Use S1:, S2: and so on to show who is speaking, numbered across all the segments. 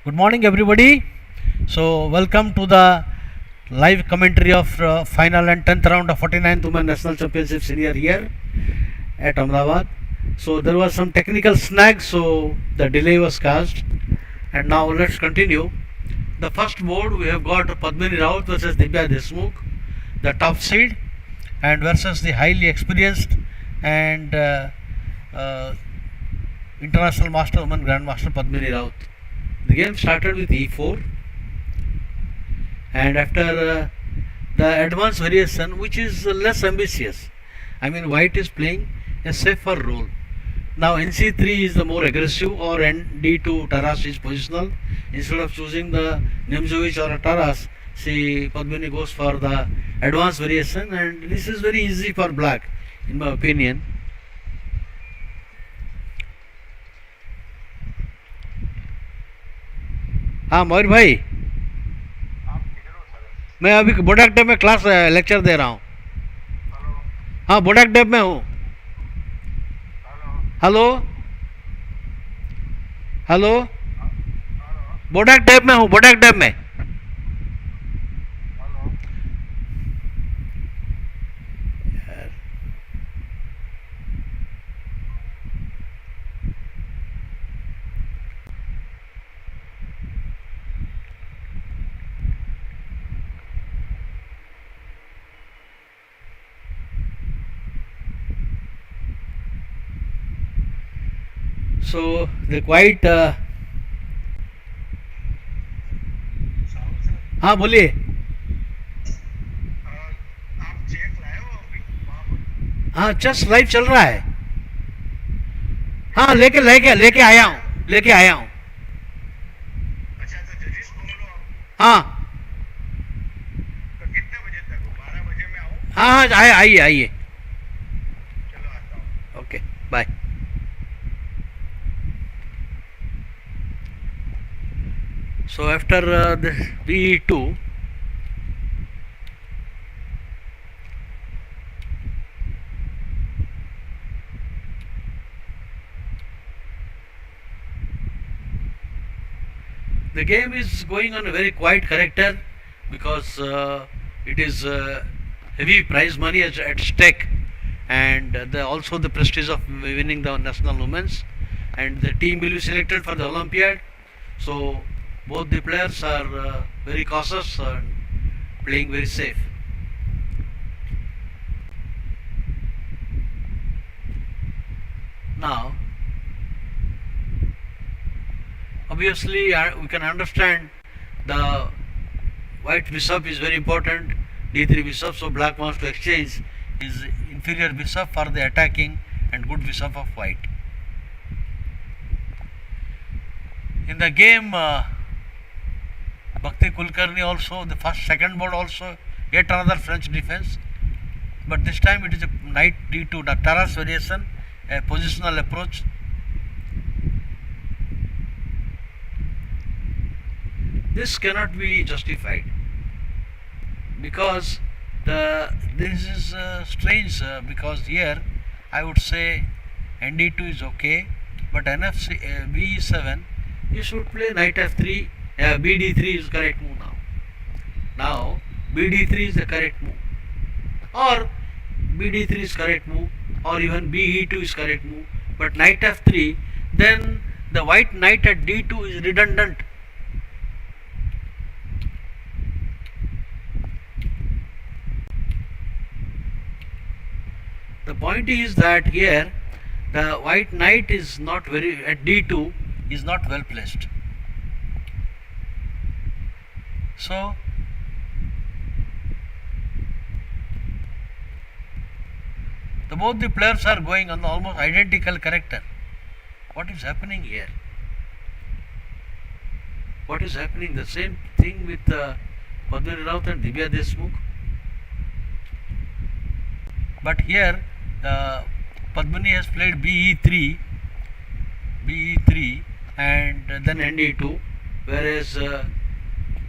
S1: Good morning, everybody. So, welcome to the live commentary of final and 10th round of 49th Women National Championship Senior here at Ahmedabad. So, there was some technical snag, so the delay was caused. And now let's continue. The first board we have got Padmini Raut versus Divya Deshmukh, the top seed, and versus the highly experienced and uh, international master woman grandmaster Padmini Raut. The game started with e4, and after the advanced variation, which is less ambitious. I mean, white is playing a safer role. Now nc3 is the more aggressive, or d2 Taras is positional. Instead of choosing the Nimzovich or a Taras, see Padmini goes for the advanced variation, and this is very easy for black, in my opinion. हाँ मयूर भाई, मैं अभी Bodak dam में class lecture दे रहा हूँ. हाँ, Bodak dam में हूँ. हेलो हेलो, बोडक डैम में हूँ, बोडक डैम में. So the quite हाँ बोलिए. हाँ, चेस लाइव चल रहा है. हाँ, लेके लेके लेके आया हूँ, लेके आया हूँ. हाँ हाँ हाँ, आइए आइए. Okay, bye. So after the B2, the game is going on a very quiet character, because it is heavy prize money at stake, and also the prestige of winning the national women's, and the team will be selected for the Olympiad. So both the players are very cautious and playing very safe. Now, obviously, we can understand the white bishop is very important, d3 bishop, so black wants to exchange his inferior bishop for the attacking and good bishop of white. In the game, Bhakti Kulkarni also, the second board also, yet another French defense, but this time it is a knight d2, the Taras variation, a positional approach. This cannot be justified, because this is strange, because here I would say nd2 is okay, but nfc b7 you should play knight f3. bd3 is correct move now. Now bd3 is the correct move, or bd3 is correct move, or even be2 is correct move, but knight f3, then the white knight at d2 is redundant. The point is that here the white knight is not very, at d2 is not well placed. So both the players are going on the almost identical character. What is happening here? What is happening? The same thing with Padmini Raut and Divya Deshmukh. But here Padmini has played be3, and then nd2, whereas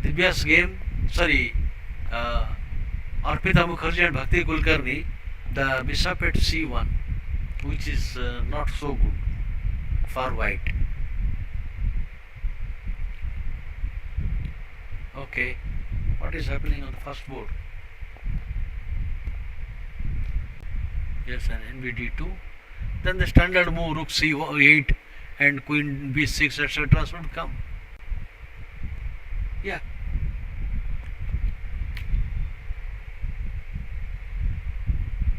S1: Divya's game, Arpita Mukherjee and Bhakti Kulkarni, the bishop at c1, which is not so good for white. Okay, what is happening on the first board? Yes, an NBD2. Then the standard move rook c8 and queen b6 etc. should come. Yeah.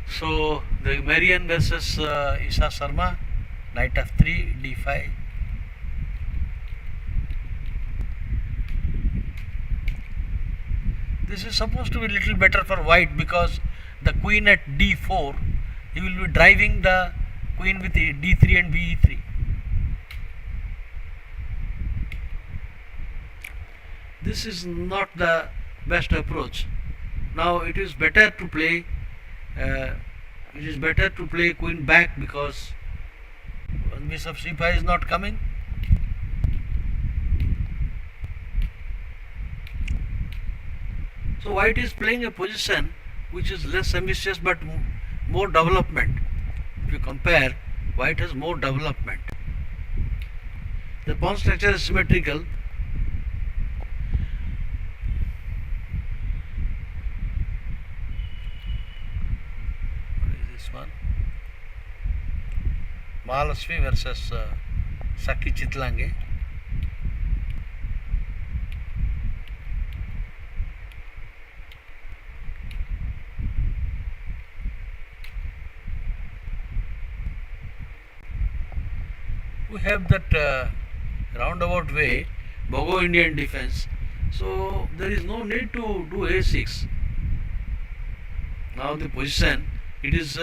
S1: So the Marian versus Isha Sharma, knight f3, d5. This is supposed to be a little better for white because the queen at d4, he will be driving the queen with d3 and b3. This is not the best approach. Now it is better to play queen back because bishop c5 is not coming. So white is playing a position which is less ambitious but more development. If you compare, white has more development. The pawn structure is symmetrical. What is this one? Mahalasvi versus Saki Chitlange. We have that roundabout way, Bogo Indian defense. So there is no need to do a6. Now the position, it is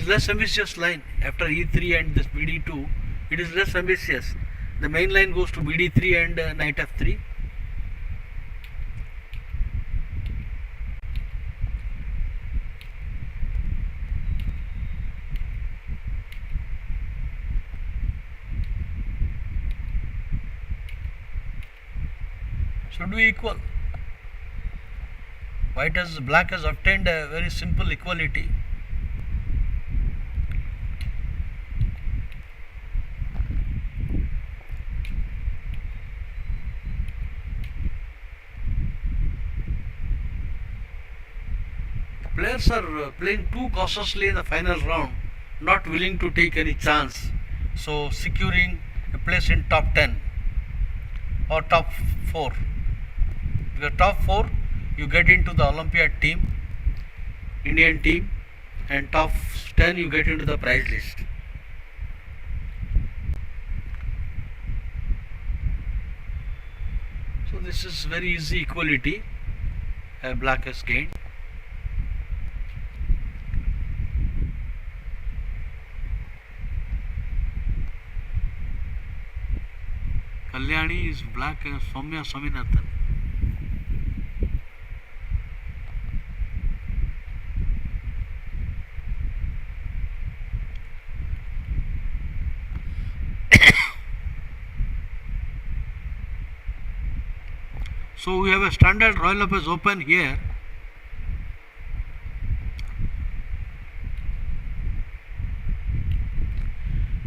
S1: less ambitious line after e3 and this bd2. It is less ambitious. The main line goes to bd3 and knight f3. Should be equal. Black has obtained a very simple equality. Players are playing too cautiously in the final round, not willing to take any chance. So securing a place in top 10 or top 4. If you are top 4, you get into the Olympiad team, Indian team, and top 10 you get into the prize list. So this is very easy equality. Black has gained. Kalyani is black and Soumya Swaminathan. So we have a standard Royal Lopez open here.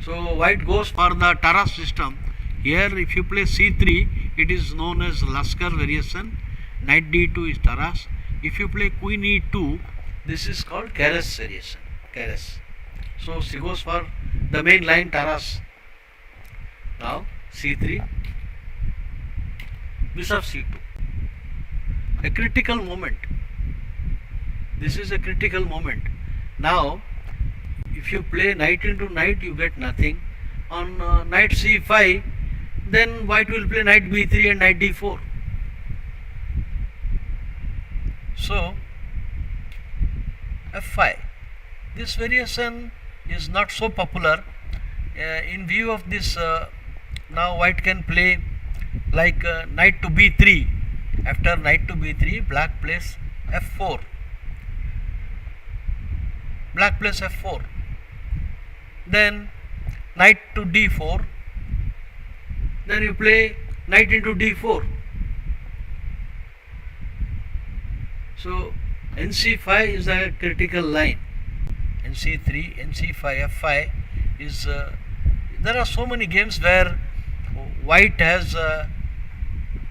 S1: So white goes for the Taras system. Here if you play c3, it is known as Laskar variation. Knight d2 is Taras. If you play queen e2, this is called Keres variation. Keres. So she goes for the main line Taras. Now c3, bishop c2. A critical moment. This is a critical moment. Now if you play knight into knight, you get nothing. On knight c5, then white will play knight b3 and knight d4. So f5. This variation is not so popular. In view of this, now white can play like knight to b3. After knight to b3, black plays f4. Black plays f4. Then knight to d4. Then you play knight into d4. So nc5 is a critical line. nc3, nc5, f5 is there are so many games where white has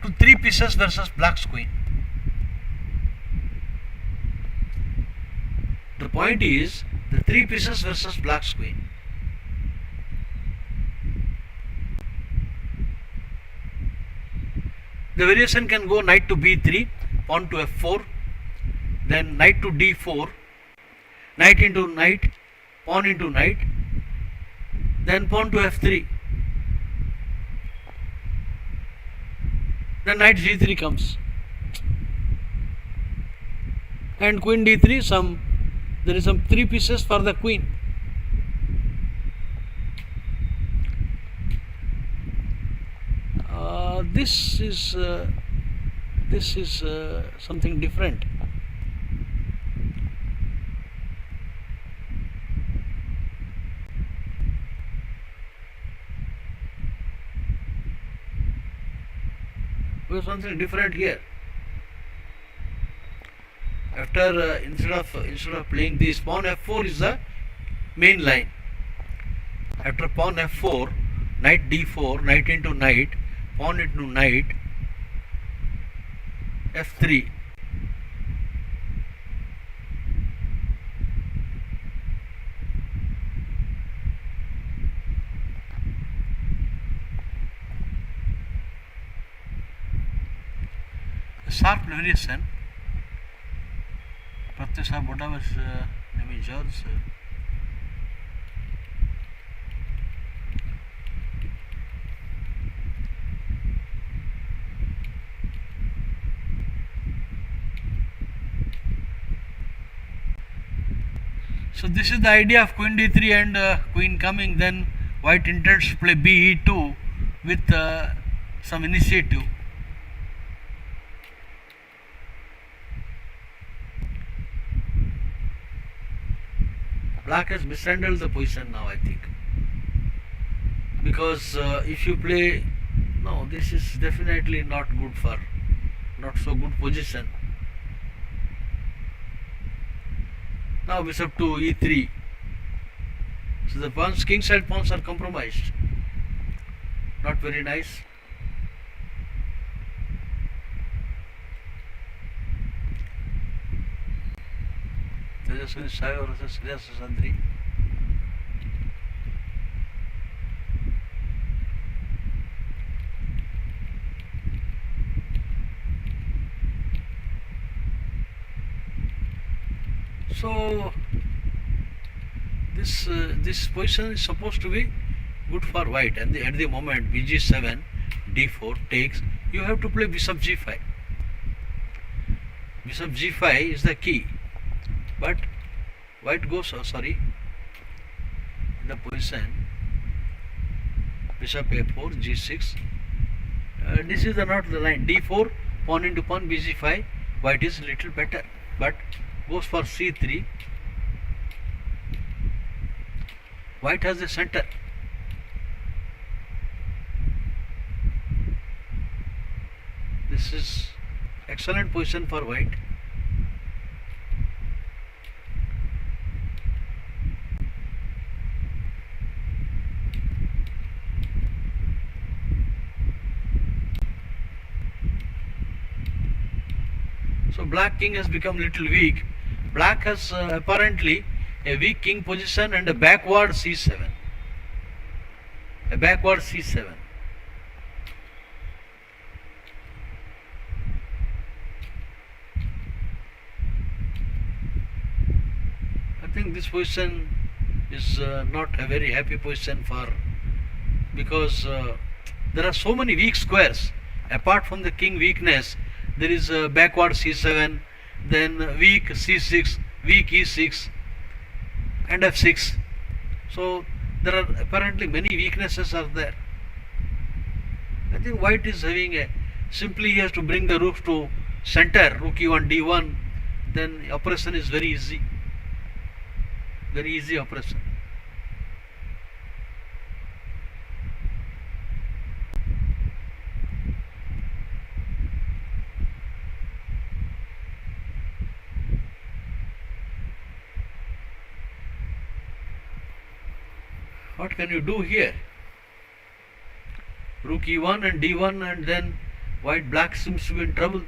S1: to 3 pieces versus black's queen. The point is the 3 pieces versus black's queen. The variation can go knight to b3, pawn to f4, then knight to d4, knight into knight, pawn into knight, then pawn to f3. Then knight g3 comes. And queen d3, there is some 3 pieces for the queen. This is something different. We have something different here. After instead of playing this, pawn f4 is the main line. After pawn f4, knight d4, knight into knight, pawn into knight, f3. A sharp variation. Pratyasha Boda's name is George. So this is the idea of queen d3 and queen coming. Then white intends to play be2 with some initiative. Black has mishandled the position now, I think, because if you play, no, this is definitely not so good position. Now bishop to e3. So the pawns, king side pawns are compromised. Not very nice. Tejaswini Sai versus Shreya Sandri. So this position is supposed to be good for white, and at the moment bg7, d4 takes, you have to play bishop g5. Bishop g5 is the key, but white goes in the position bishop a4, g6. This is not the line. d4, pawn into pawn, bg5. White is little better, but goes for c3. White has the center. This is excellent position for white. So black king has become little weak. Black has apparently a weak king position and a backward c7. A backward c7. I think this position is not a very happy position because there are so many weak squares. Apart from the king weakness, there is a backward c7, then weak c6, weak e6, and f6. So there are apparently many weaknesses are there. I think white is having simply he has to bring the rook to center, rook e1, d1, then operation is very easy. Very easy operation. What can you do here? Rook e1 and d1, and then Black seems to be in trouble.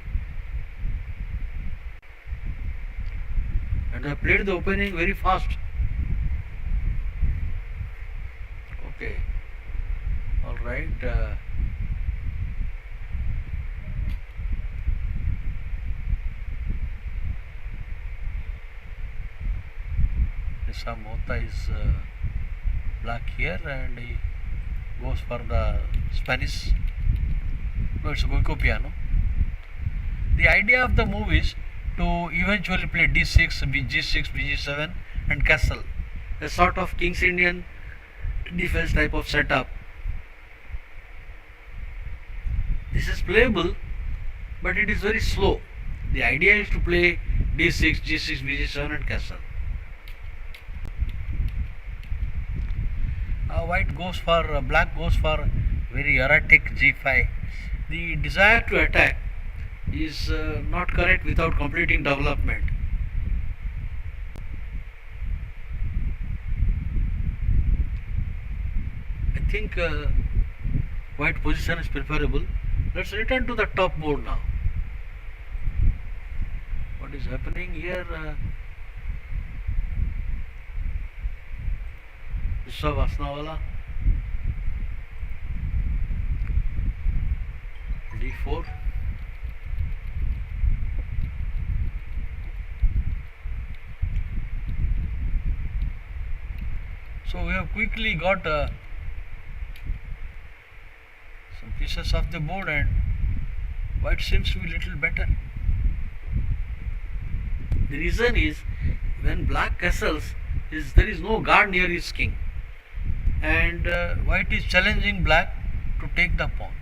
S1: And I played the opening very fast. Okay. Alright. Nisa Mota is black here, and he goes for the Spanish. No, it's a Goiko piano. The idea of the move is to eventually play d6, bg6, bg7 and castle. A sort of King's Indian defense type of setup. This is playable, but it is very slow. The idea is to play d6, g6, bg7 and castle. Black goes for very erratic g5. The desire to attack is not correct without completing development. I think white position is preferable. Let's return to the top board now. What is happening here? Vishwa Vasnawala, d4. So we have quickly got some pieces of the board, and white seems to be a little better. The reason is, when black castles, there is no guard near his king, and white is challenging black to take the pawn,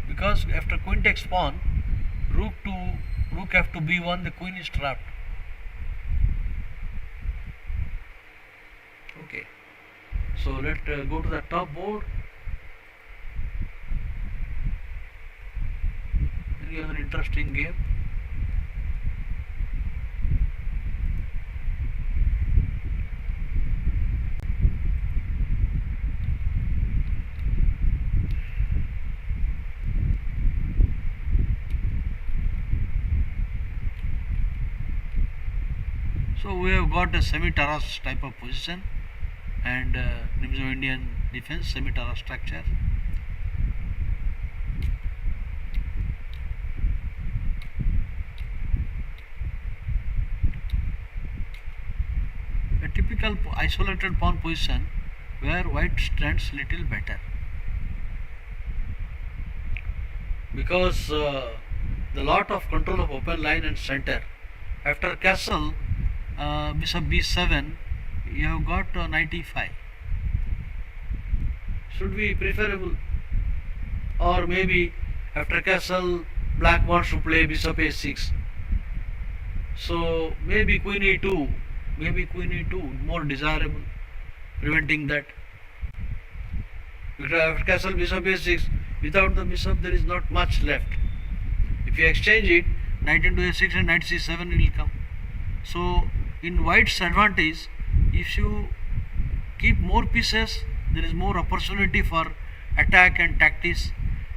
S1: because after queen takes pawn, rook f to b1, the queen is trapped. Okay, so let's go to the top board. Any other interesting game? So we have got a semi-terrace type of position, and Nimzo Indian defense, semi-terrace structure. A typical isolated pawn position where white stands little better, because the lot of control of open line and center. After castle, bishop b7, you have got knight e5. Should be preferable. Or maybe after castle, black wants to play bishop a6. So maybe queen e2, more desirable, preventing that. Because after castle, bishop a6, without the bishop there is not much left. If you exchange it, knight into a6 and knight c7 will come. So in white's advantage, if you keep more pieces, there is more opportunity for attack and tactics,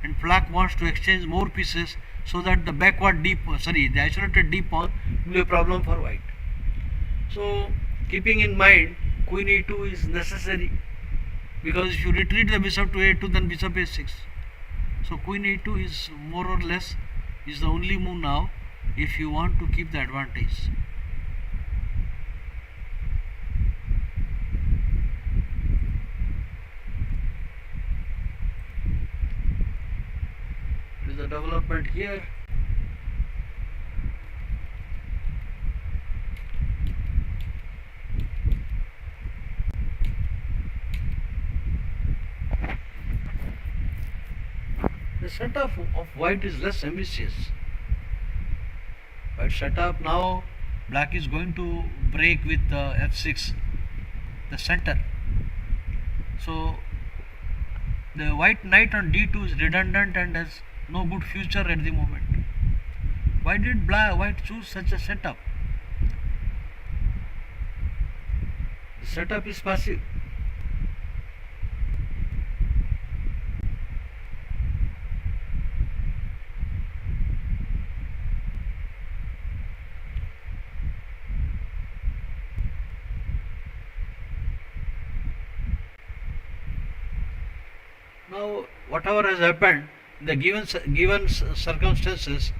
S1: and black wants to exchange more pieces so that the the isolated d pawn will be a problem for white. So keeping in mind, queen e2 is necessary, because if you retreat the bishop to a2, then bishop a6. So queen e2 is more or less is the only move now if you want to keep the advantage. This is the development here. The setup of white is less ambitious. White setup now, black is going to break with f6, the center. So the white knight on d2 is redundant and has no good future at the moment. Why did white choose such a setup? The setup is passive. Now, whatever has happened, in the given circumstances,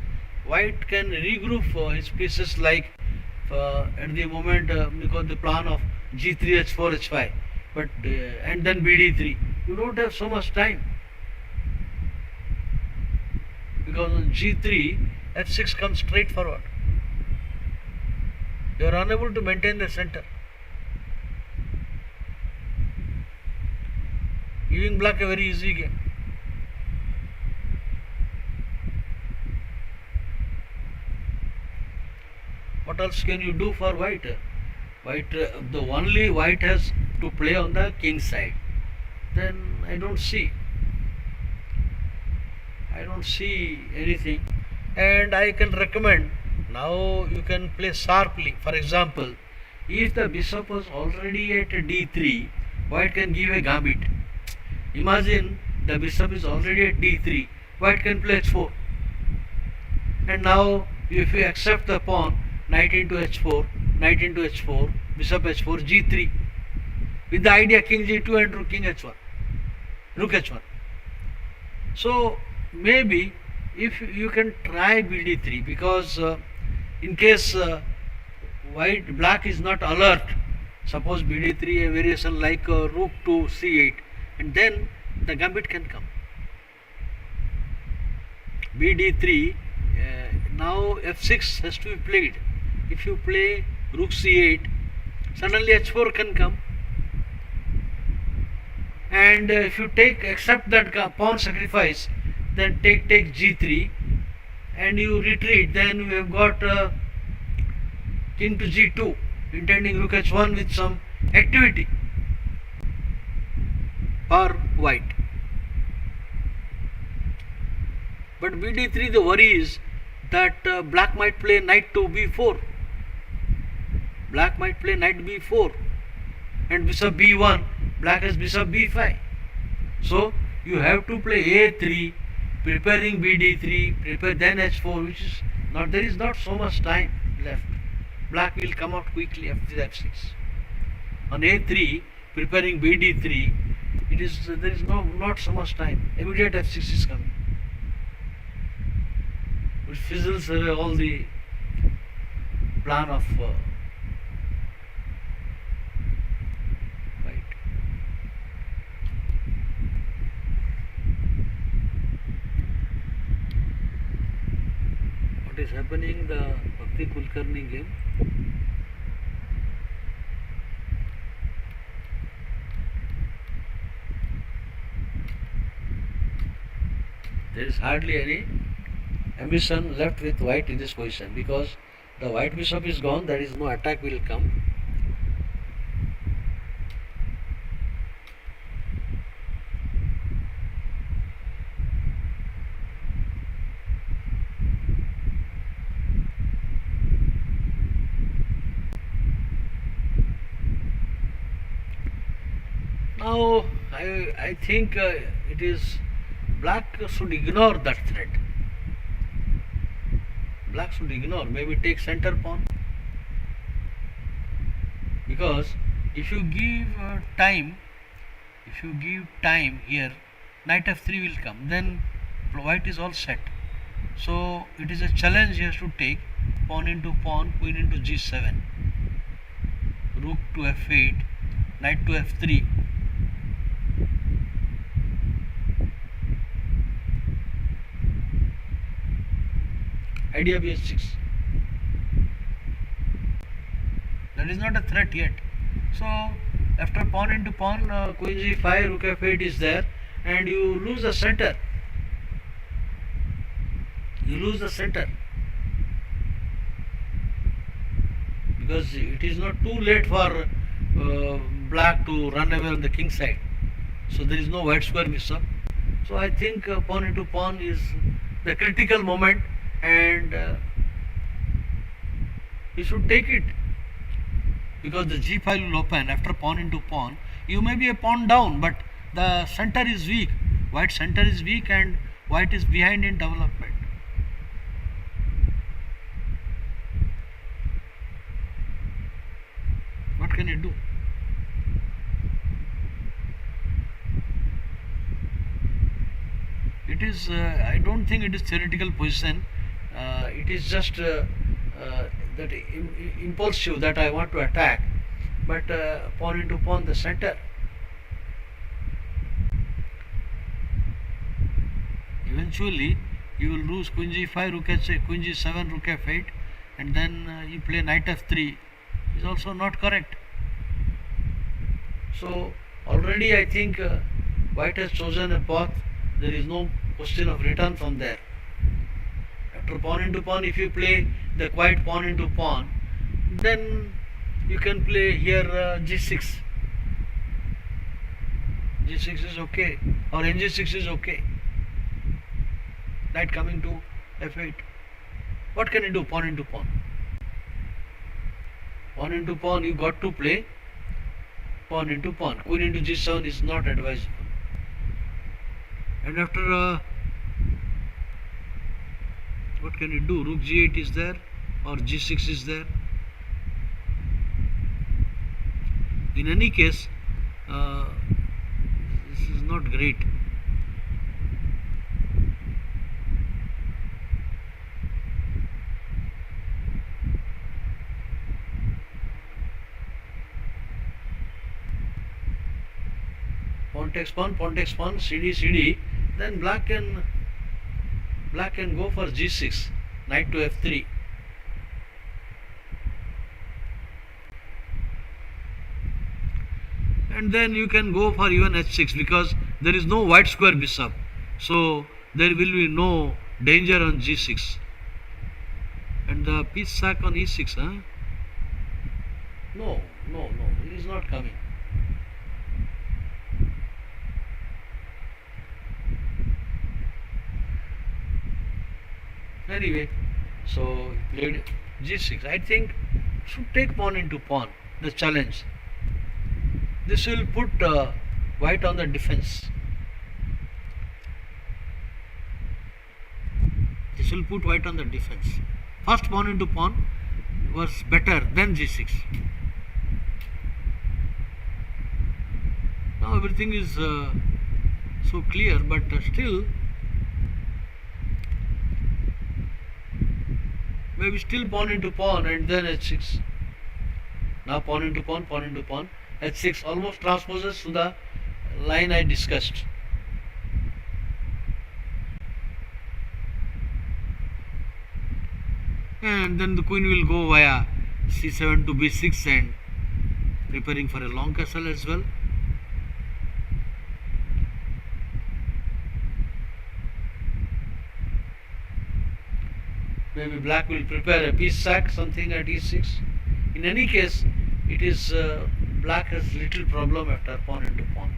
S1: white can regroup his pieces like at the moment because the plan of G3 H4 H5, but and then BD3. You don't have so much time because on G3 F6 comes straight forward. You are unable to maintain the center, giving black a very easy game. What else can you do for white? The only white has to play on the king side. Then I don't see anything, and I can recommend now you can play sharply. For example, if the bishop was already at d3, white can give a gambit. Imagine the bishop is already at d3, white can play h4, and now if you accept the pawn, knight into h4, bishop h4, g3, with the idea king g2 and rook h1. So maybe if you can try bd3, because in case black is not alert, suppose bd3 a variation like rook to c8, and then the gambit can come. bd3, now f6 has to be played. If you play rook c8, suddenly h4 can come, and if you accept that pawn sacrifice, then take g3 and you retreat, then you have got king to g2, intending rook h1 with some activity for white. But bd3, the worry is that black might play knight to b4. And bishop b1, black has bishop b5. So you have to play a3, preparing bd3, prepare then h4, which is not, there is not so much time left. Black will come out quickly after f6. On a3, preparing bd3, there is not so much time. Immediate f6 is coming, which fizzles away all the plan of white. What is happening? The Bhakti Kulkarni game. There is hardly any ambition left with white in this position, because the white bishop is gone, there is no attack will come. Now I think it is black should ignore that threat. Black should ignore, maybe take center pawn, because if you give time here, knight f3 will come, then white is all set. So it is a challenge he has to take. Pawn into pawn, queen into g7, rook to f8, knight to f3. Idea bh6. That is not a threat yet. So after pawn into pawn, queen g5, rook f8 is there, and you lose the center. Because it is not too late for black to run away on the king side. So there is no white square bishop. So I think pawn into pawn is the critical moment, and you should take it, because the g file will open after pawn into pawn. You may be a pawn down, but the center is weak. White center is weak, and white is behind in development. What can you do? it is, I don't think it is theoretical position. It is just that impulsive that I want to attack, but pawn into pawn the center. Eventually, you will lose queen g5, rook h8, queen g7, rook f8, and then you play knight f3. Is also not correct. So already I think white has chosen a path. There is no question of return from there. After pawn into pawn, if you play the quiet pawn into pawn, then you can play here g6. G6 is okay, or ng6 is okay. Knight coming to f8. What can you do? Pawn into pawn. Pawn into pawn, you got to play pawn into pawn. Queen into g7 is not advisable. And after what can you do? Rook g8 is there, or g6 is there. In any case, this is not great. Pawn takes pawn, cd, cd. Then black can go for g6, knight to f3. And then you can go for even h6, because there is no white square bishop, so there will be no danger on g6. And the piece sack on e6, huh? No, it is not coming. Anyway, so played g6. I think should take pawn into pawn, the challenge. This will put white on the defense. This will put white on the defense. First pawn into pawn was better than g6. Now everything is so clear, but still, maybe still pawn into pawn and then h6. Now pawn into pawn, h6 almost transposes to the line I discussed. And then the queen will go via c7 to b6 and preparing for a long castle as well. Maybe black will prepare a piece sack, something at e6. In any case, it is black has little problem after pawn into pawn.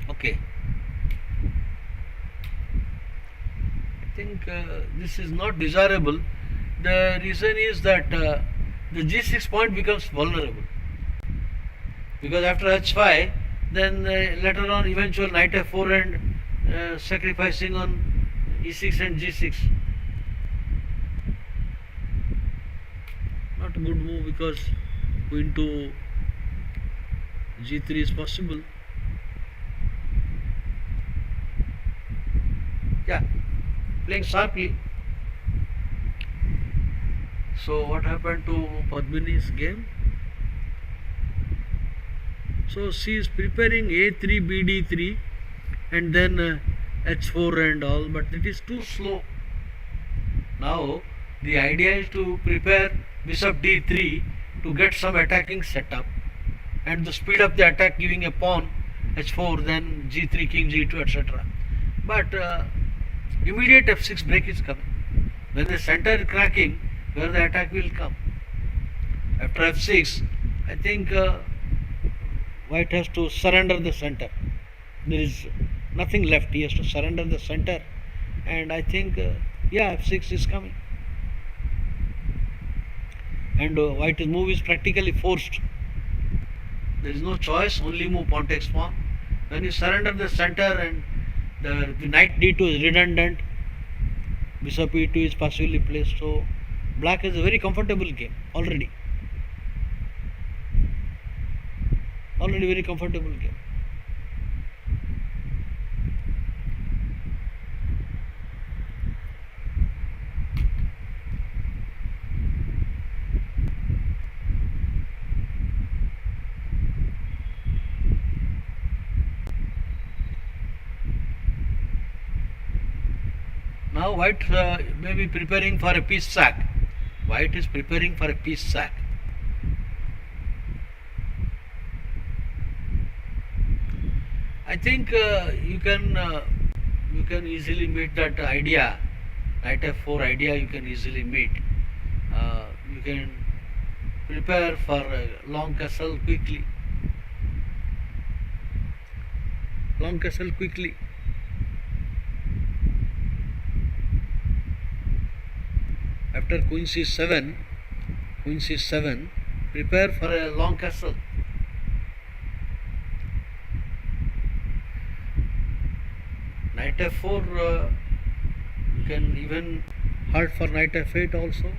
S1: Okay. I think this is not desirable. The reason is that the g6 point becomes vulnerable, because after h5, then later on eventual knight f4 and sacrificing on e6 and g6. Not a good move, because queen to g3 is possible. Yeah, playing sharply. So what happened to Padmini's game? So she is preparing a3, bd3 and then h4 and all, but it is too slow. Now the idea is to prepare bishop d3 to get some attacking setup and to speed up the attack, giving a pawn h4, then g3, king g2, etc. But immediate f6 break is coming. When the center is cracking, where the attack will come. After f6, I think white has to surrender the center. There is nothing left. He has to surrender the center, and I think yeah, f6 is coming, and white's move is practically forced. There is no choice, only move pawn takes pawn. When you surrender the center and the knight d2 is redundant, bishop e2 is passively placed, so black has a very comfortable game already. Very comfortable game. Now white may be preparing for a piece sack. White is preparing for a piece sack. I think you can easily meet that idea. Knight f4 idea you can easily meet. You can prepare for a long castle quickly. Long castle quickly. After queen c7, prepare for a long castle. Knight f4, you can even halt for knight f8 also.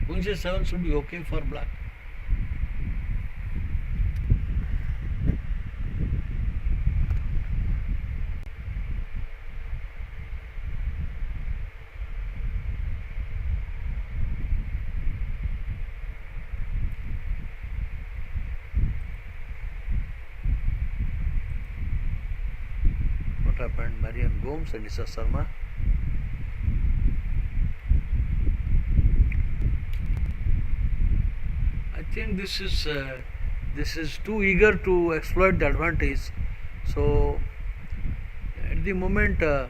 S1: Queen c7 should be okay for black. What happened? Marian Gomes and Nisa Sharma. I think this is too eager to exploit the advantage. So at the moment how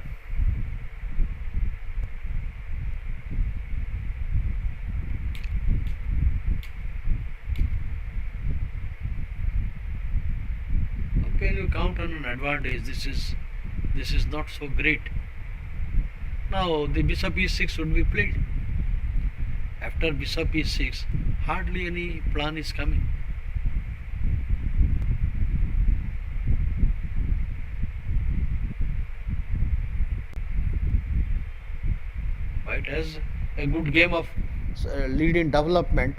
S1: can you count on an advantage? This is not so great. Now the bishop e6 would be played. After bishop e6, hardly any plan is coming. White has a good game of lead in development.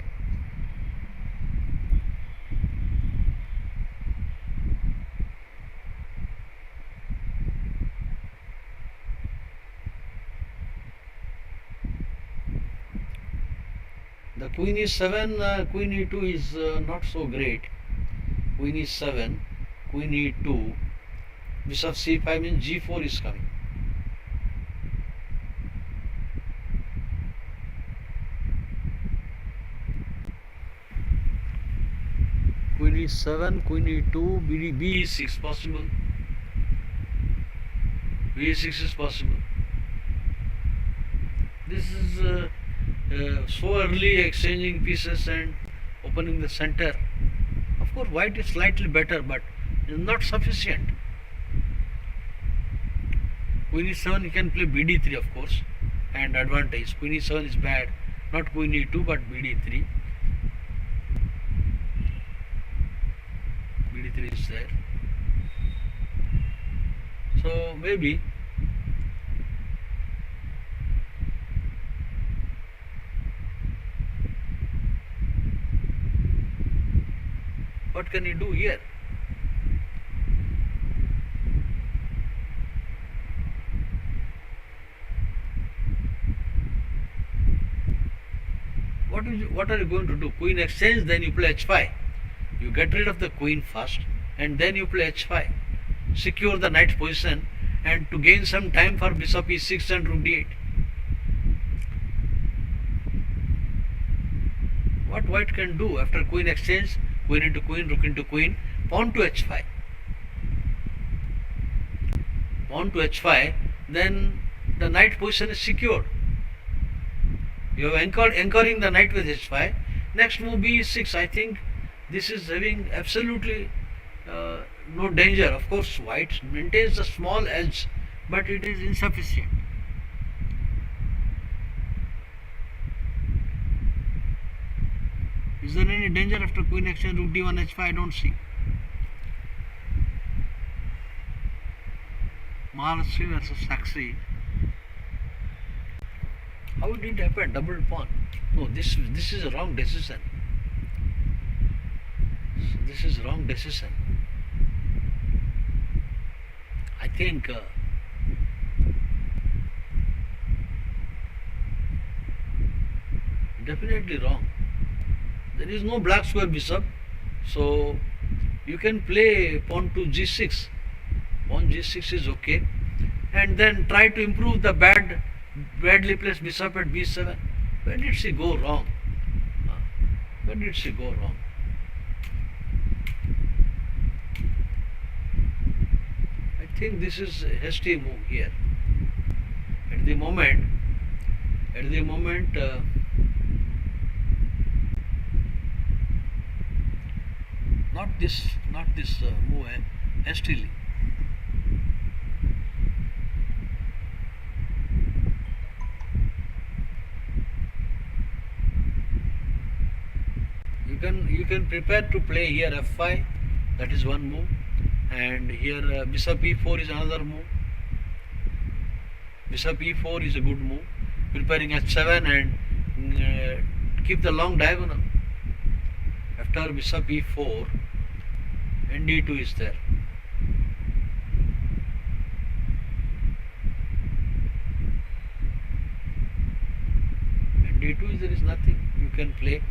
S1: The queen e7, queen e2 is not so great. Queen e7, queen e2, bishop c5 means g4 is coming. Queen e7, queen e2, b6 possible. b6 is possible. This is so early exchanging pieces and opening the center. Of course white is slightly better but is not sufficient. Queen e7 you can play bd3 of course and advantage. Queen e7 is bad, not queen e2 but bd3. bd3 is there. So maybe what can you do here? What are you going to do? Queen exchange, then you play h5. You get rid of the queen first and then you play h5. Secure the knight position and to gain some time for bishop e6 and rook d8. What white can do after queen exchange? Queen into queen, rook into queen, pawn to h5. Pawn to h5, then the knight position is secured. You have anchoring the knight with h5. Next move b6. I think this is having absolutely no danger. Of course, white maintains a small edge, but it is insufficient. Is there any danger after queen exchange, rook d1, h5? I don't see. Maharashtra versus Saxi. How did it happen? Double pawn. No, this is a wrong decision. This is wrong decision. I think Definitely wrong. There is no black square bishop. So you can play pawn to g6. Pawn g6 is okay. And then try to improve the badly placed bishop at b7. Where did she go wrong? Where did she go wrong? I think this is a hasty move here. At the moment, not this move hastily. You can prepare to play here f5. That is one move, and here bishop e4 is another move. Bishop e4 is a good move. Preparing h7 and keep the long diagonal. After bishop e4, nd2 is there. nd2 there is nothing. You can play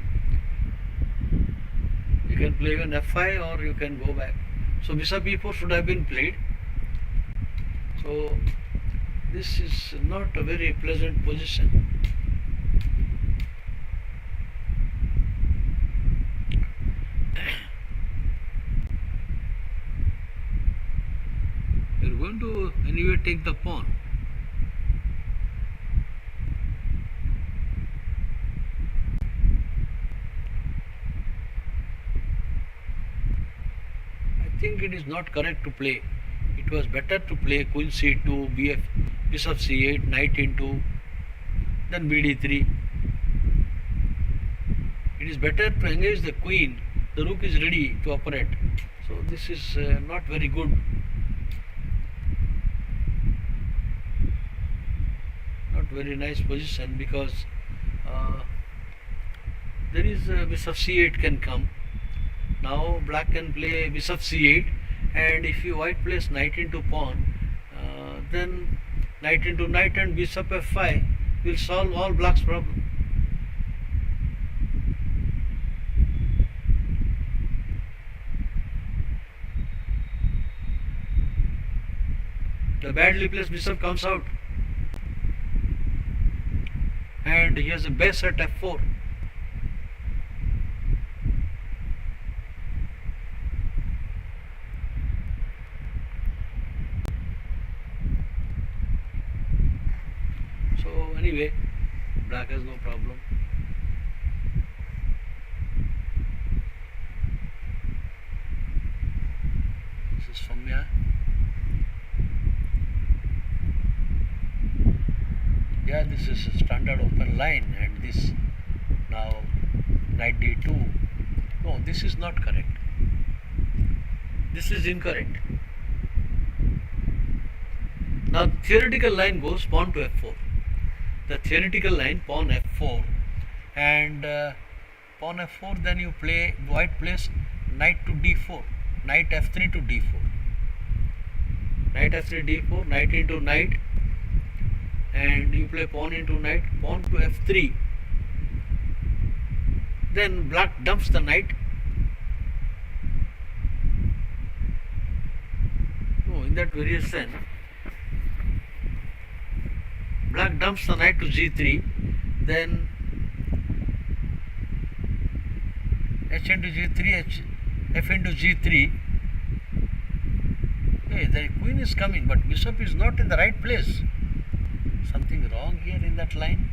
S1: even f5 or you can go back. So bishop e4 should have been played. So this is not a very pleasant position. You are going to anyway take the pawn. I think it is not correct to play. It was better to play queen c2, bishop c8, knight into, then bd3. It is better to engage the queen. The rook is ready to operate. So this is not very good. Not very nice position, because there is bishop c8 can come. Now black can play bishop c8, and if you white plays knight into pawn, then knight into knight and bishop f5 will solve all black's problem. The badly placed bishop comes out, and he has a base at f4. So anyway, black has no problem. This is Soumya. Yeah, this is a standard open line, and this now knight d2. No, this is not correct. This is incorrect. Now theoretical line goes pawn to f4. The theoretical line pawn f4, and pawn f4, then you play, white plays knight to d4, knight f3 to d4, knight f3 d4, knight into knight, and you play pawn into knight, pawn to f3. Then black dumps the knight. No, in that variation, black dumps the knight to g3, then h into g3, f into g3. Hey, the queen is coming, but bishop is not in the right place. Something wrong here in that line.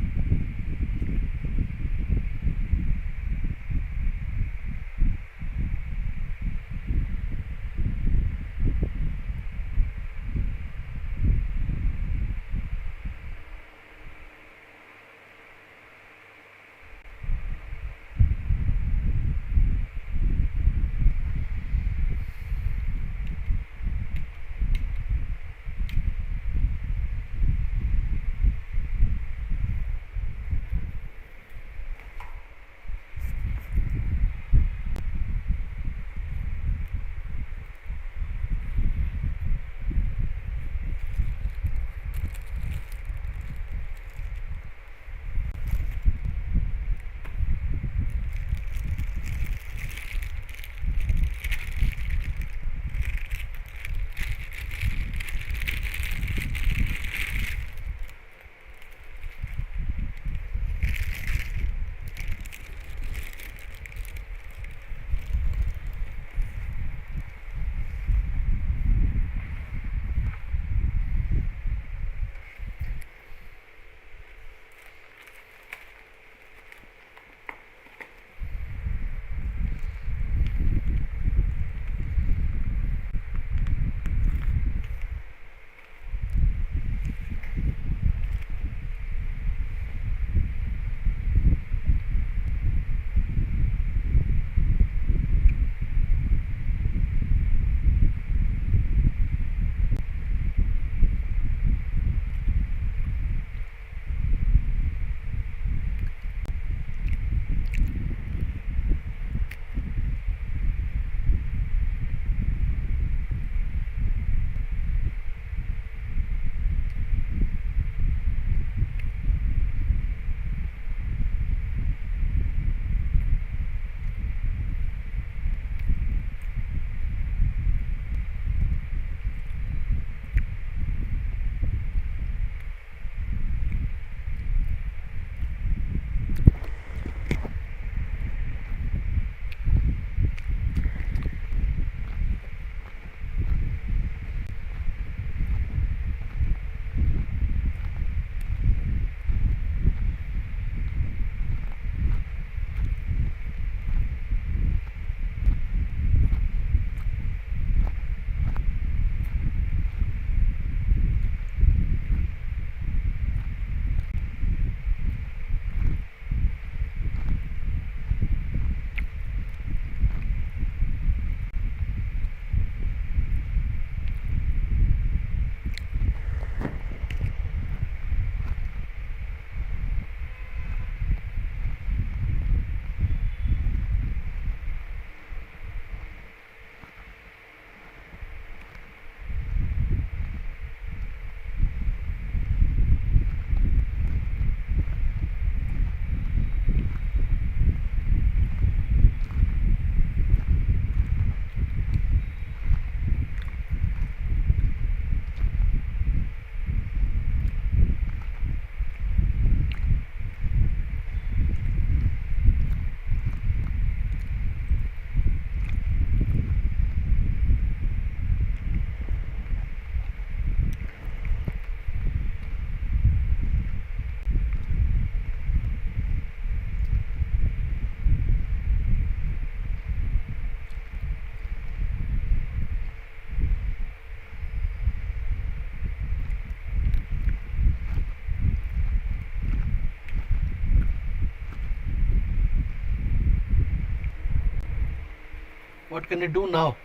S1: What can it do now?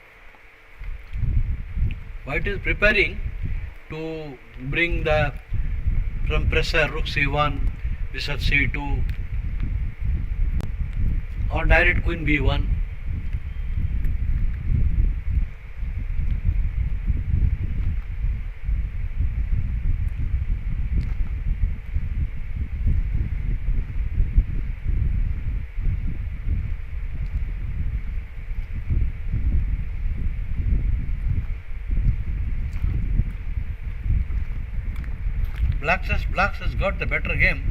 S1: White is preparing to bring the from pressure rook c1, bishop c2, or direct queen b1. Black has got the better game,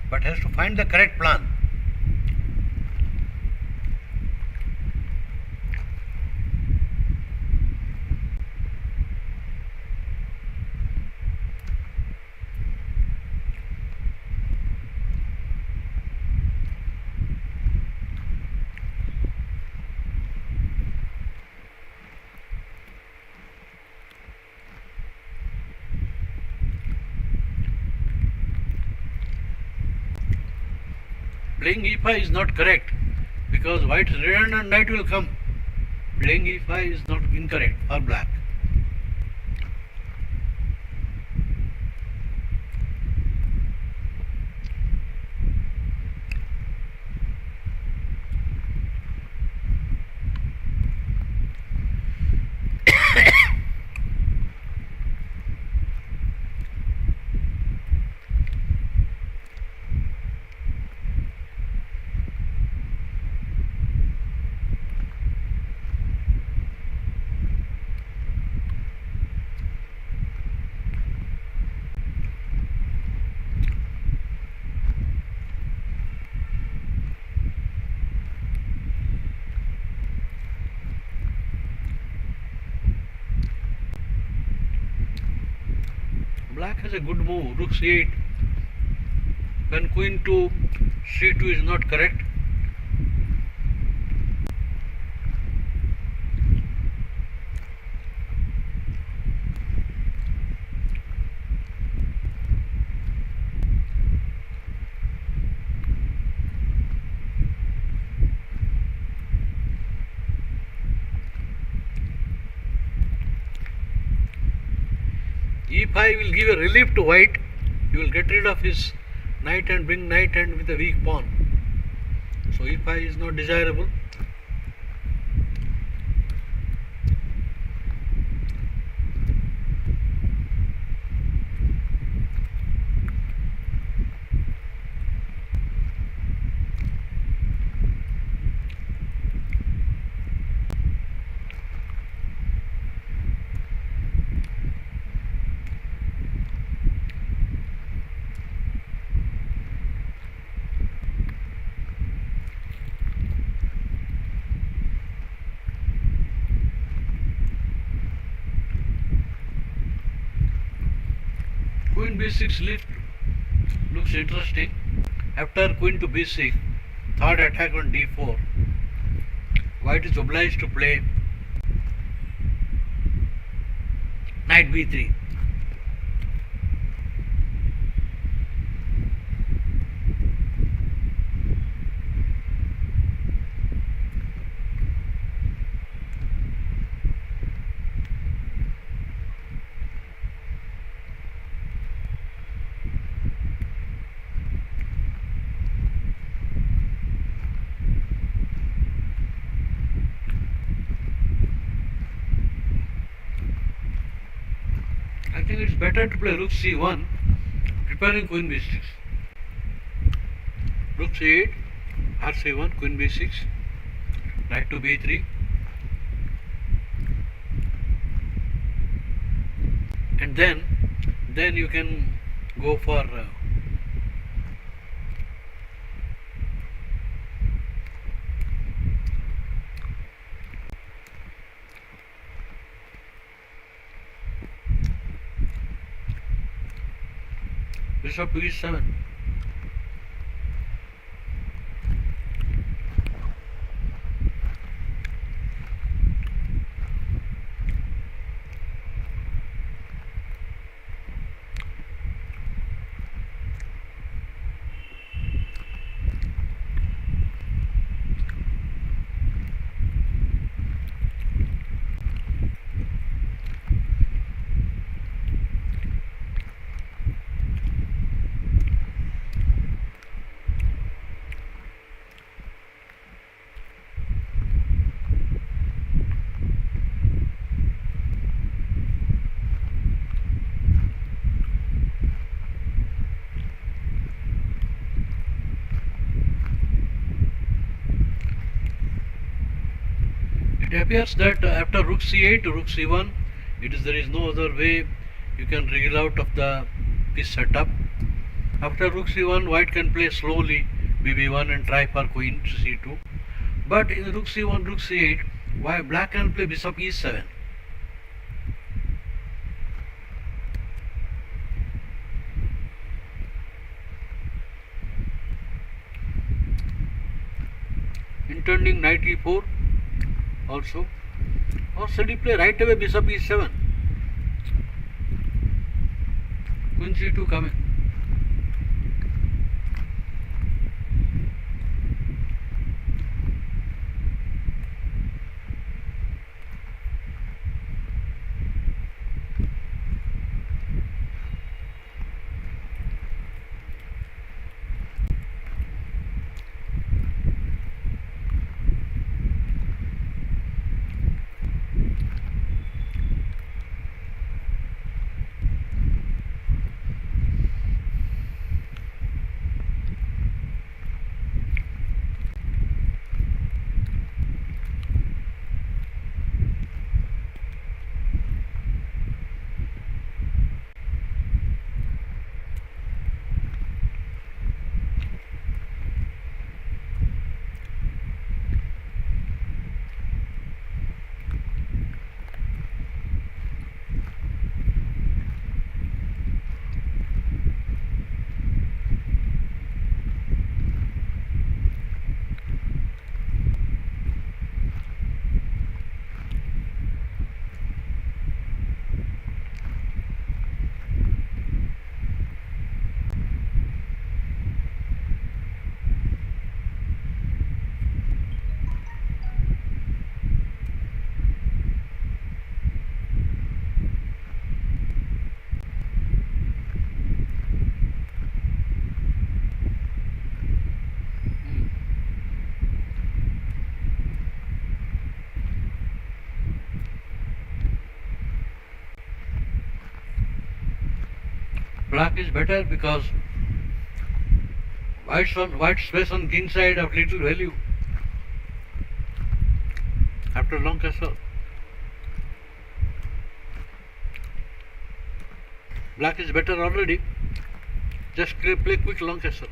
S1: but has to find the correct plan. Playing e5 is not correct because white's redundant knight will come. Playing e5 is not incorrect for black. Black has a good move, rook c8. When queen to c2 is not correct. e5 will give a relief to white. He will get rid of his knight and bring knight and with a weak pawn. So e5 is not desirable. Queen b6 looks interesting. After queen to b6, third attack on d4, white is obliged to play knight b3. I think it's better to play rook c1, preparing queen b6. Rook c8, rc1, queen b6, knight to b3, and then you can go for bishop to e7. It appears that after rook c8 to rook c1, there is no other way you can wriggle out of the piece setup. After rook c1, white can play slowly bb1 and try for queen to c2. But in rook c1, rook c8, black can play bishop e7. Intending knight e4 also. Or should he play right away bishop e7? Queen c2 coming. Black is better because white space on king side of little value after long castle. Black is better already. Just play quick long castle.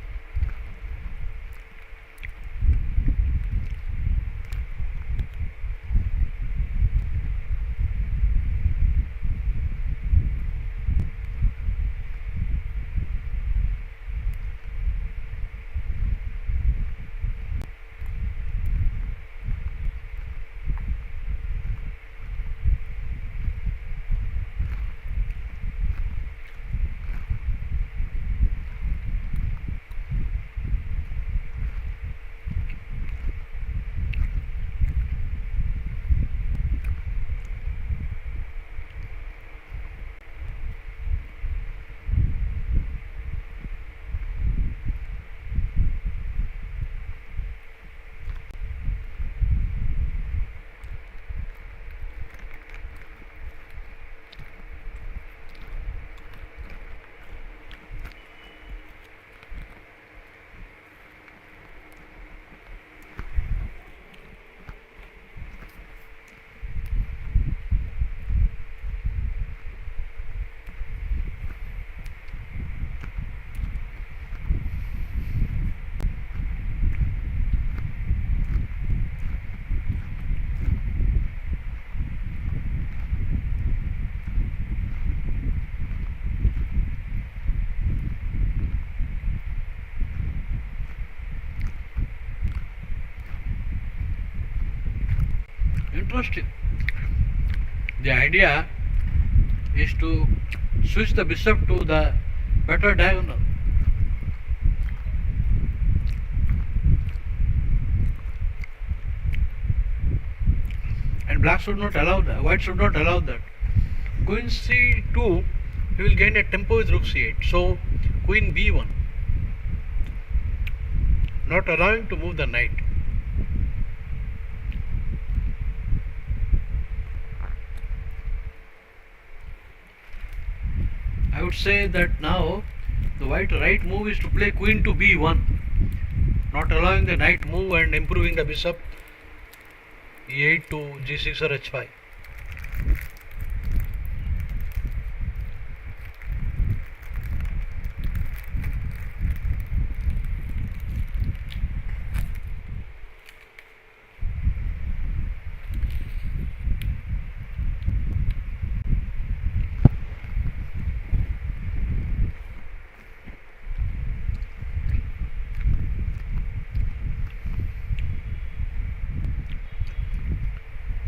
S1: Interesting. The idea is to switch the bishop to the better diagonal. And black should not allow that, white should not allow that. Queen c2, he will gain a tempo with rook c8. So queen b1, not allowing to move the knight. I would say that now the white right move is to play queen to b1, not allowing the knight move and improving the bishop e8 to g6 or h5.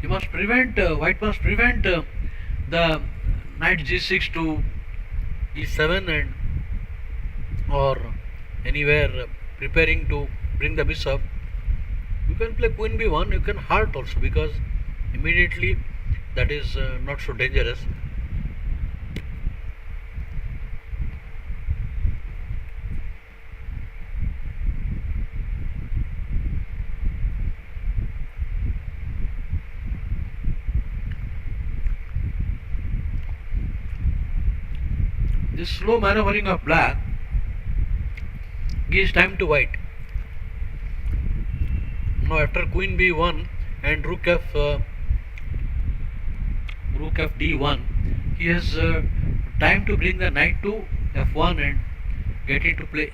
S1: You must prevent, white must prevent the knight g6 to e7 and or anywhere preparing to bring the bishop. You can play queen b1, you can heart also, because immediately that is not so dangerous. This slow maneuvering of black gives time to white. Now after queen b1 and rook f d1, he has time to bring the knight to f1 and get into play.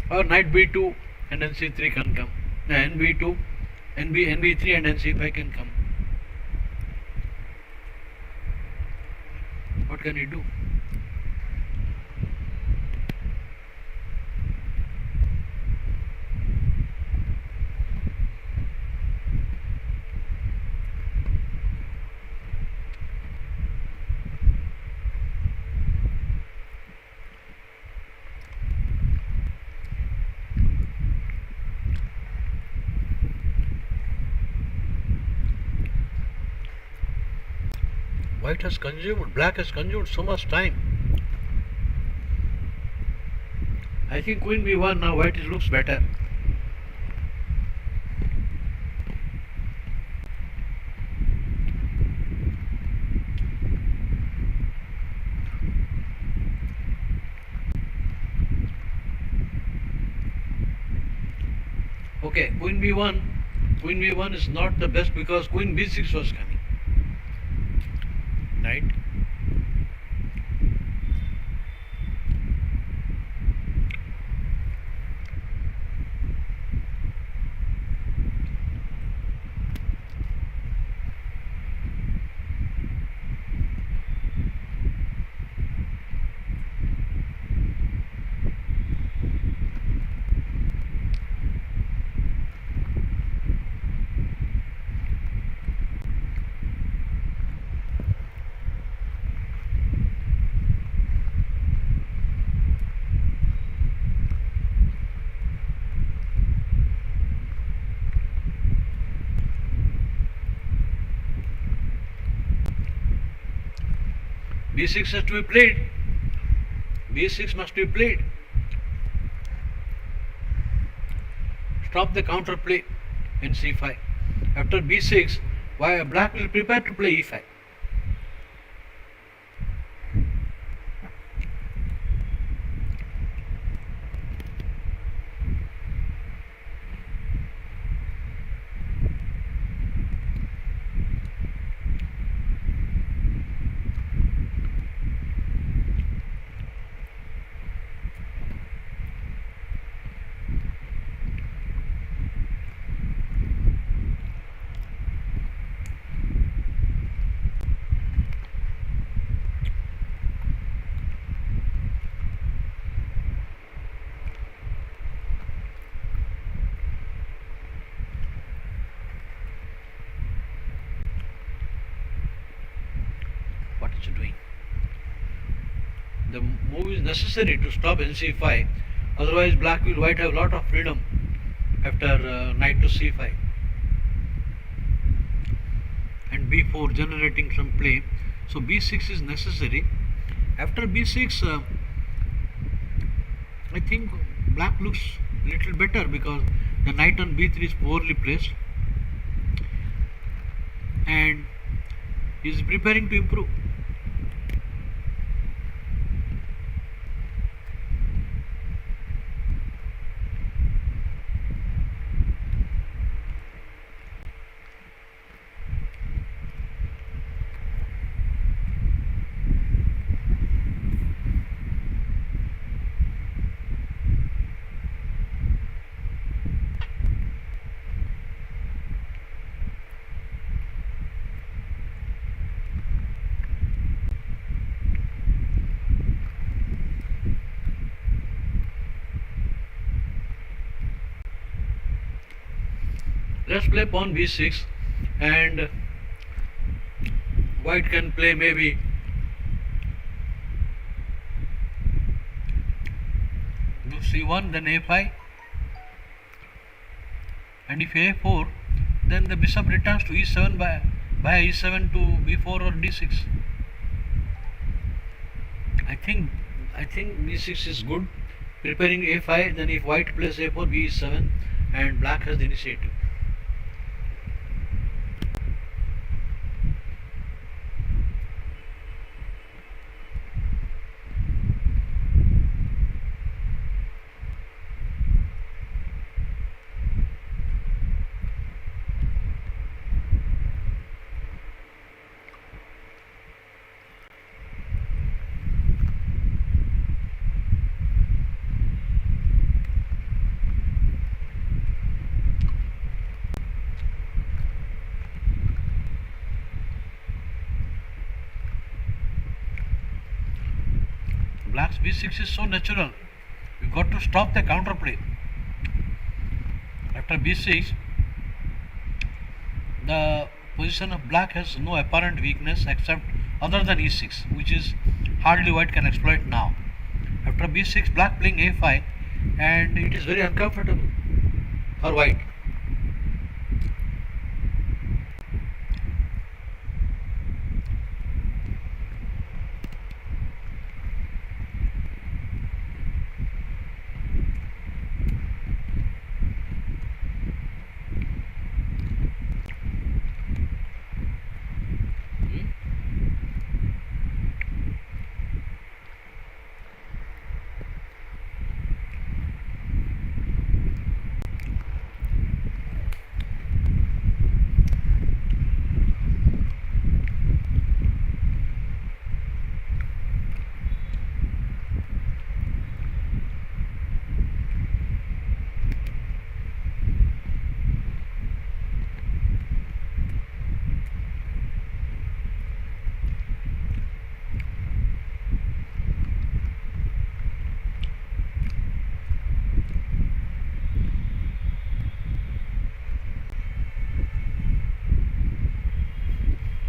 S1: Or knight b2 and then c3 can come. nb2, nb3 and then c5 can come. What can he do? Black has consumed so much time. I think queen b1 now white looks better. Okay, queen b1 is not the best because queen b6 was coming. Knight. b6 has to be played. b6 must be played. Stop the counter play in c5. After b6, black will prepare to play e5. What is it doing? The move is necessary to stop nc5, otherwise white have a lot of freedom after knight to c5 and b4 generating some play. So b6 is necessary. After b6, I think black looks little better because the knight on b3 is poorly placed and is preparing to improve. let's play pawn b6, and white can play maybe rook c1, then a5, and if a4, then the bishop returns to e7 by e7 to b4 or d6. I think b6 is good, preparing a5. Then if white plays a4, b7, and black has the initiative. Black's b6 is so natural. You got to stop the counterplay. After b6, the position of black has no apparent weakness except other than e6, which is hardly white can exploit now. After b6, black playing a5, and it is very uncomfortable for white.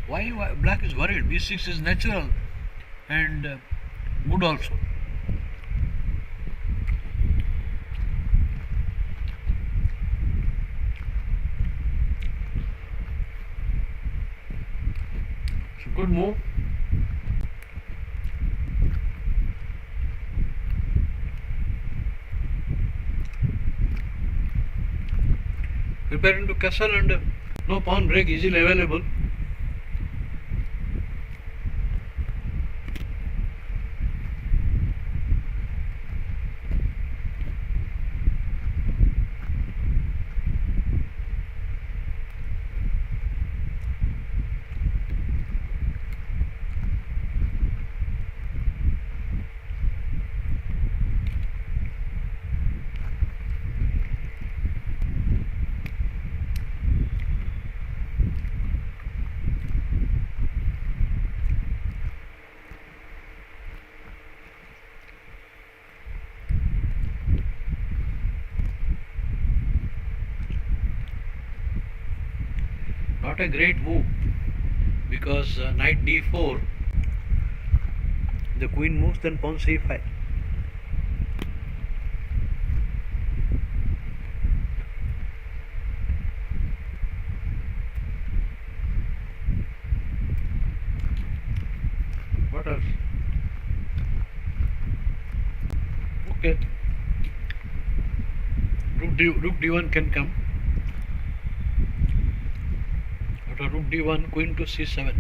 S1: Why black is worried? b6 is natural and good also. It's a good move. Preparing to castle, and no pawn break easily available. Not a great move, because knight d4, the queen moves, then pawn c5. What else? Okay, rook d1 can come. After rook d1, queen to c7.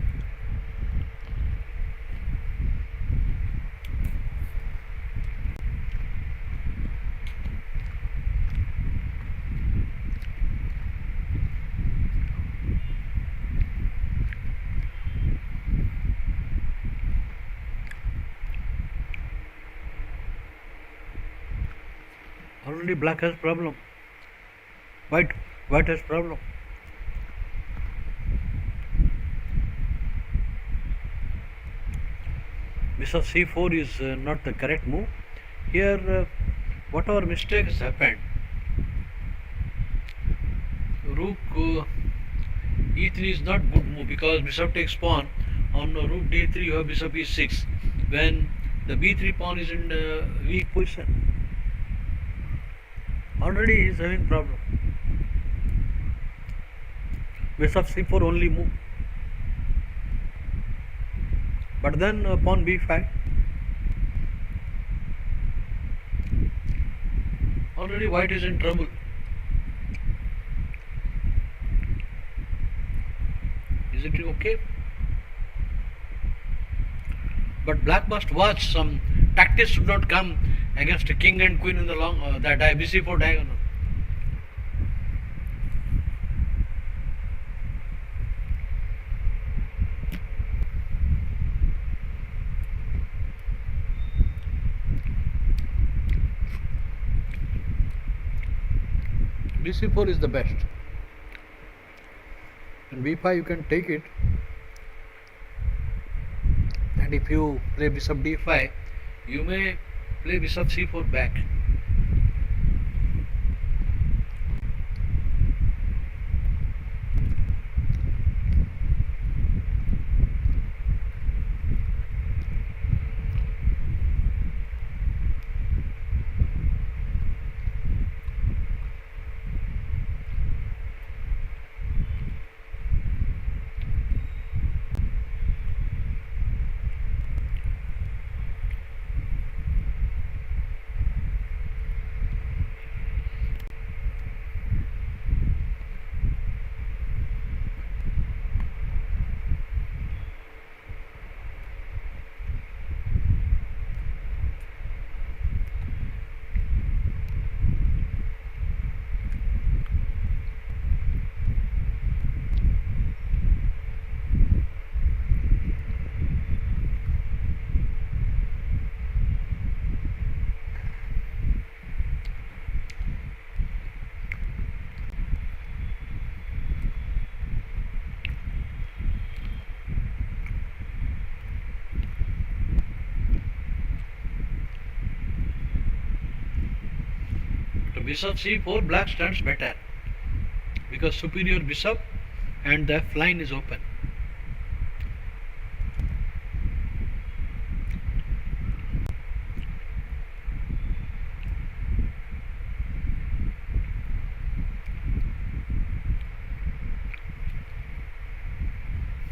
S1: Already black has problem. White has problem. Bishop c4 is not the correct move. Here, whatever mistake has happened, rook e3 is not good move because bishop takes pawn. On rook d3 you have bishop e6 when the b3 pawn is in weak position. Already he is having problem. Bishop c4 only move. But then pawn b5. Already white is in trouble. Is it okay? But black must watch some tactics should not come against king and queen in the long that bc4 diagonal. bc4 is the best, and b5 you can take it, and if you play bishop d5 you may play bishop c4 back. Bishop c4 black stands better because superior bishop and the f line is open.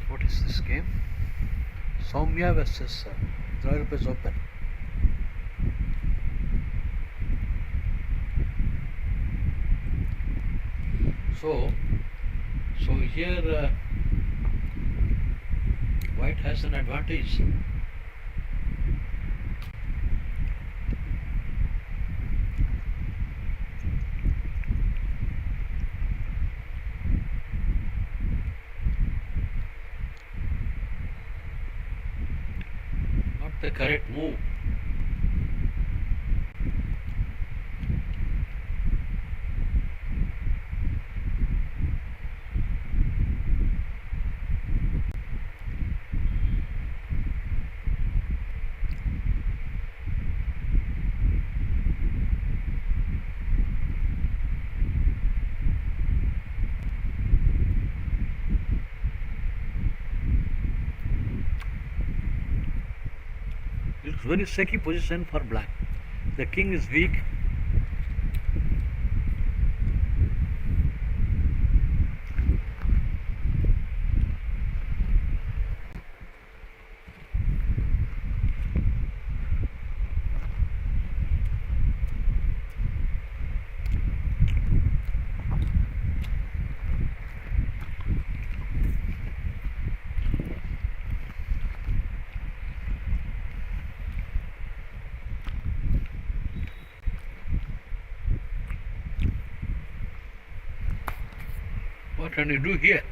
S1: What is this game? Soumya versus Draw is open. So here white has an advantage. Not the correct move. It's very shaky position for black. The king is weak. What can you do here?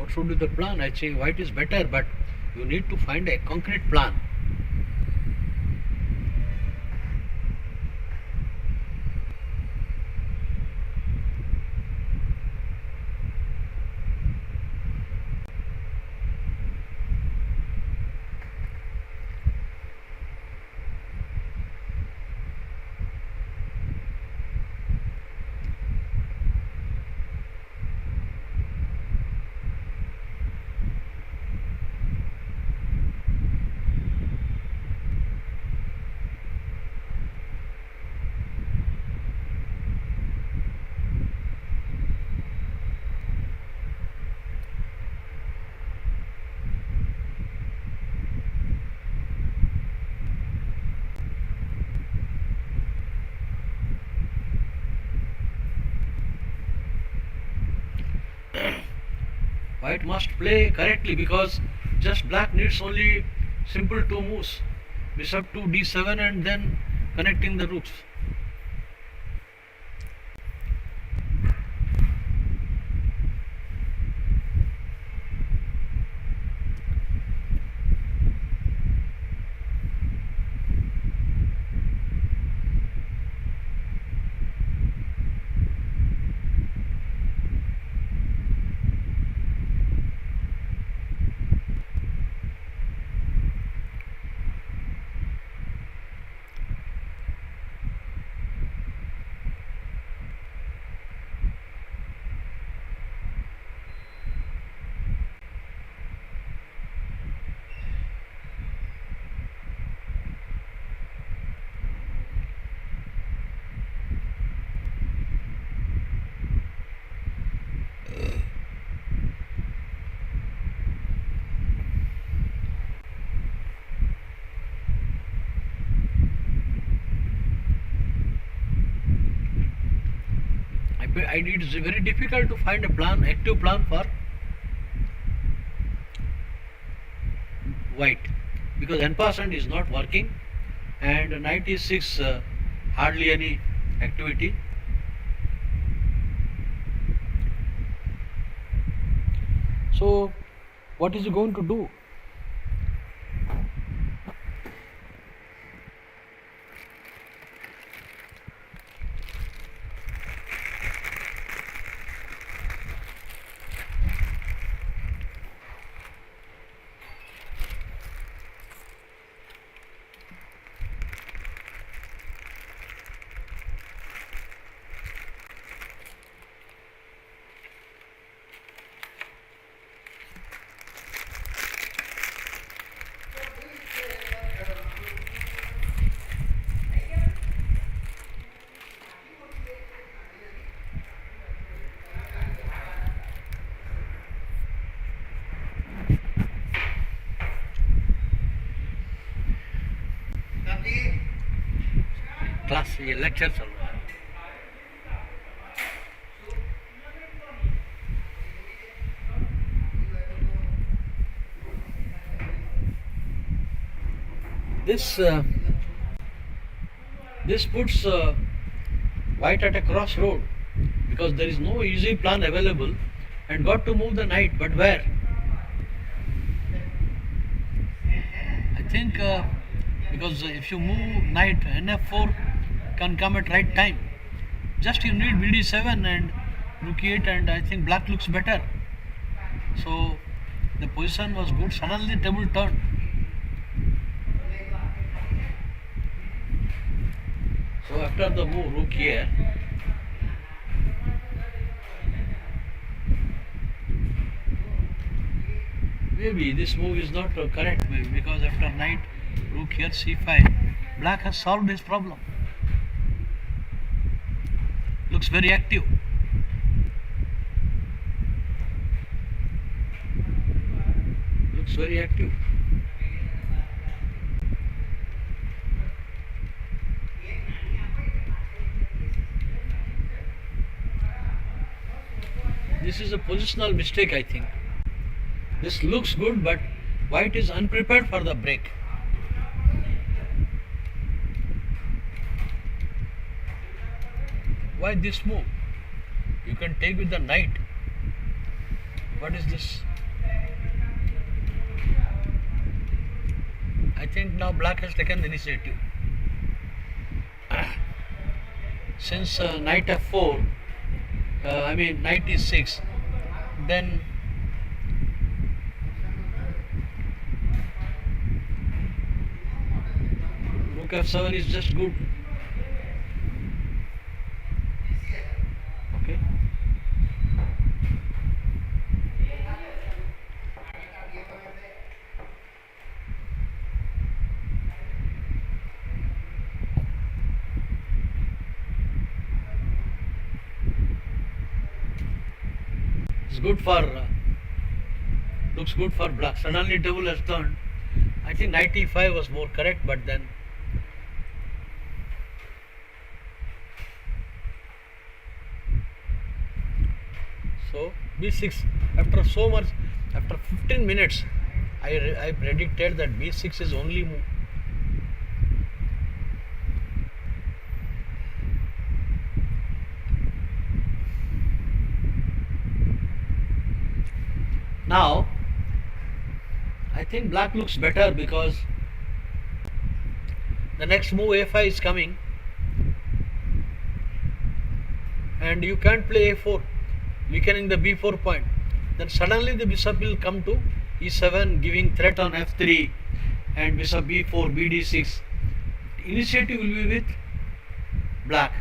S1: what should be the plan? I think white is better, but you need to find a concrete plan. White must play correctly because just black needs only simple two moves, bishop to d7 and then connecting the rooks. It is very difficult to find a plan, active plan for white because n% is not working and knight e6 hardly any activity. So what is he going to do? Class ये lecture चल रहा है. This puts white at a crossroad because there is no easy plan available and got to move the knight, but where? I think because if you move knight nf4 can come at right time. Just you need bd7 and rook e8 and I think black looks better. So the position was good. Suddenly table turned. So after the move rook here, maybe this move is not correct maybe because after knight rook here c5, black has solved his problem. Looks very active. Looks very active. This is a positional mistake, I think. This looks good, but white is unprepared for the break. Why this move? You can take with the knight. What is this? I think now black has taken the initiative. Since knight f4, knight e6, then rook f7 is just good. Okay. It's good for looks good for black. Suddenly table has turned. I think knight e5 was more correct, but then so b6 after so much, after 15 minutes I predicted that b6 is only move. Now I think black looks better because the next move a5 is coming and you can't play a4, weakening the b4 point. Then suddenly the bishop will come to e7, giving threat on f3 and bishop b4, bd6. Initiative will be with black.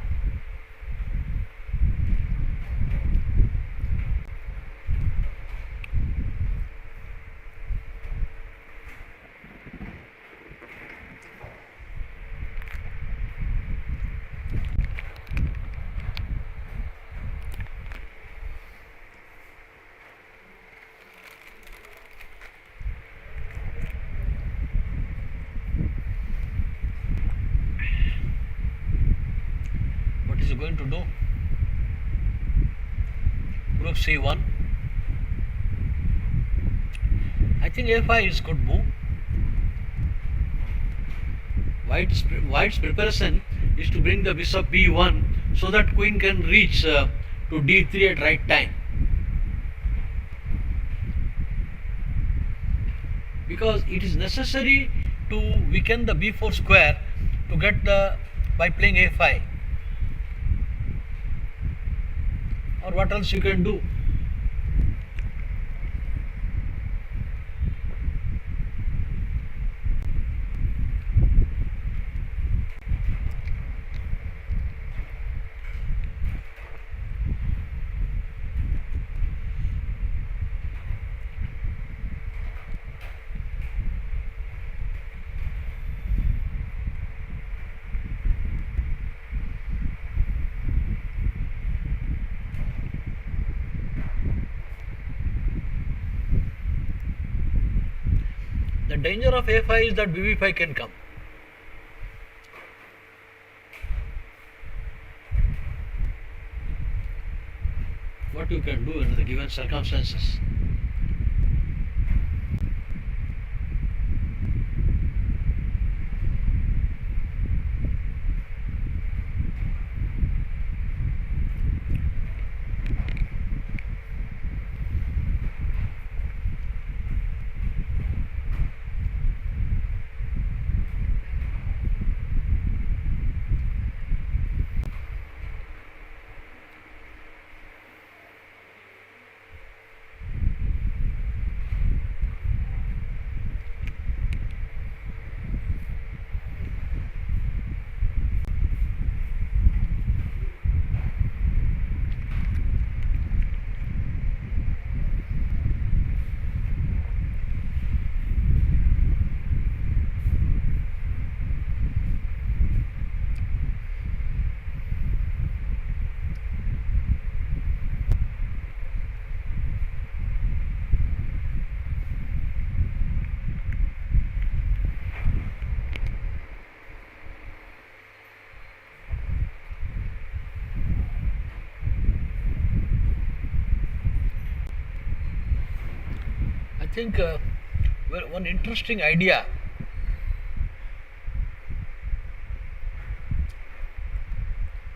S1: What is he going to do? Rook c1. I think a5 is good move. White's preparation is to bring the bishop b1 so that queen can reach to d3 at right time. Because it is necessary to weaken the b4 square to get the by playing a5. Or what else you can do? The danger of a5 is that bb5 can come. What you can do in the given circumstances? I think one interesting idea.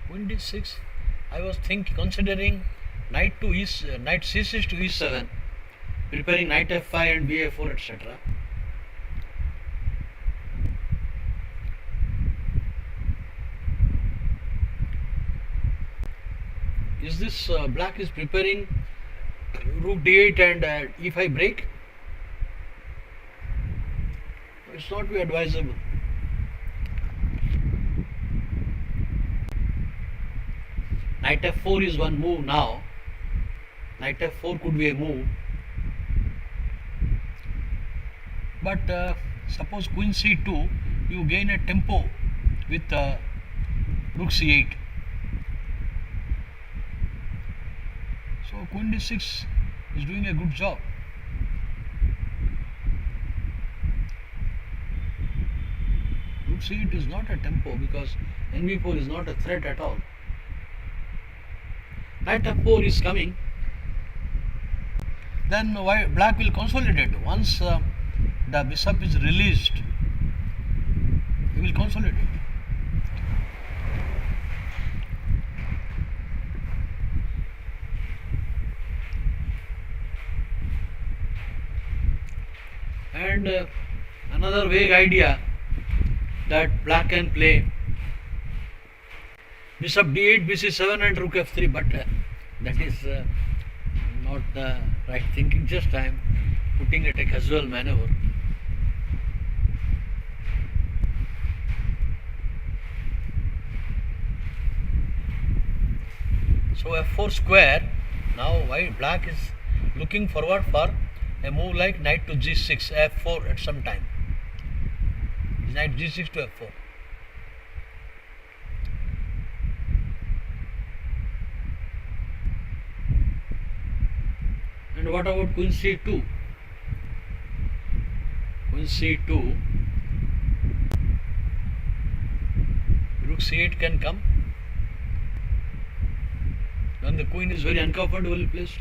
S1: Queen d6. I was considering knight c6 to e7, preparing knight f5 and ba4, etc. suppose this black is preparing rook d8 and e5 break, it's not be advisable. Knight f4 is one move now. Knight f4 could be a move. But suppose queen c2, you gain a tempo with rook c8. So queen d6 is doing a good job. Rook c8 is not a tempo because nb4 is not a threat at all. Knight f4 is coming. Then black will consolidate. Once the bishop is released, he will consolidate. And another vague idea that black can play bishop d8, bc7 and rook f3, but that is not the right thinking. Just I am putting it a casual maneuver. So f4 square. Now black is looking forward for a move like knight to g6, f4 at some time. Knight g6 to f4. And what about queen c2? Queen c2, rook c8 can come. When the queen is very uncomfortably placed.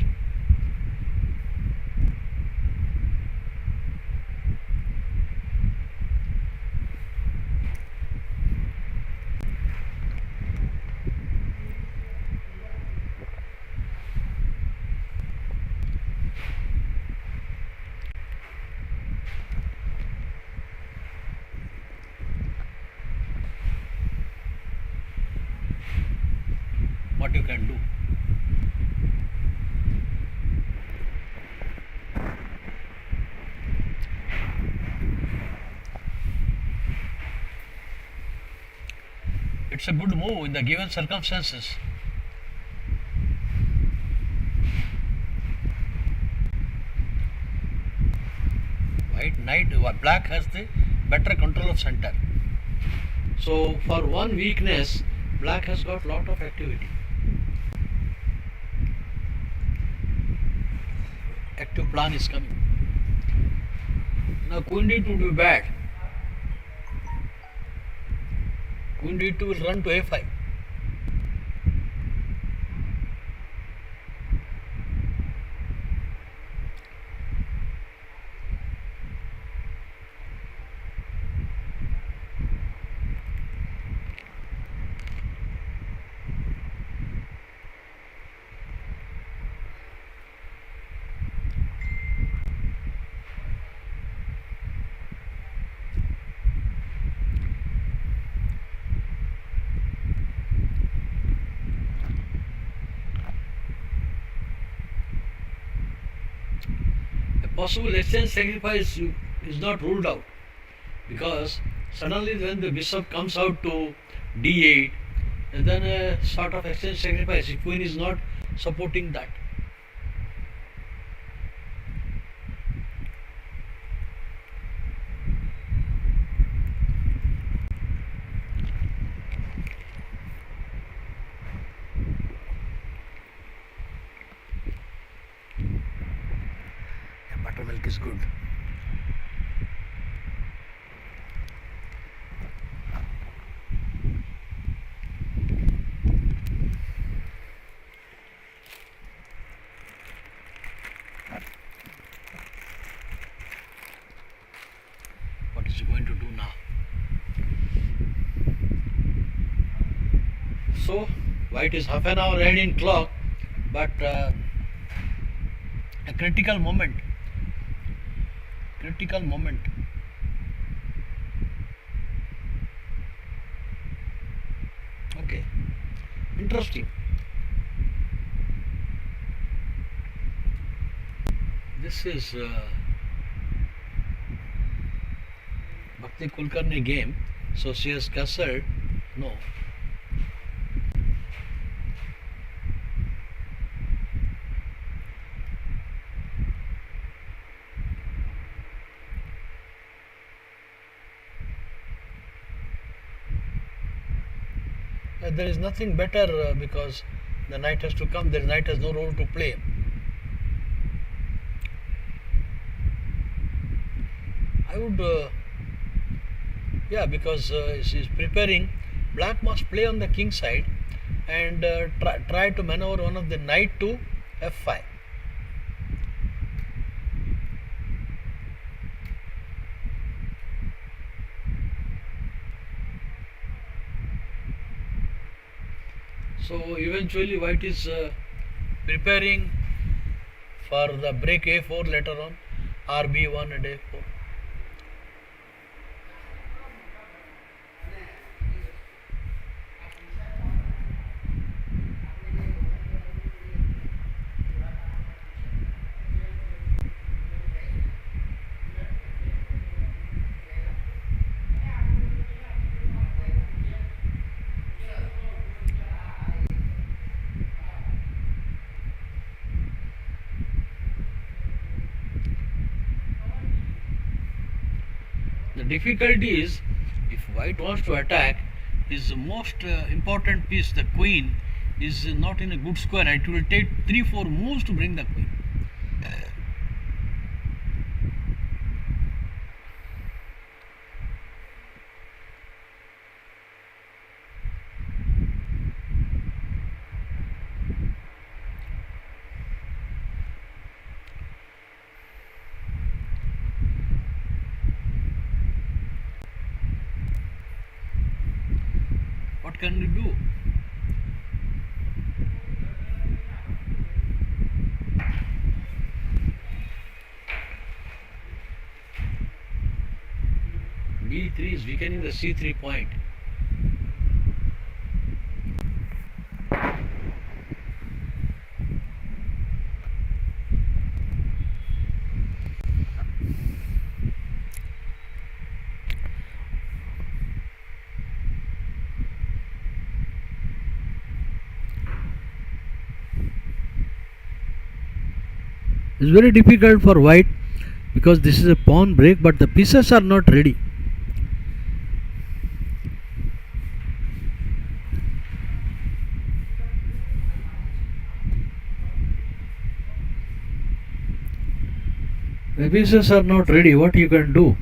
S1: What you can do? It's a good move in the given circumstances. Black has the better control of center. So for one weakness, black has got lot of activity. Active plan is coming. Now queen d2 would be bad. Queen d2 will run to a5. Possible exchange sacrifice is not ruled out, because suddenly when the bishop comes out to d8, and then a sort of exchange sacrifice, if queen is not supporting that. Buttermilk is good. What is he going to do now? So white is half an hour ahead in clock, but a critical moment. Okay, interesting. This is Bhakti Kulkarni game. So she has castled. No. There is nothing better because the knight has to come. The knight has no role to play. I would, yeah, because she is preparing. Black must play on the king side and try to maneuver one of the knight to f5. So eventually white is preparing for the break a4 later on, rb1 and a4. The difficulty is, if white wants to attack, his most important piece, the queen, is not in a good square. It will take 3-4 moves to bring the queen. What can we do? B3 is weakening the C3 point. It's very difficult for white because this is a pawn break, but the pieces are not ready. The pieces are not ready. What you can do?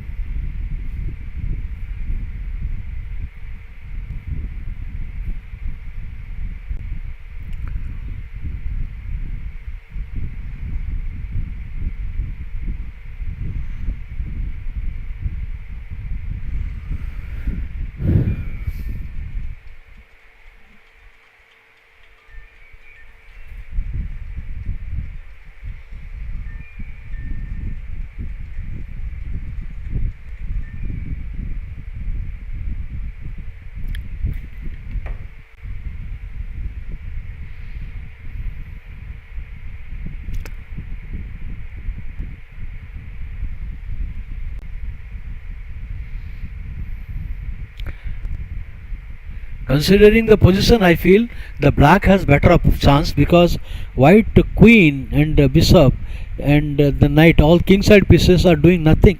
S1: Considering the position, I feel the black has better chance because white queen and bishop and the knight, all king side pieces are doing nothing.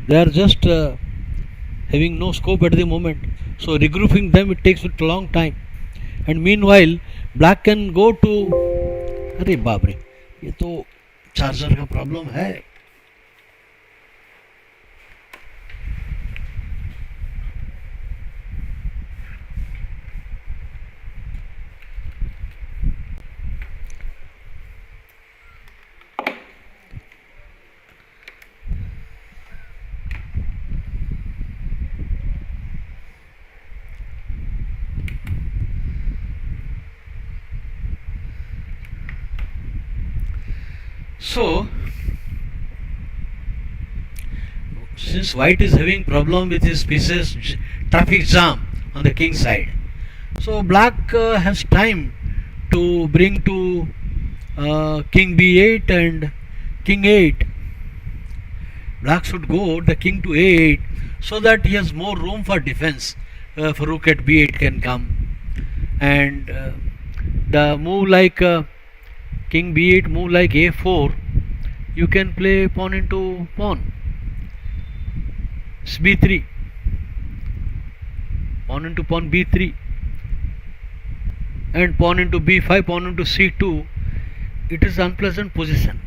S1: They are just having no scope at the moment. So regrouping them, it takes a long time. And meanwhile, black can go to. अरे बाप रे, ये तो charger का problem है. So, since white is having problem with his pieces, traffic jam on the king side, so black has time to bring to king b8 and king 8. Black should go the king to a8 so that he has more room for defense. For rook at b8 can come, and the move like king b8, move like a4, you can play pawn into pawn, b3, pawn into pawn b3, and pawn into b5, pawn into c2. It is unpleasant position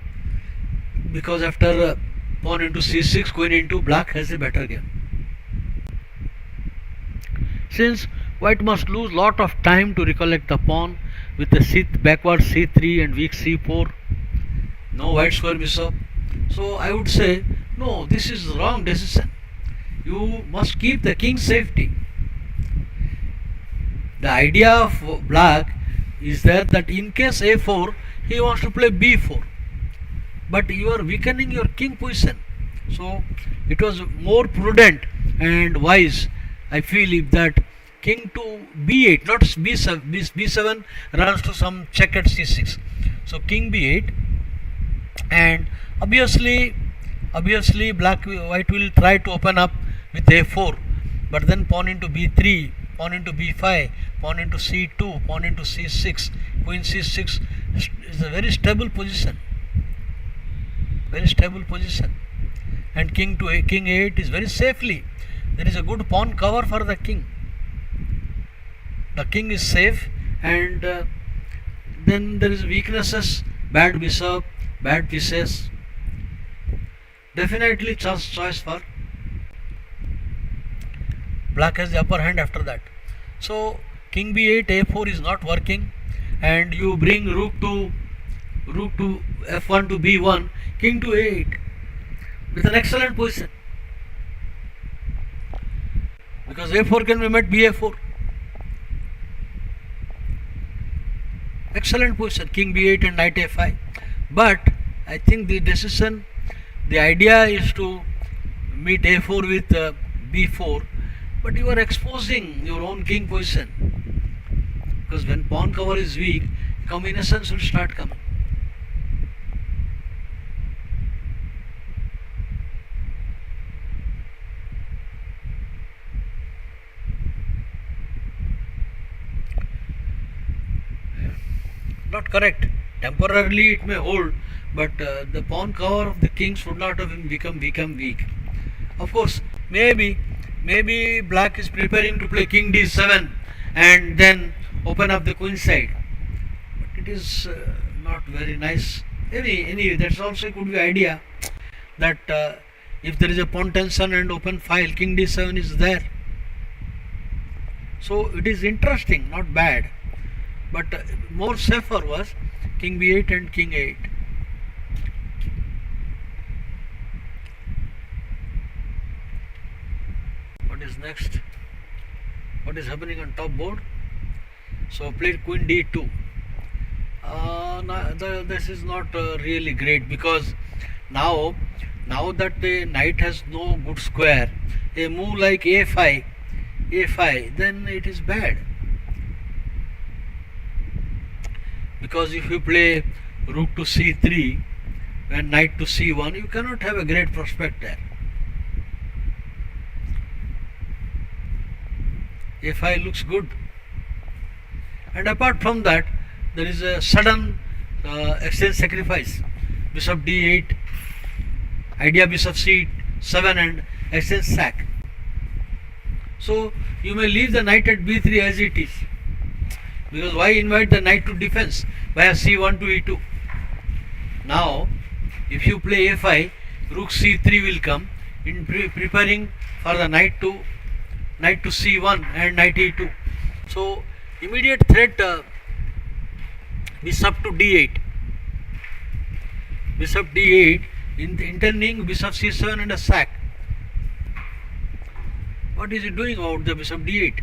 S1: because after pawn into c6, queen into, black has a better game. Since white must lose lot of time to recollect the pawn with the backward c3 and weak c4, no white square bishop. So I would say no, this is wrong decision. You must keep the king's safety. The idea of black is there that in case a4 he wants to play b4, but you are weakening your king position. So it was more prudent and wise, I feel, if that king to b8, not b7. b7 runs to some check at c6. So king b8, and obviously white will try to open up with a4, but then pawn into b3, pawn into b5, pawn into c2, pawn into c6, queen c6 is a very stable position, and king to king 8 is very safely. There is a good pawn cover for the king. The king is safe, and then there is weaknesses, bad bishop, bad pieces. Definitely choice for black has the upper hand after that. So king b8, a4 is not working, and you bring rook to f1 to b1, king to a8 with an excellent position, because a4 can be met ba4. Excellent position, king b8 and knight a5. But I think the idea is to meet a4 with b4, but you are exposing your own king position, because when pawn cover is weak, combinations will start coming. Not correct. Temporarily it may hold, but the pawn cover of the king should not have become weak. Of course, maybe black is preparing to play king d7 and then open up the queen side, but it is not very nice. Anyway, that's also could be idea that if there is a pawn tension and open file, king d7 is there. So it is interesting, not bad, but more safer was king b8 and king 8. What is next? What is happening on top board? So played queen d2. This is not really great, because now that the knight has no good square, a move like a5, then it is bad. Because if you play rook to c3 and knight to c1, you cannot have a great prospect there. a5 looks good, and apart from that, there is a sudden exchange sacrifice. Bishop d8, idea bishop c7 and exchange sack. So you may leave the knight at b3 as it is, because why invite the knight to defense via c1 to e2? Now if you play a5, rook c3 will come in preparing for the knight to c1 and knight e2. So immediate threat, bishop to d8, intending bishop c7 and a sack. What is he doing about the bishop d8?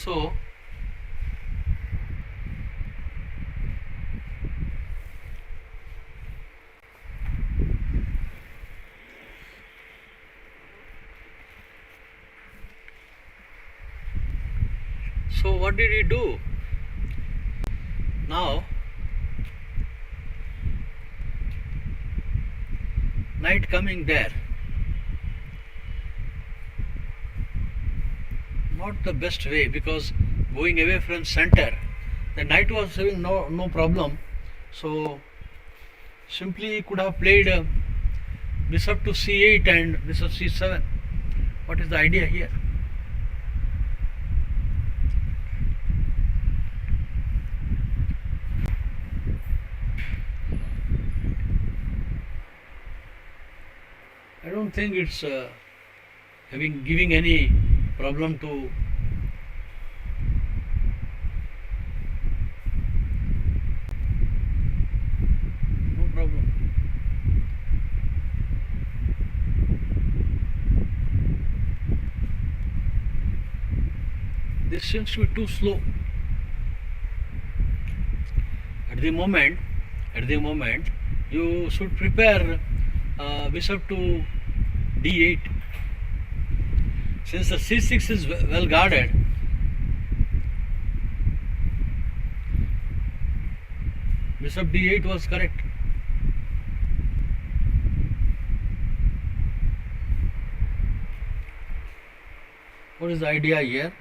S1: So what did he do? Now night coming there, not the best way, because going away from center, the knight was having no problem. So simply he could have played bishop to c8 and bishop c7. What is the idea here? I don't think it's giving any problem to no problem. This seems to be too slow. At the moment, you should prepare bishop to d8. Since the c6 is well guarded, bishop d8 was correct. What is the idea here?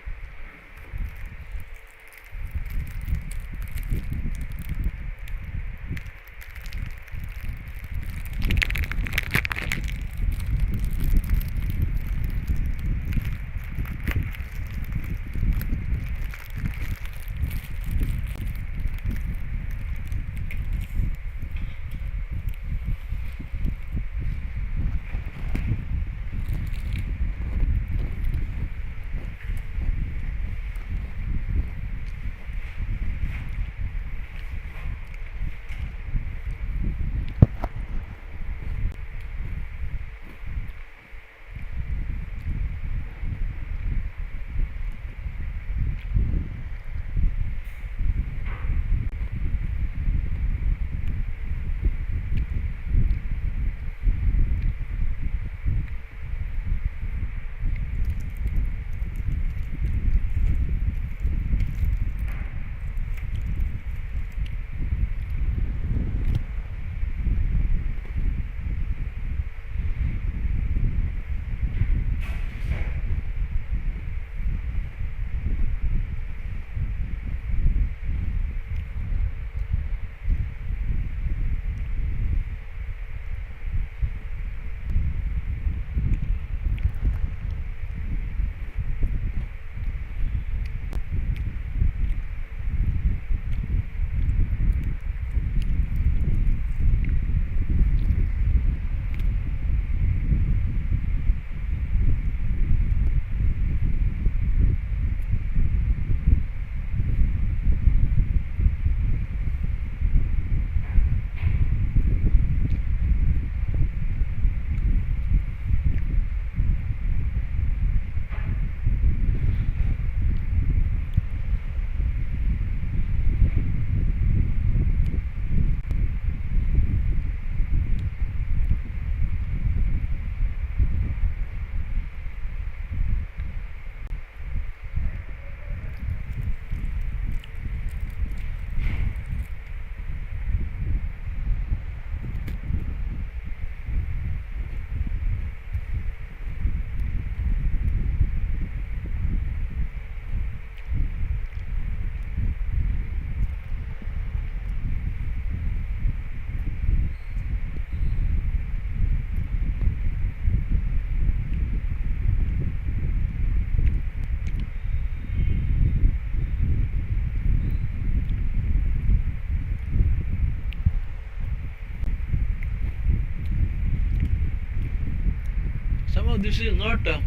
S1: Somehow this is not a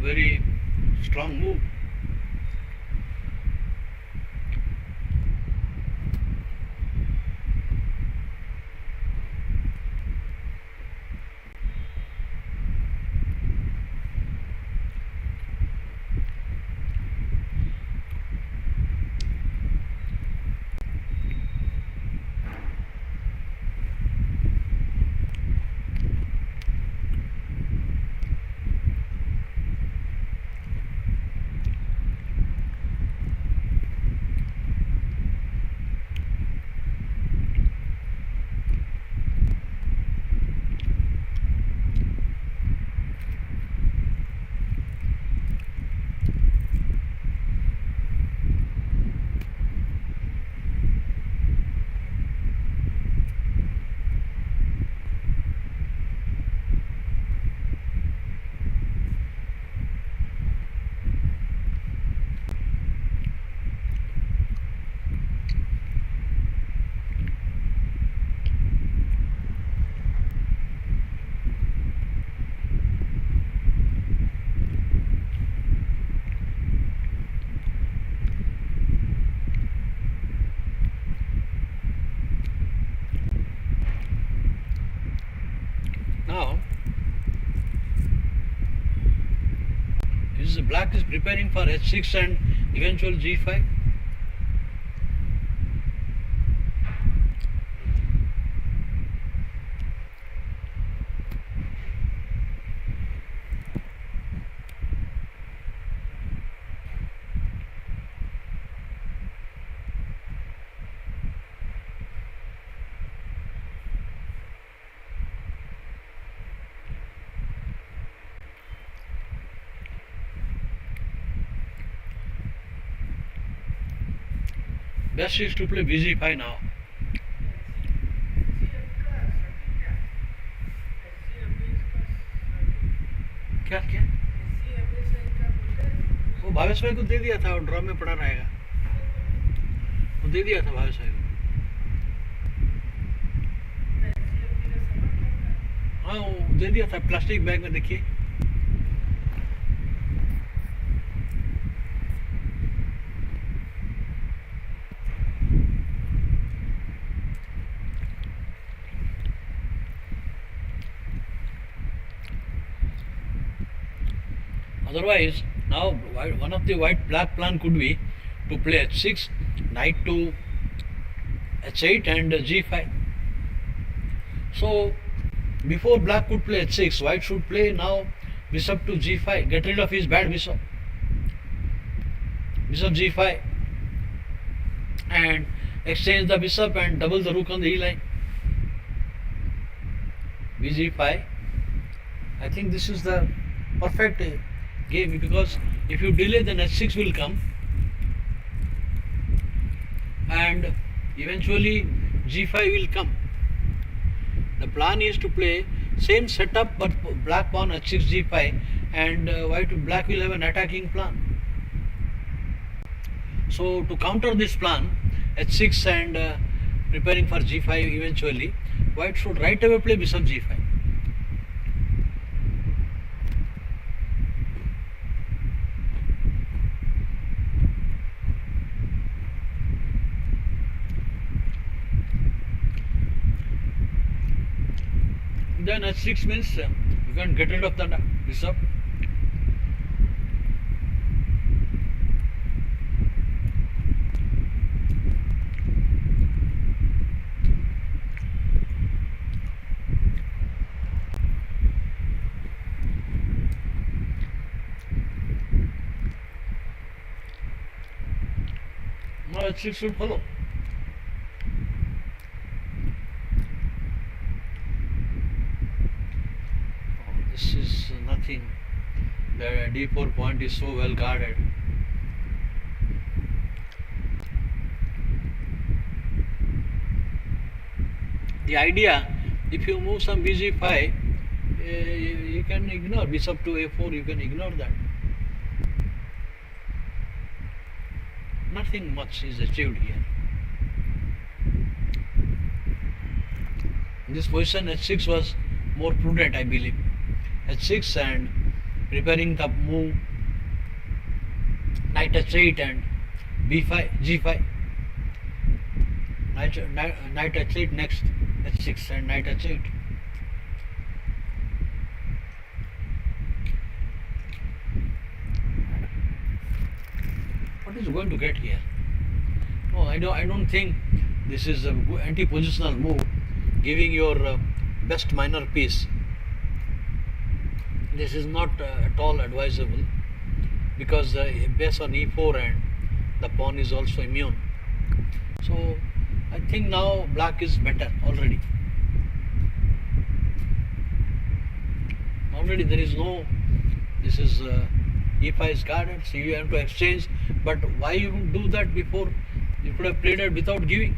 S1: very strong move. Now, is black is preparing for h6 and eventual g5. Best is to play bg5 now. क्या क्या वो भावेश भाई को दे दिया था, draw में पड़ा रहेगा, वो दे दिया था भावेश भाई को। हाँ वो दे दिया था प्लास्टिक बैग में, देखिए। Otherwise, now one of the white black plan could be to play h6, knight to h8 and g5. So before black could play h6, white should play now bishop to g5, get rid of his bad bishop. Bishop g5 and exchange the bishop and double the rook on the e line. bg5. I think this is the perfect game, because if you delay then h6 will come and eventually g5 will come. The plan is to play same setup but black pawn h6 g5 and black will have an attacking plan. So to counter this plan h6 and preparing for g5 eventually, white should right away play bishop g5. Then h6 means you can get rid of the bishop. Now h6 should follow. This is nothing. The d4 point is so well guarded. The idea, if you move some bg5, you can ignore bishop to a4, you can ignore that. Nothing much is achieved here. In this position h6 was more prudent, I believe. h6 and preparing the move knight h8 and b5 g5, knight h8 next, h6 and knight h8. What is going to get here? No, I don't think this is an anti-positional move, giving your best minor piece. This is not at all advisable, because based on e4 and the pawn is also immune. So I think now black is better already. Already there is no, this is e5 is guarded, so you have to exchange. But why you do that before? You could have played it without giving.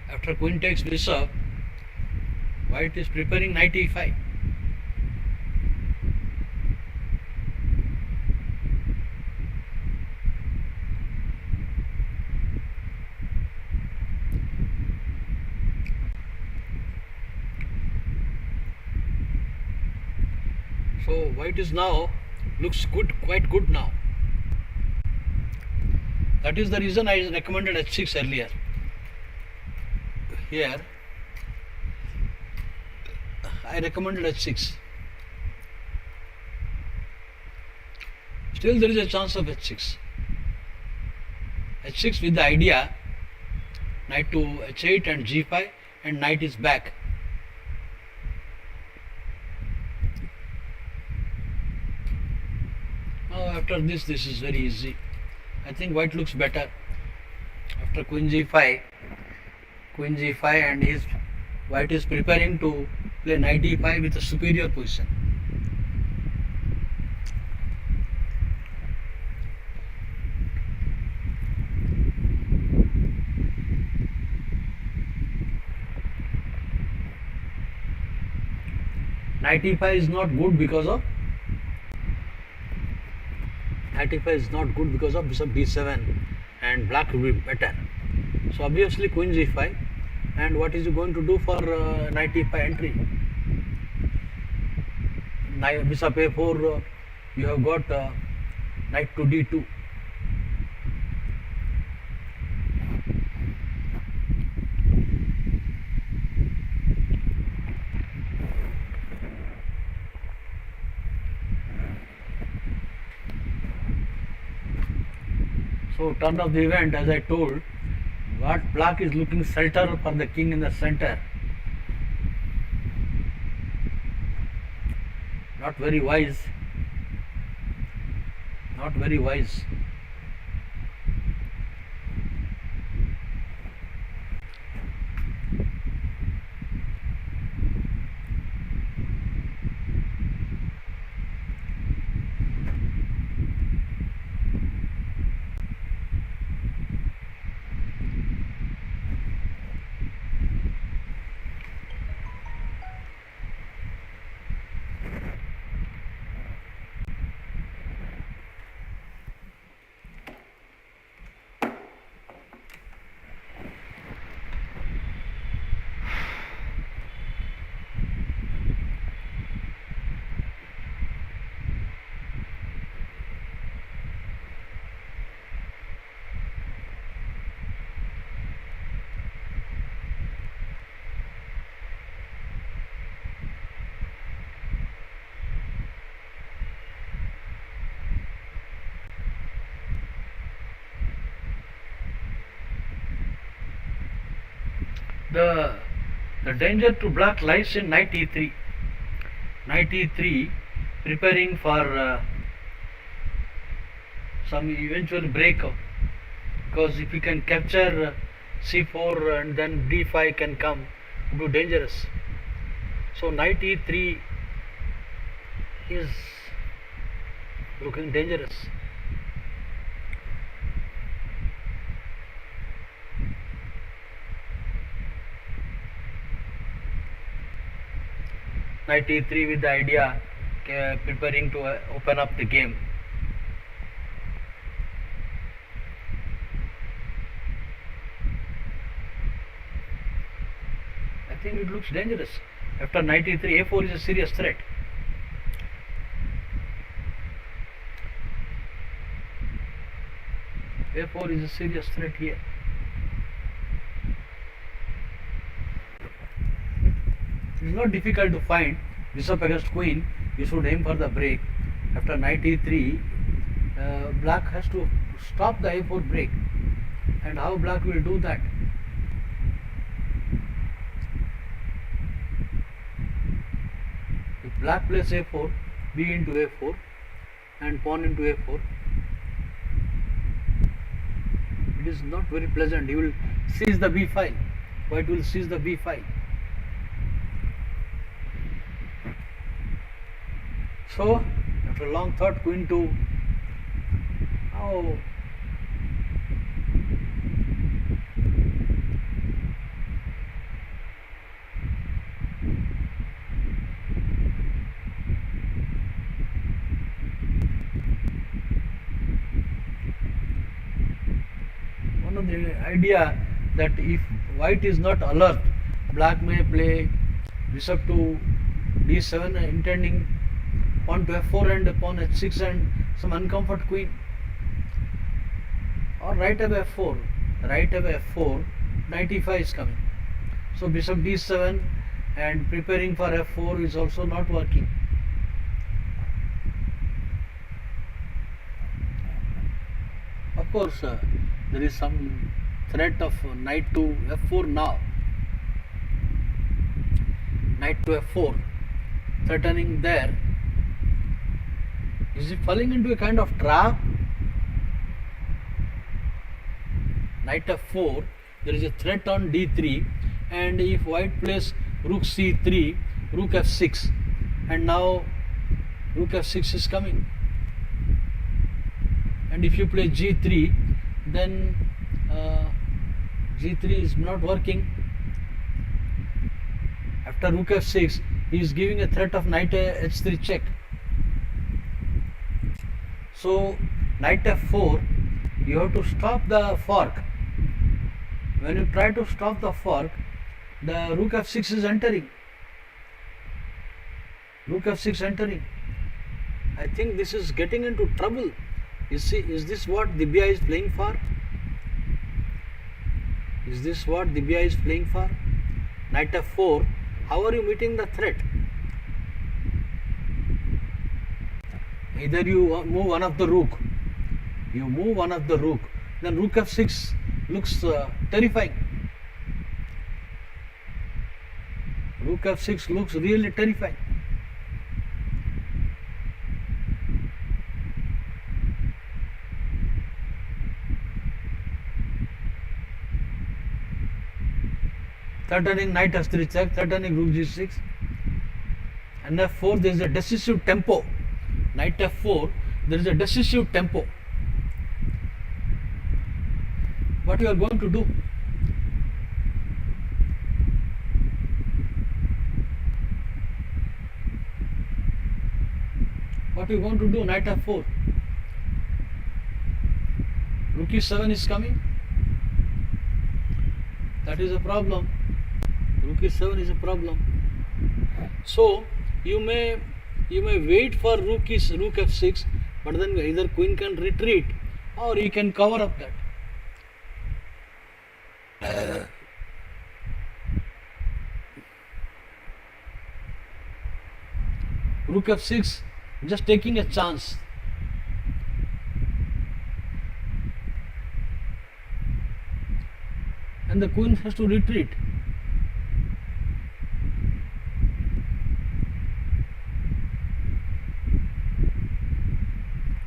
S1: After queen takes bishop, white is preparing knight e5. So white is now looks good, quite good now. That is the reason I recommended h6 earlier. Here I recommended h6. Still there is a chance of h6. h6 with the idea knight to h8 and g5, and knight is back. Now after this is very easy. I think white looks better. After queen g5 and white is preparing to play knight e5 with a superior position. Knight e5 is not good because of bishop b7, and black will be better. So obviously queen g5, and what is he going to do for knight e5 entry? Bishop a4, you have got knight to d2. So turn of the event, as I told, what black is looking shelter for the king in the center. Not very wise. Not very wise. The danger to black lies in knight e3. Knight e3 preparing for some eventual break, because if you can capture c4 and then d5 can come, it would be dangerous. So knight e3 is looking dangerous. Knight e3 with the idea preparing to open up the game. I think it looks dangerous. After knight e3, a4 is a serious threat. a4 is a serious threat here. It is not difficult to find bishop against queen. You should aim for the break. After knight e3, black has to stop the a4 break. And how black will do that? If black plays a4, b into a4 and pawn into a4, it is not very pleasant. He will seize the b file. White will seize the b file. So after a long thought, queen to the idea that if white is not alert, black may play bishop to d7, intending pawn to f4 and pawn h6 and some uncomfort queen, or right away f4. Right away f4, knight e5 is coming. So bishop d7 and preparing for f4 is also not working. Of course, there is some threat of knight to f4 now. Knight to f4, threatening there. Is it falling into a kind of trap? Knight f4, there is a threat on d3, and if white plays rook c3, rook f6, and now rook f6 is coming, and if you play g3, then g3 is not working. After rook f6, he is giving a threat of knight h3 check. So knight f4, you have to stop the fork. When you try to stop the fork, the rook f6 is entering. Rook f6 entering. I think this is getting into trouble. You see, is this what Dibya is playing for? Is this what Dibya is playing for? Knight f4. How are you meeting the threat? Either you move one of the rook. You move one of the rook. Then rook f6 looks terrifying. Rook f6 looks really terrifying. Threatening knight f3 check, threatening rook g6. And f4, there is a decisive tempo. Knight f4, there is a decisive tempo. What you are going to do? What you going to do? Knight f4. Rook e7 is coming. That is a problem. Rook e7 is a problem. So you may wait for rook f6, but then either queen can retreat or you can cover up that. Rook f6, just taking a chance. And the queen has to retreat.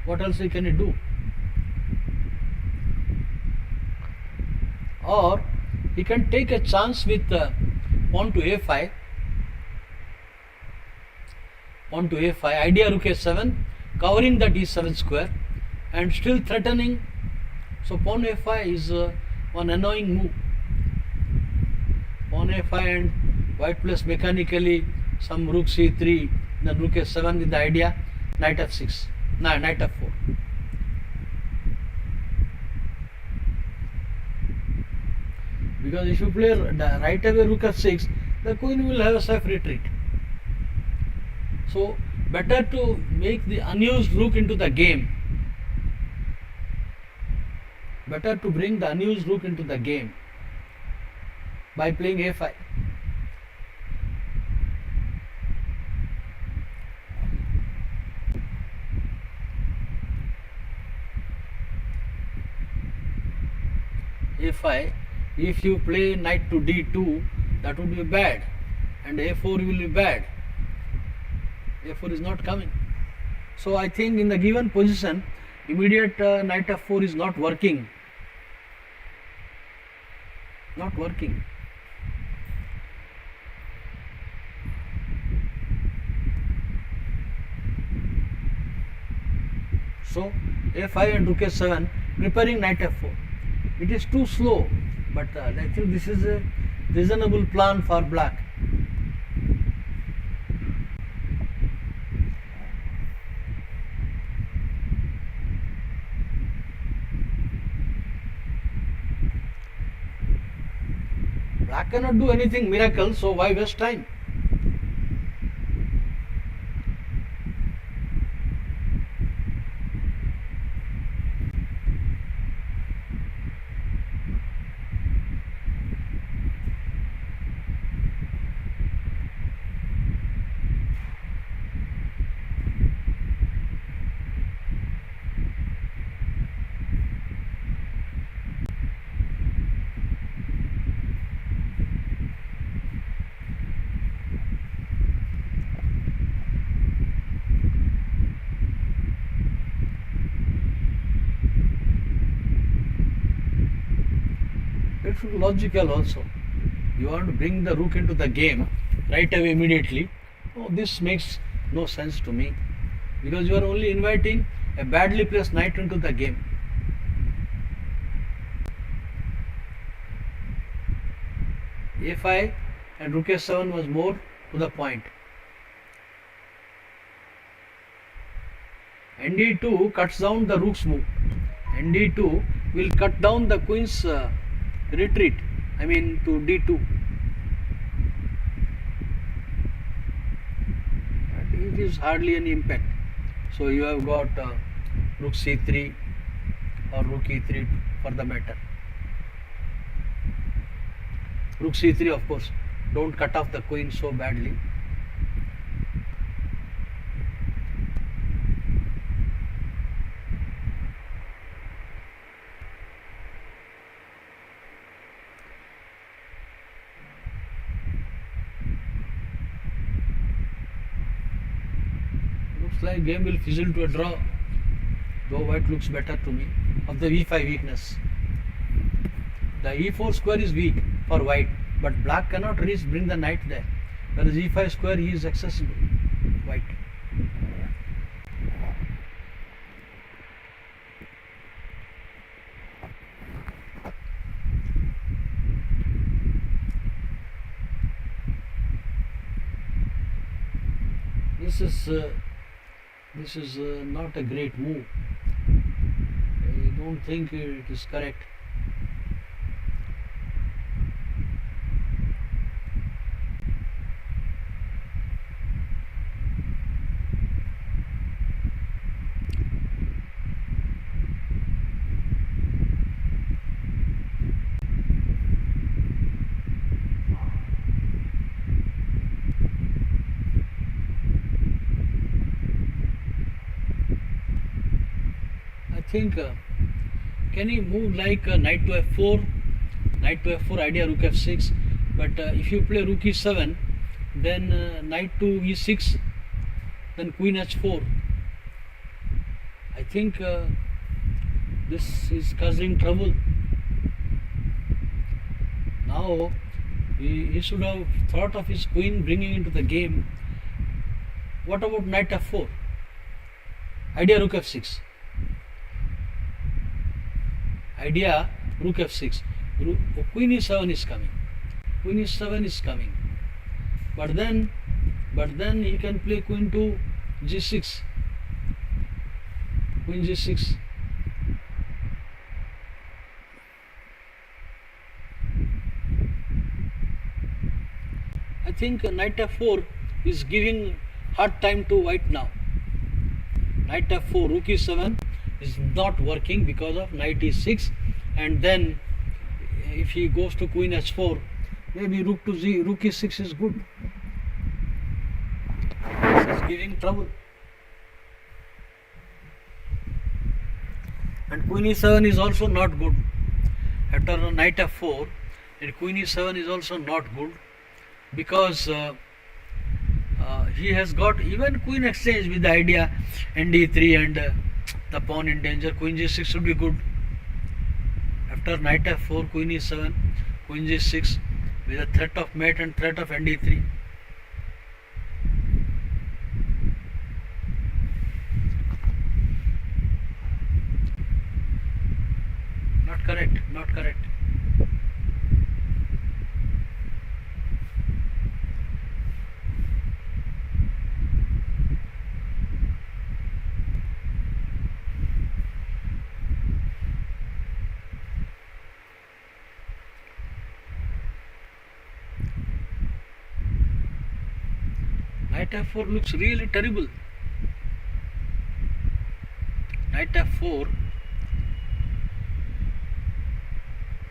S1: What else can it do? Or he can take a chance with pawn to a5. Pawn to a5, idea rook a7, covering the d7 square and still threatening. So pawn a5 is one annoying move. Pawn a5 and white plays mechanically some rook c3, then rook a7 with the idea knight f6, knight f4. Because if you play right away rook f6, the queen will have a safe retreat. So better to make the unused rook into the game. Better to bring the unused rook into the game by playing a5. a5, if you play knight to d2, that would be bad, and a4 will be bad. a4 is not coming. So I think in the given position, immediate knight f4 is not working. Not working. So a5 and rook a7, preparing knight f4. It is too slow, but I think this is a reasonable plan for black. Black cannot do anything miracle, so why waste time? It should be logical also. You want to bring the rook into the game right away immediately. Oh, this makes no sense to me, because you are only inviting a badly placed knight into the game. A5 and rook a7 was more to the point. nd2 cuts down the rook's move. nd2 will cut down the queen's retreat, I mean to d2. And it is hardly any impact. So you have got rook c3 or rook e3 for the matter. Rook c3, of course, don't cut off the queen so badly. Looks like game will fizzle to a draw, though white looks better to me, of the e5 weakness. The e4 square is weak for white, but black cannot bring the knight there, whereas e5 square is accessible, white. This is not a great move. I don't think it is correct. I think can he move like knight to f4, idea rook f6, but if you play rook e7, then knight to e6, then queen h4. I think this is causing trouble. Now he should have thought of his queen bringing into the game. What about knight f4, idea rook f6? Idea rook f6, queen e7 is coming, but then he can play queen to g6, queen g6. I think knight f4 is giving hard time to white now. Knight f4, rook e7 is not working because of knight e6, and then if he goes to queen h4, maybe rook e6 is good. This is giving trouble. And queen e7 is also not good. After knight f4, and queen e7 is also not good, because he has got even queen exchange with the idea nd3 and the pawn in danger. Queen g6 should be good. After knight f4, queen e7, queen g6 with a threat of mate and threat of nd3. Not correct, not correct. Knight f4 looks really terrible. Knight f4,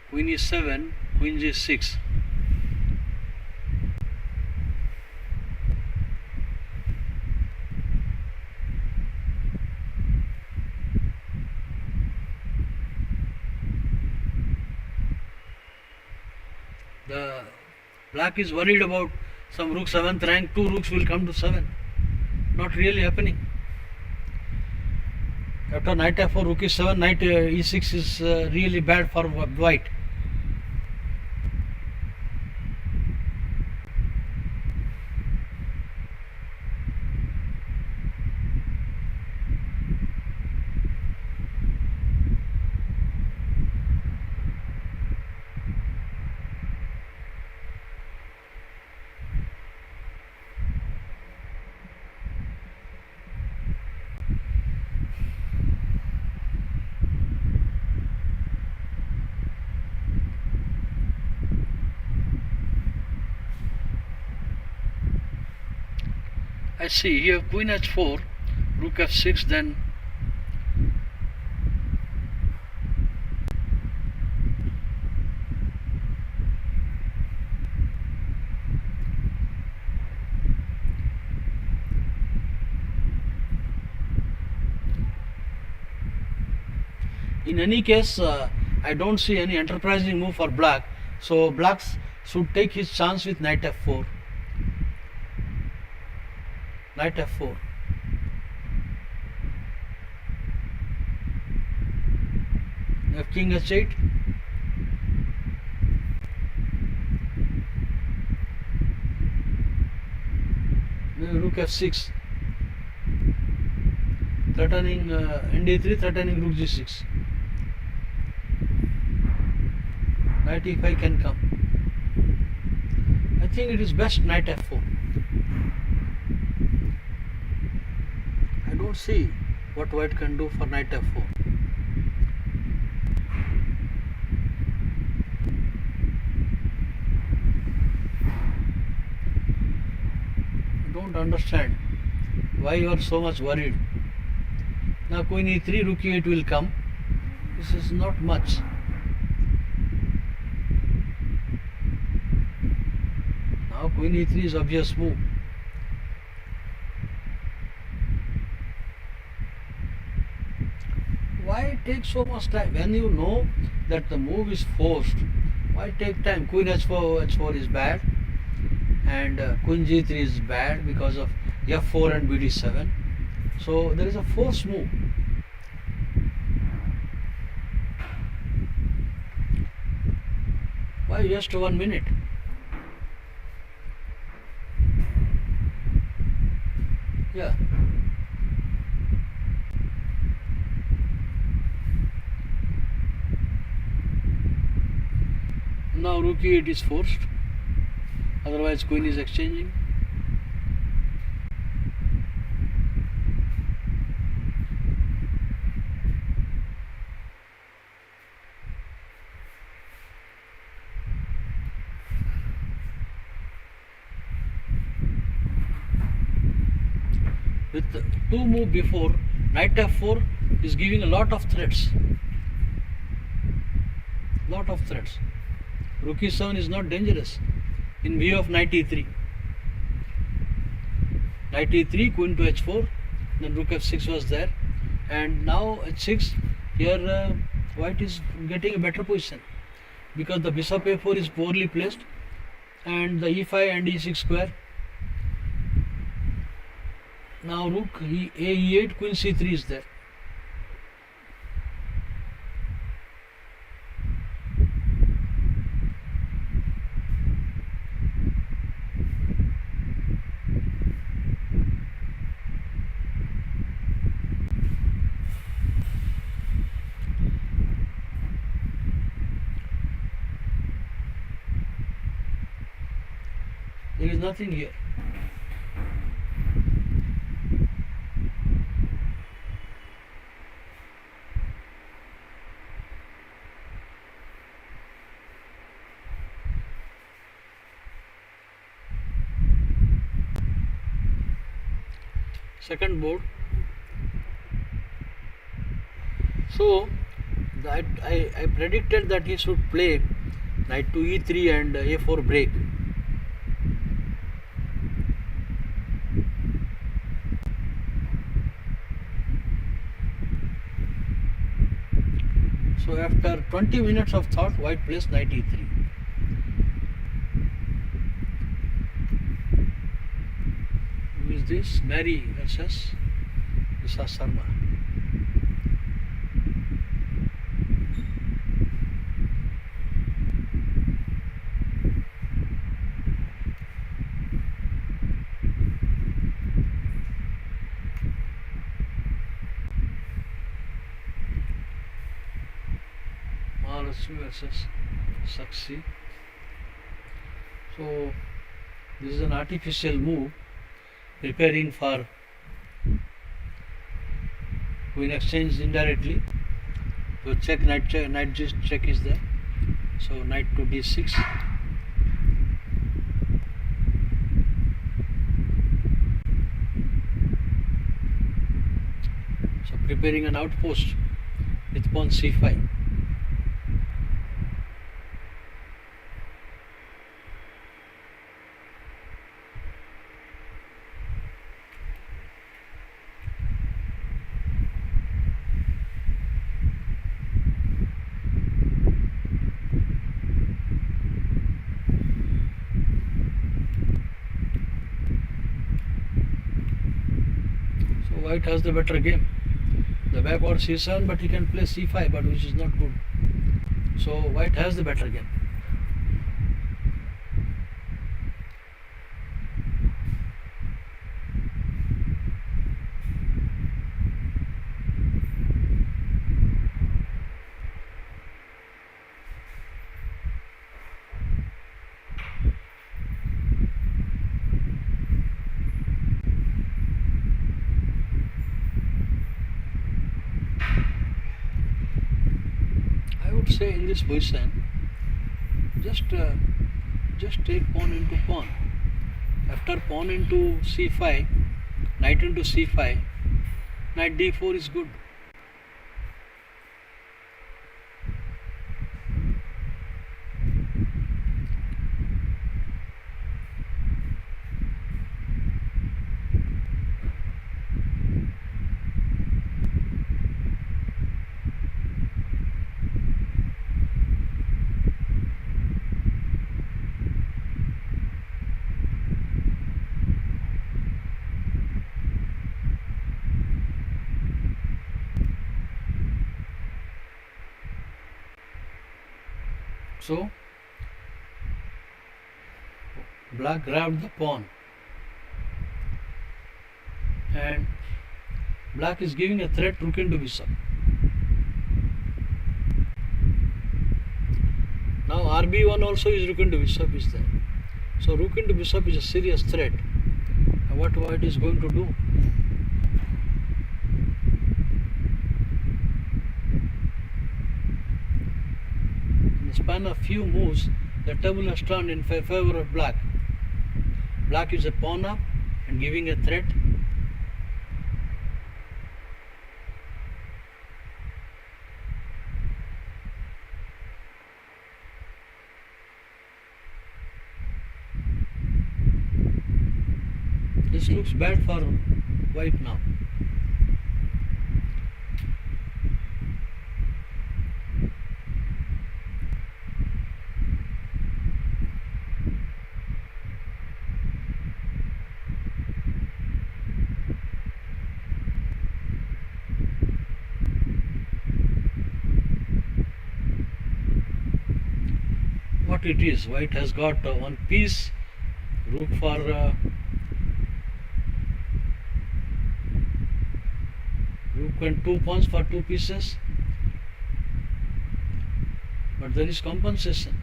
S1: queen e7, queen g6. The black is worried about some rook 7th rank, 2 rooks will come to 7. Not really happening. After knight f4, rook e7, knight e6 is really bad for white. I see here queen h4, rook f6, then in any case I don't see any enterprising move for black, so blacks should take his chance with knight f4. Knight f4. F king h8. Maybe rook f6. Threatening nd3, threatening rook g6. Knight e5 can come. I think it is best knight f4. I don't see what white can do for knight f4. I don't understand why you are so much worried. Now queen e3, rook e8 will come. This is not much. Now queen e3 is obvious move. Why take so much time? When you know that the move is forced, why take time? Queen h4 is bad, and queen g3 is bad because of f4 and bd7. So there is a forced move. Why just 1 minute? Yeah. Now rook e8 is forced, otherwise queen is exchanging. With the two move before, knight f4 is giving a lot of threats. Rook e7 is not dangerous in view of knight e3. Knight e3, queen to h4, then rook f6 was there, and now h6. Here white is getting a better position because the bishop a4 is poorly placed, and the e5 and e6 square. Now rook e8, queen c3 is there. There is nothing here. second board. So I predicted that he should play knight to e3 and a4 break. So after 20 minutes of thought, white plays knight e3. Who is this? Mary versus Visa Sharma. Maharashtra versus Sakshi. So this is an artificial move, preparing for queen exchange indirectly. So check, knight check is there. So knight to d6. So preparing an outpost with pawn c5. White has the better game. The backward c7, but he can play c5, but which is not good. So white has the better game. Say in this position, just take pawn into pawn. After pawn into c5, knight into c5, knight d4 is good. So black grabbed the pawn and black is giving a threat rook into bishop. Now RB1 also is rook into bishop is there. So rook into bishop is a serious threat. And what white is going to do? In the span of few moves, the table has turned in favor of black. Black is a pawn up and giving a threat. This looks bad for white now. What it is, white has got one piece, rook for rook and two pawns for two pieces, but there is compensation.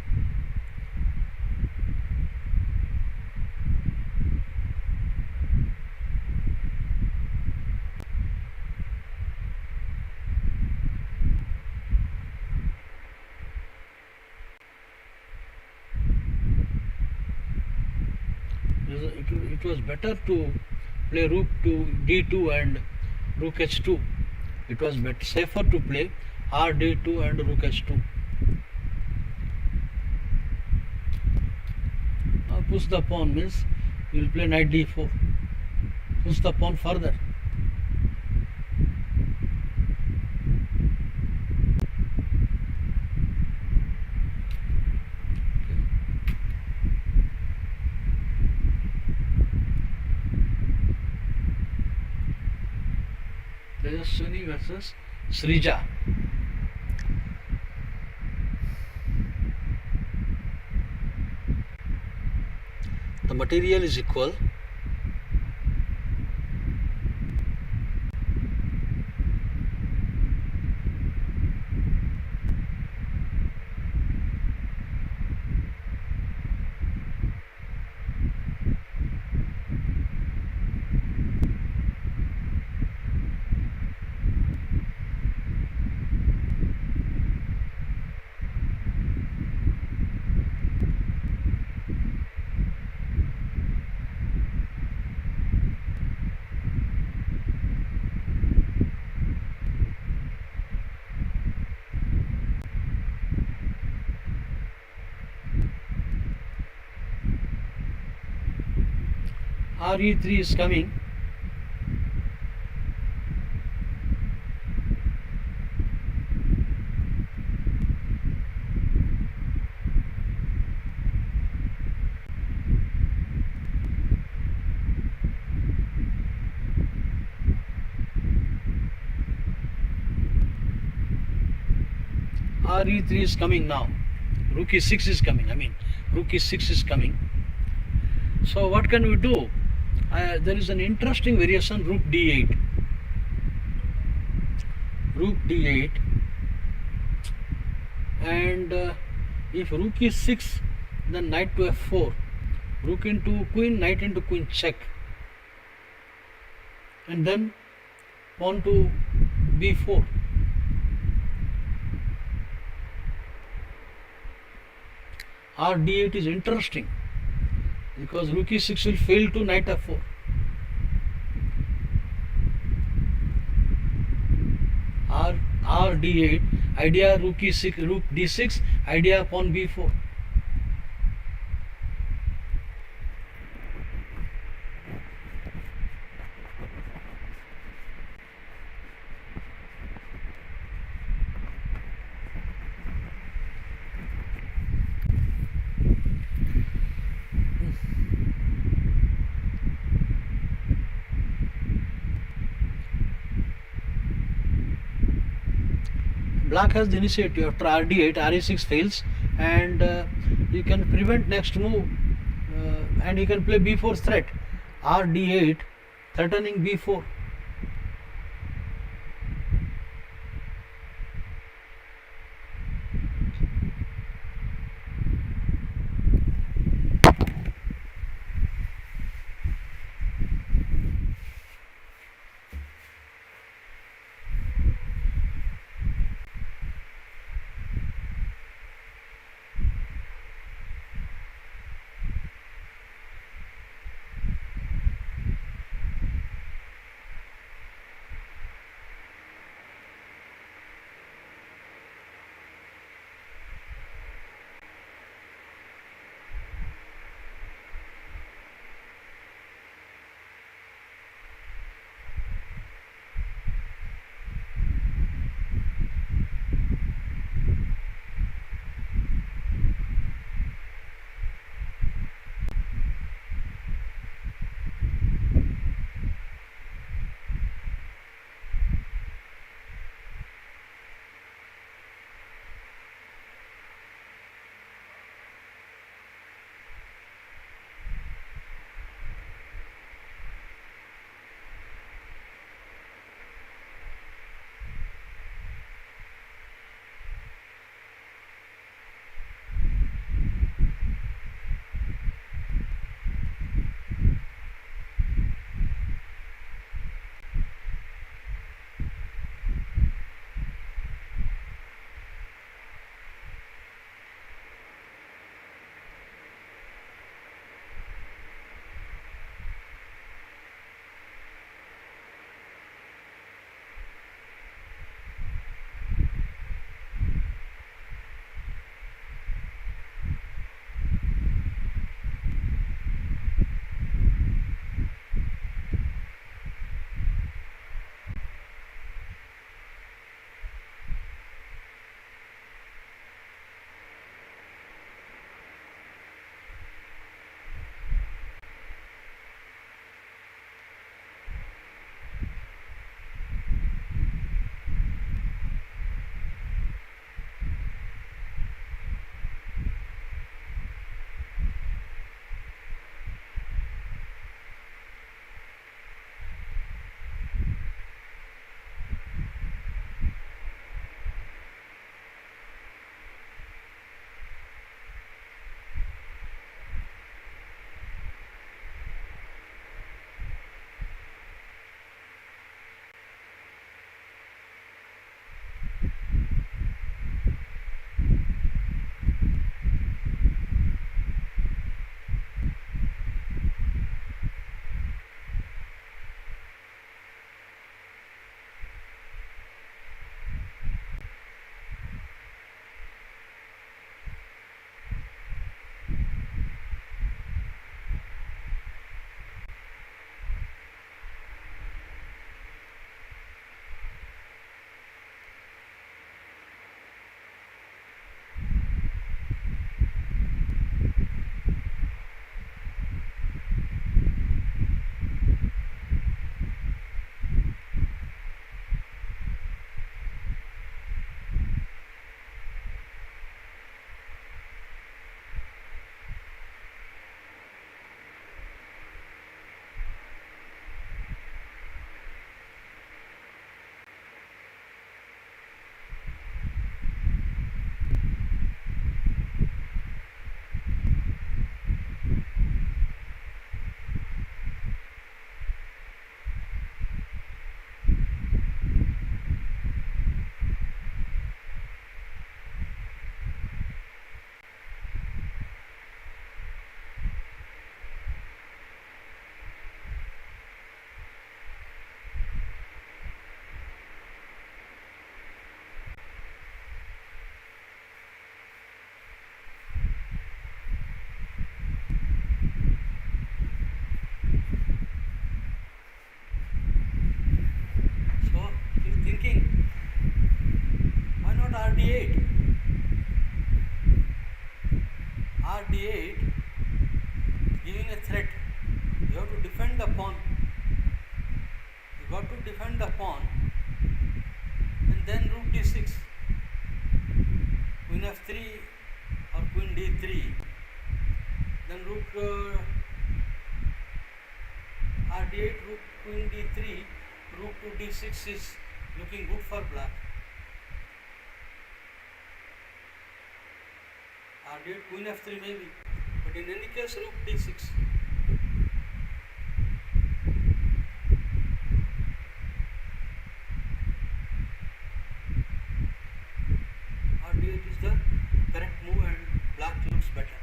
S1: It was better to play rook to d2 and rook h2. It was better, safer to play r d2 and rook h2. Now push the pawn means you will play knight d4. Push the pawn further. Tejaswini versus Srija. The material is equal. re3 is coming. re3 is coming now. Rook e6 is coming. Rook e6 is coming. So what can we do? There is an interesting variation, rook d8. Rook d8, and if rook e6, then knight to f4. Rook into queen, knight into queen check, and then pawn to b4. R d8 is interesting because rook e6 will fail to knight f4. R d8, idea rook e6, rook d6, idea pawn b4. Black has the initiative after rd8, re6 fails, and you can prevent next move, and you can play b4 threat, rd8 threatening b4. rd8. rd8 giving a threat. You have to defend the pawn. You got to defend the pawn, and then rook d6, queen f3 or queen d3, then rook rd8, rook queen d3, rook to d6 is looking good for black. rd8, queen f3 maybe, but in any case rook d6. rd8 is the correct move and black looks better.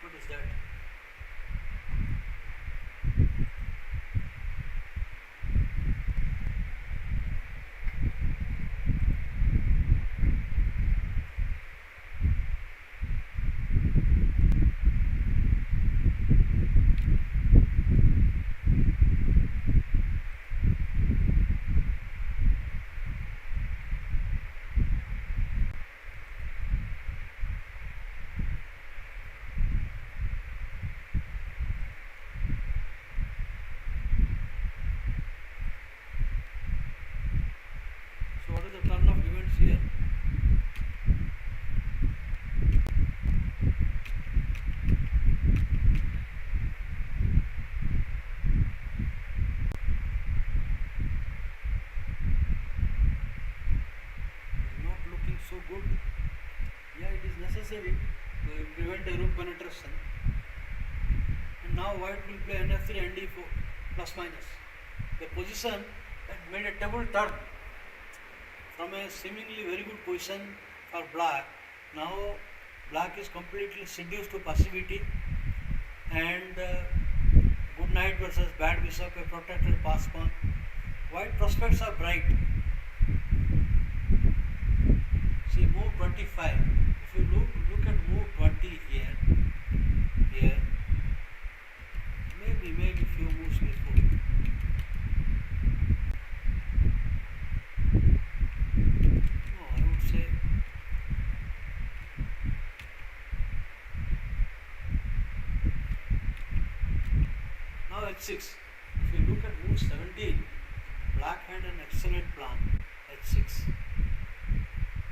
S1: What is that? So what is the turn of events here? Not looking so good. Yeah, it is necessary to prevent a rook penetration. And now white will play nf3 and d4 plus minus. The position that made a table turn from a seemingly very good position for black. Now black is completely seduced to passivity, and good knight versus bad bishop, a protected pass pawn. White prospects are bright. See, move 25. If you look at move 20 here, maybe few moves before. No, I would say now h6. If you look at move 17, black had an excellent plan, h6.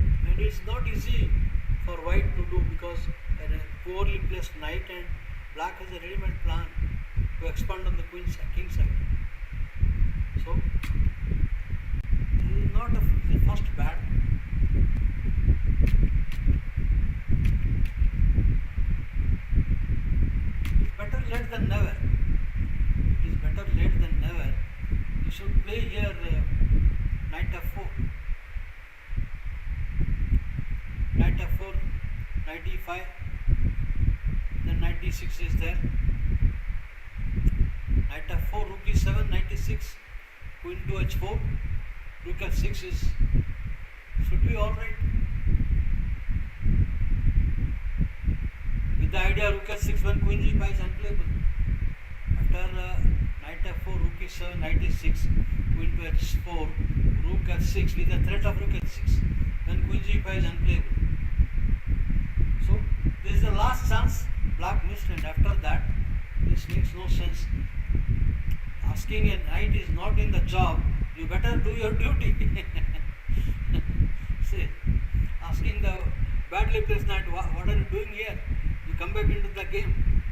S1: And it's not easy for white to do because a poorly placed knight, and black has a ready-made plan to expand on the king side. So this is not the first bad. It's better late than never. It is better late than never. You should play here knight f4. Knight f4, knight e5, then knight d6 is there. Knight f4, rook e7, knight e6, queen to h4, rook f6 should be alright. With the idea rook f6 when queen g5 is unplayable. After knight f4, rook e7, knight e6, queen to h4, rook f6 with the threat of rook h6, then queen g5 is unplayable. So this is the last chance black missed, and after that this makes no sense. Asking a knight is not in the job, you better do your duty. See, asking the badly placed knight, what are you doing here? You come back into the game.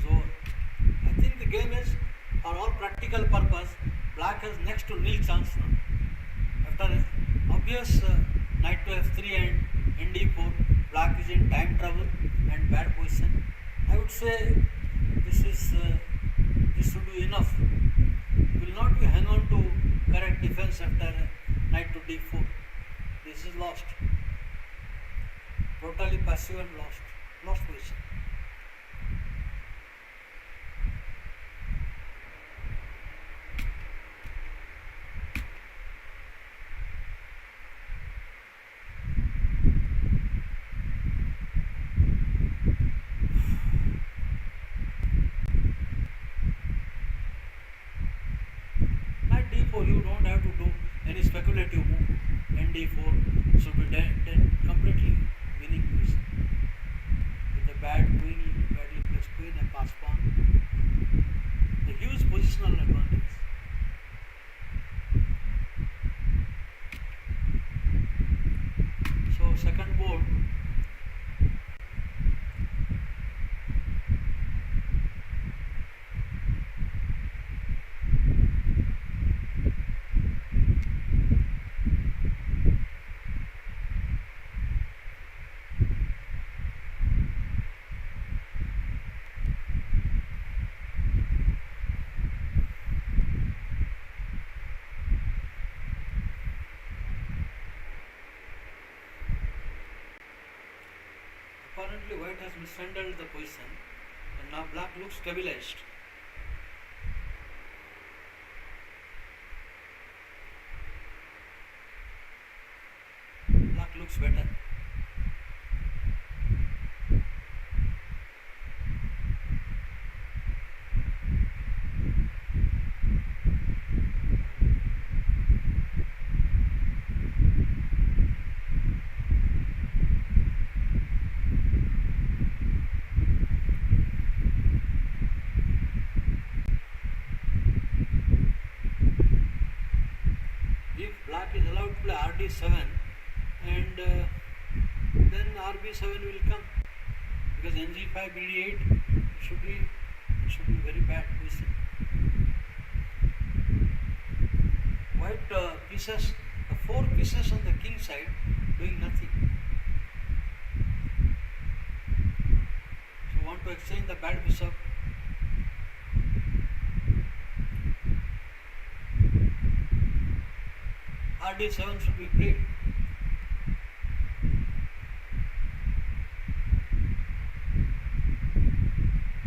S1: So I think the game is, for all practical purpose, black has next to nil chance now. After obvious knight to f3 and d4, black is in time trouble and bad position. I would say this should be enough. Will not be hang on to correct defense after knight to d4. This is lost. Totally passive and lost position. therefore you don't have to do any speculative move. ND4 should be then completely winning position. With the badly placed queen and pass pawn, the huge positional advantage. So second board, apparently white has mishandled the position and now black looks stabilized. Black looks better. If black is allowed to play RD7 and then RB7 will come, because NG5 BD8 should be very bad position. White pieces, the 4 pieces on the king side doing nothing. So want to exchange the bad bishop. RD7 should be played.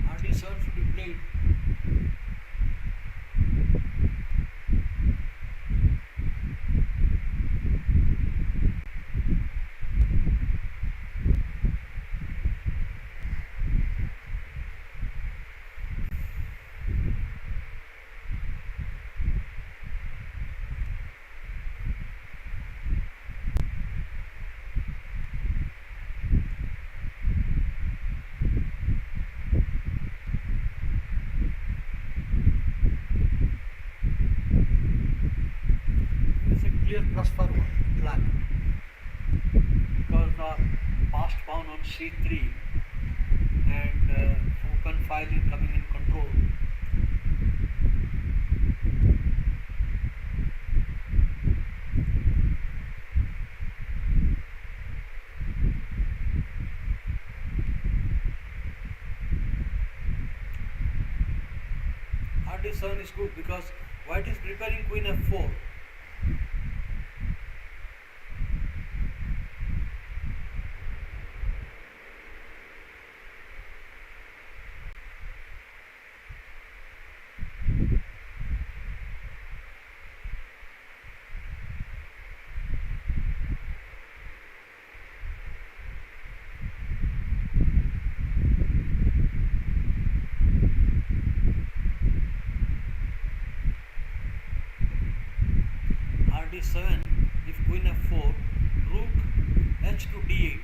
S1: RD7 should be played. Clear plus for black, because the passed pawn on c3 and open file is coming in control. RD7 is good because white is preparing queen f4. RD7, if queen f4, rook h to d8.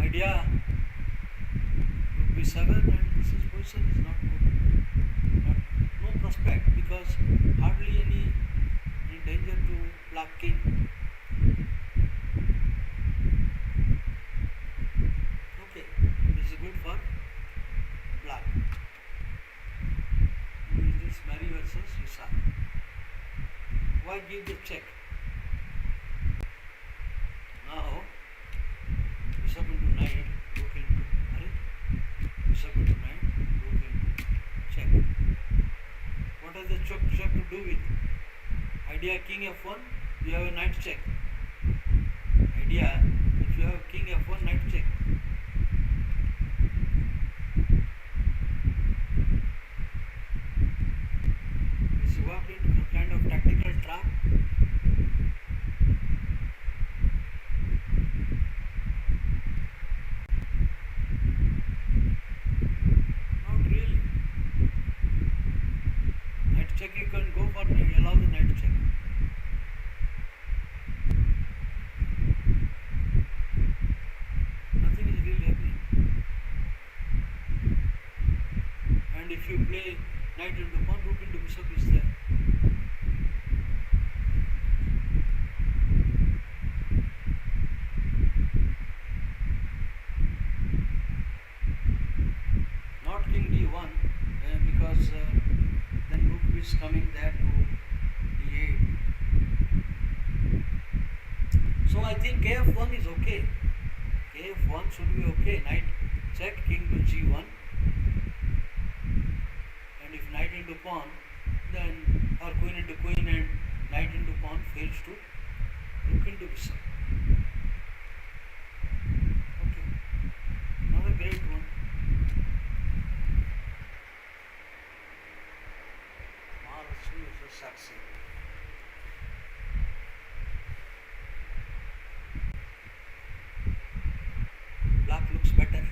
S1: Idea, rook b7, and this position is not good. No prospect, because hardly any danger to black king. Okay, this is good for black. Who is this? Mary versus Lisa. Why give the check? Now, bishop into knight, rook into, bishop into knight, rook into check. What does the check to do with? Idea king f1, you have a knight check. Idea, if you have king f1, knight check. This is worked into some kind of tactical trap. Knight into pawn, rook into bishop is there. Not king d1 because then rook is coming there to d8. So I think kf1 is okay. kf1 should be okay. Knight check, king to g1. And if knight into pawn, then or queen into queen and knight into pawn fails to rook into bishop. Okay, another great one. Maharashtra is a success. Black looks better.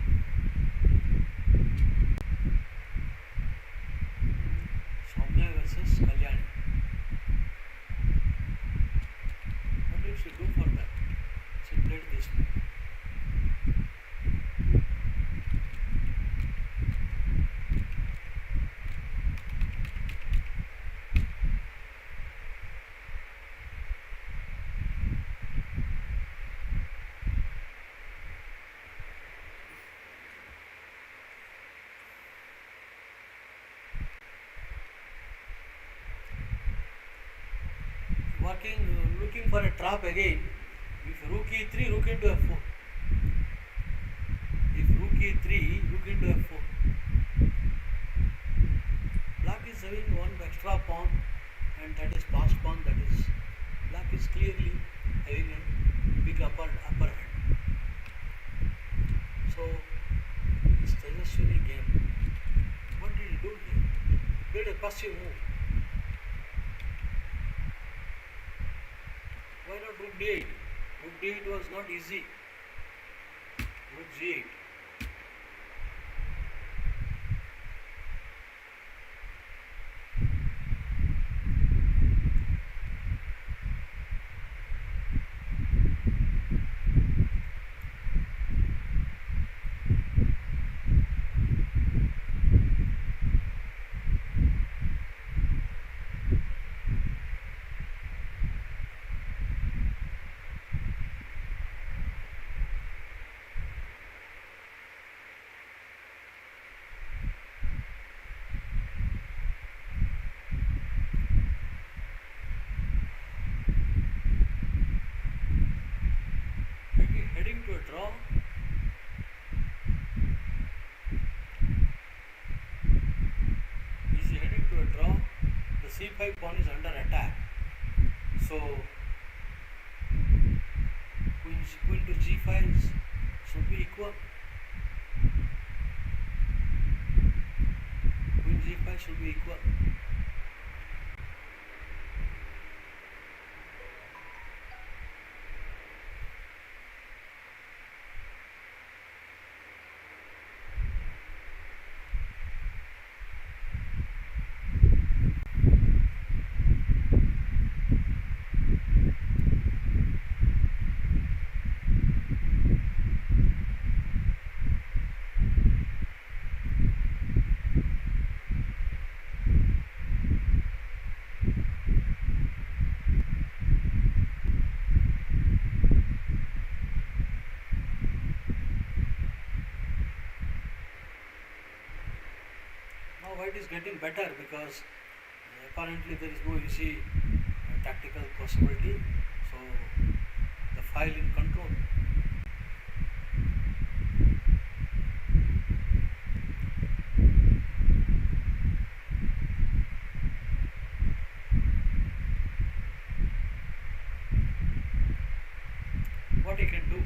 S1: Soumya versus Kalyani. What did she do for that? She played this move. Looking for a trap again. If rook e3, rook into f4. If rook e3, rook into f4. Black is having one extra pawn, and that is passed pawn. That is, black is clearly having a big upper hand. So this Tejaswini game, what did he do here? Played a passive move. Why not rook d8? Rook d8 was not easy. Rook g8. Heading to a draw. Is heading to a draw. The c5 pawn is under attack. So queen to g5 should be equal. Queen g5 should be equal. White is getting better because apparently there is no easy tactical possibility. So the file in control. What he can do?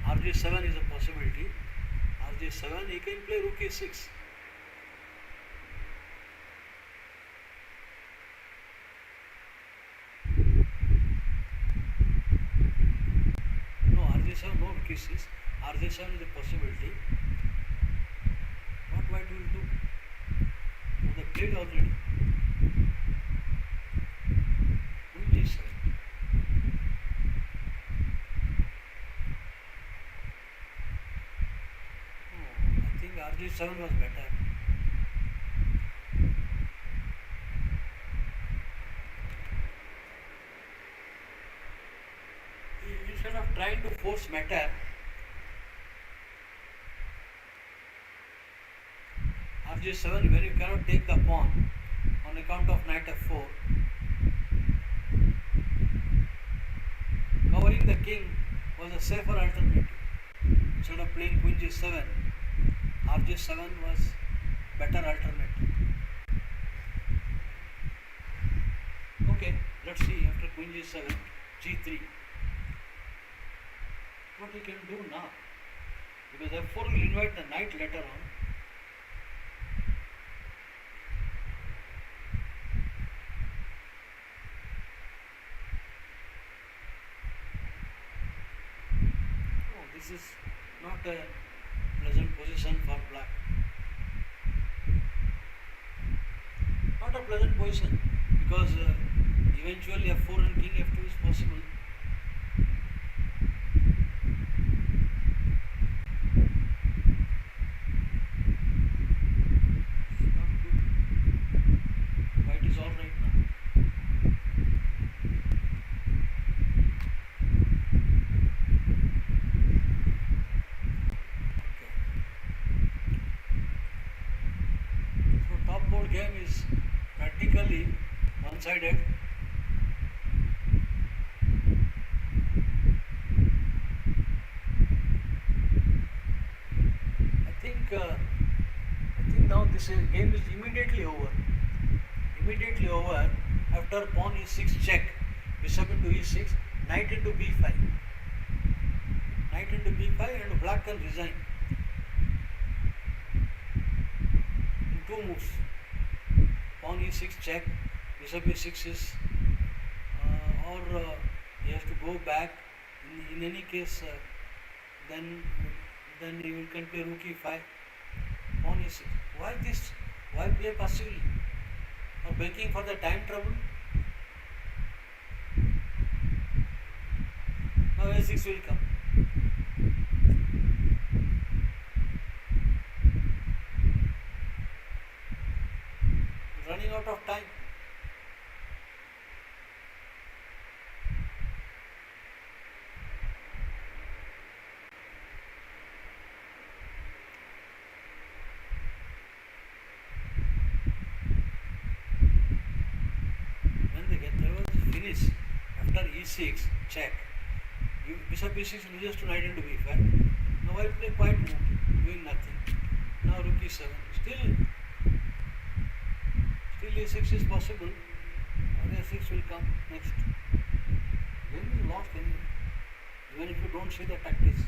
S1: RJ7 is a possibility. RJ7, he can play rook a6. No, RJ7, no rook a6. RJ7 is a possibility. What white will do? Oh, they played already. Queen g7. f7 was better. Instead of trying to force matter, rg7, when you cannot take the pawn on account of knight f4, covering the king was a safer alternative. Instead of playing queen g7, rg7 was better alternative. Okay, let's see after queen g7, g3. What he can do now? Because f4 will invite the knight later on. This is not a pleasant position for black. Not a pleasant position because eventually f4 and king f2 is possible. It's not good. White is all right now. Top board game is practically one-sided. I think now this game is immediately over. Immediately over after pawn e6 check, bishop into e6, knight into b5. Knight into b5 and black can resign. Two moves, pawn e6 check, bishop e6 is he has to go back. In any case, then you can play rook e5, pawn e6. Why this? Why play passively? Or banking for the time trouble? Now a6 will come. Running out of time. When there was a finish after e6 check, bishop e6 loses to knight into b5. Now I play quiet move, doing nothing. Now rook e7. Still a6 is possible, or a6 will come next. Game is lost anyway, even if you don't see the tactics.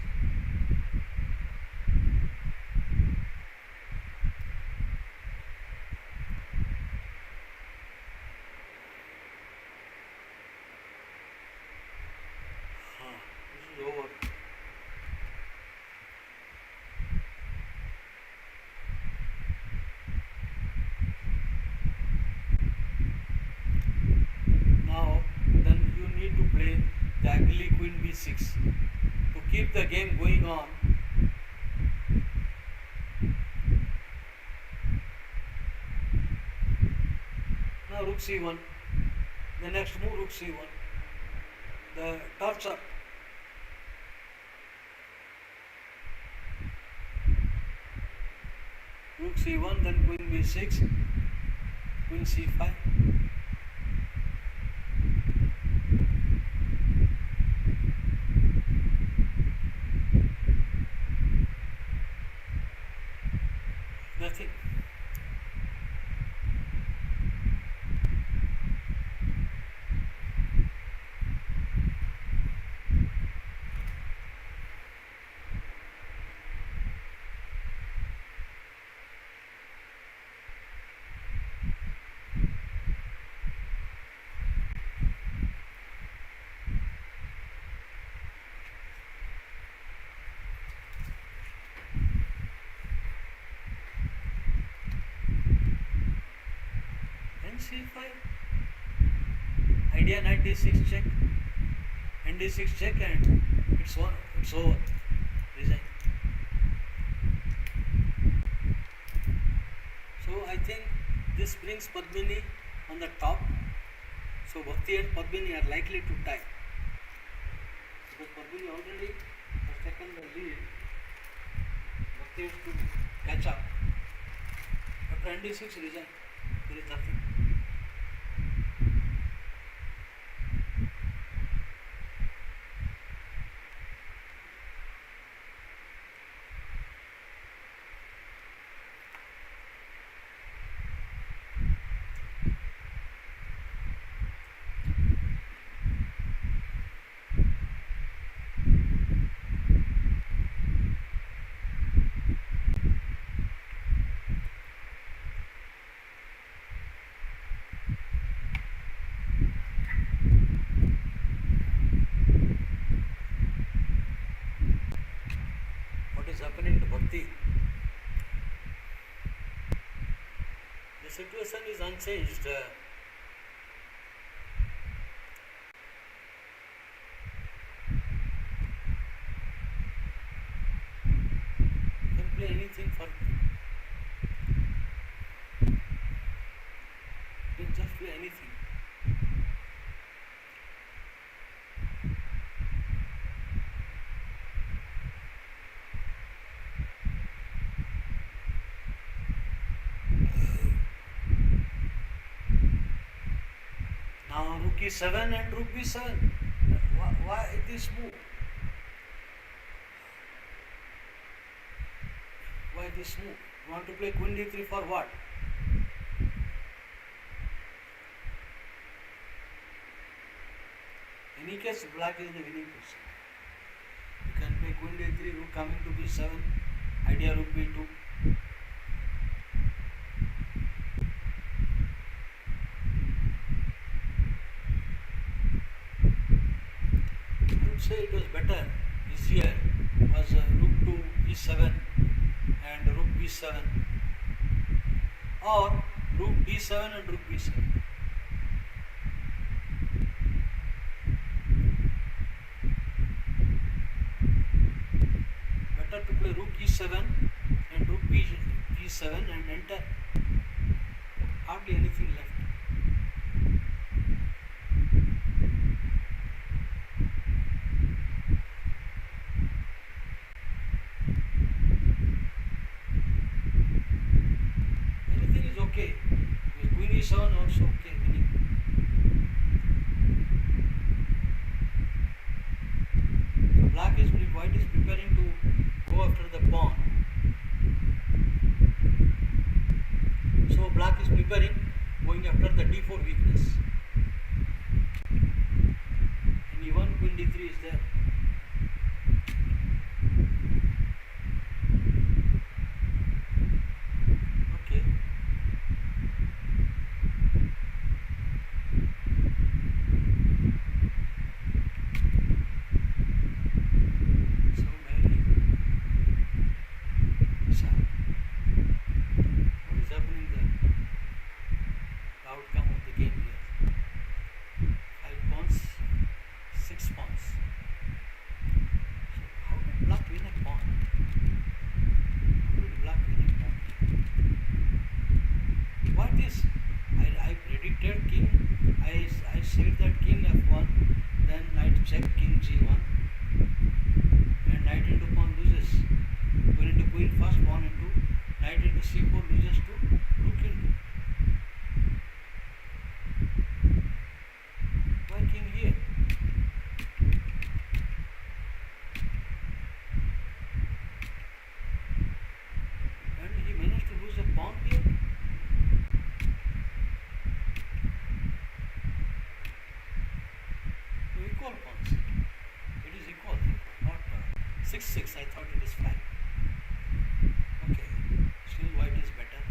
S1: This is over. The ugly queen b6 to keep the game going on. Now rook c1, the next move rook c1, the torture. Rook c1, then queen b6, queen c5. Nothing. c5, idea knight d6 check, and d6 check, and it's over. Resign. think this brings Padmini on the top. So Bhakti and Padmini are likely to tie. Because Padmini already has taken the lead. Bhakti has to catch up. After ND6 resign, there is nothing. What is happening to Bhakti? The situation is unchanged. You can play anything for me. You can just play anything. Now rook e7 and rook b7. Why this move? Why this move? You want to play queen d3 for what? In any case, black is the winning position. You can play queen d3, rook coming to b7, idea rook b2. I would say it was better, easier, was rook to e7 and rook b7, or rook d7 and rook b7. Better to play rook e7 and rook b7 and enter. Hardly anything left. Anything is okay. With queen e7 also okay, winning. So white is preparing to go after the pawn. So black is preparing, going after the d4 weakness. And e1 queen d3 is there. Okay. So very sad. What is happening there? The outcome of the game here. 5 pawns, 6 pawns. So how did black win a pawn? How did black win a pawn? What is? I predicted king. I said that king f1, then knight check, king g1, and knight into pawn loses. Queen into queen first, pawn into knight into c4 loses to rook into. Why king here? And he managed to lose a pawn here. So equal pawns. It is equal, not 6-6. I thought it is 5. Okay, still white is better.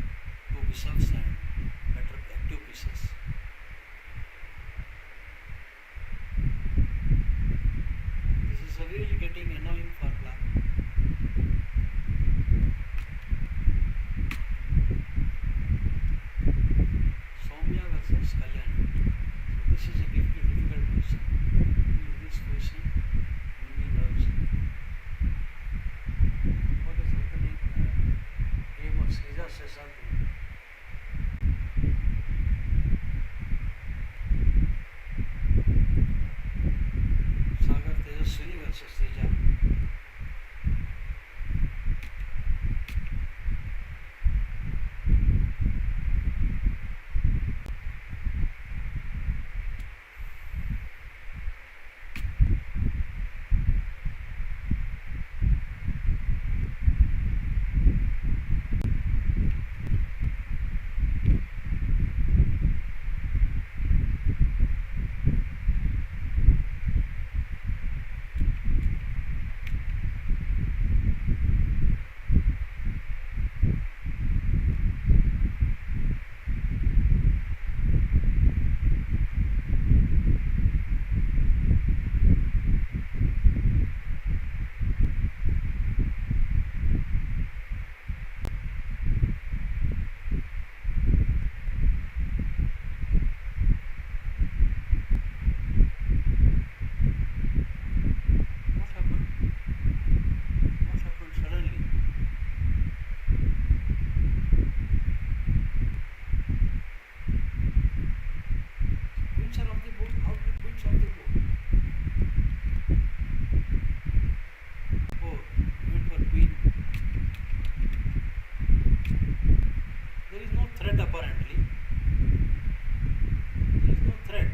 S1: Queens are off the board. How many queens off the board? Oh, went for queen. There is no threat apparently. There is no threat.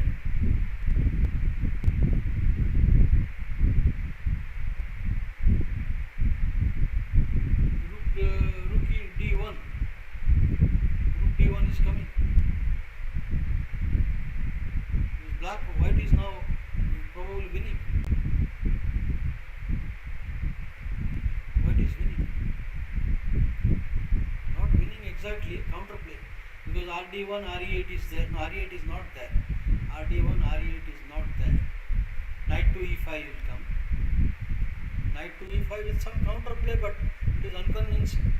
S1: Rook d1. Rook d1 is coming. White is now probably winning. White is winning. Not winning exactly, counterplay. Because rd1, re8 is there. No, re8 is not there. rd1, re8 is not there. Knight to e5 will come. Knight to e5 with some counterplay, but it is unconvincing.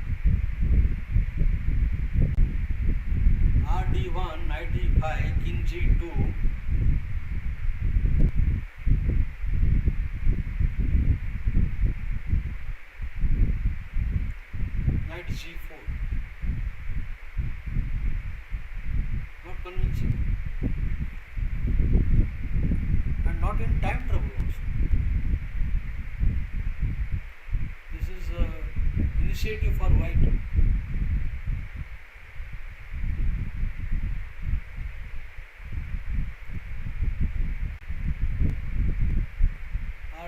S1: rd1, knight e5, king g2. Knight g4. Not convincing. And not in time trouble also. This is initiative for white.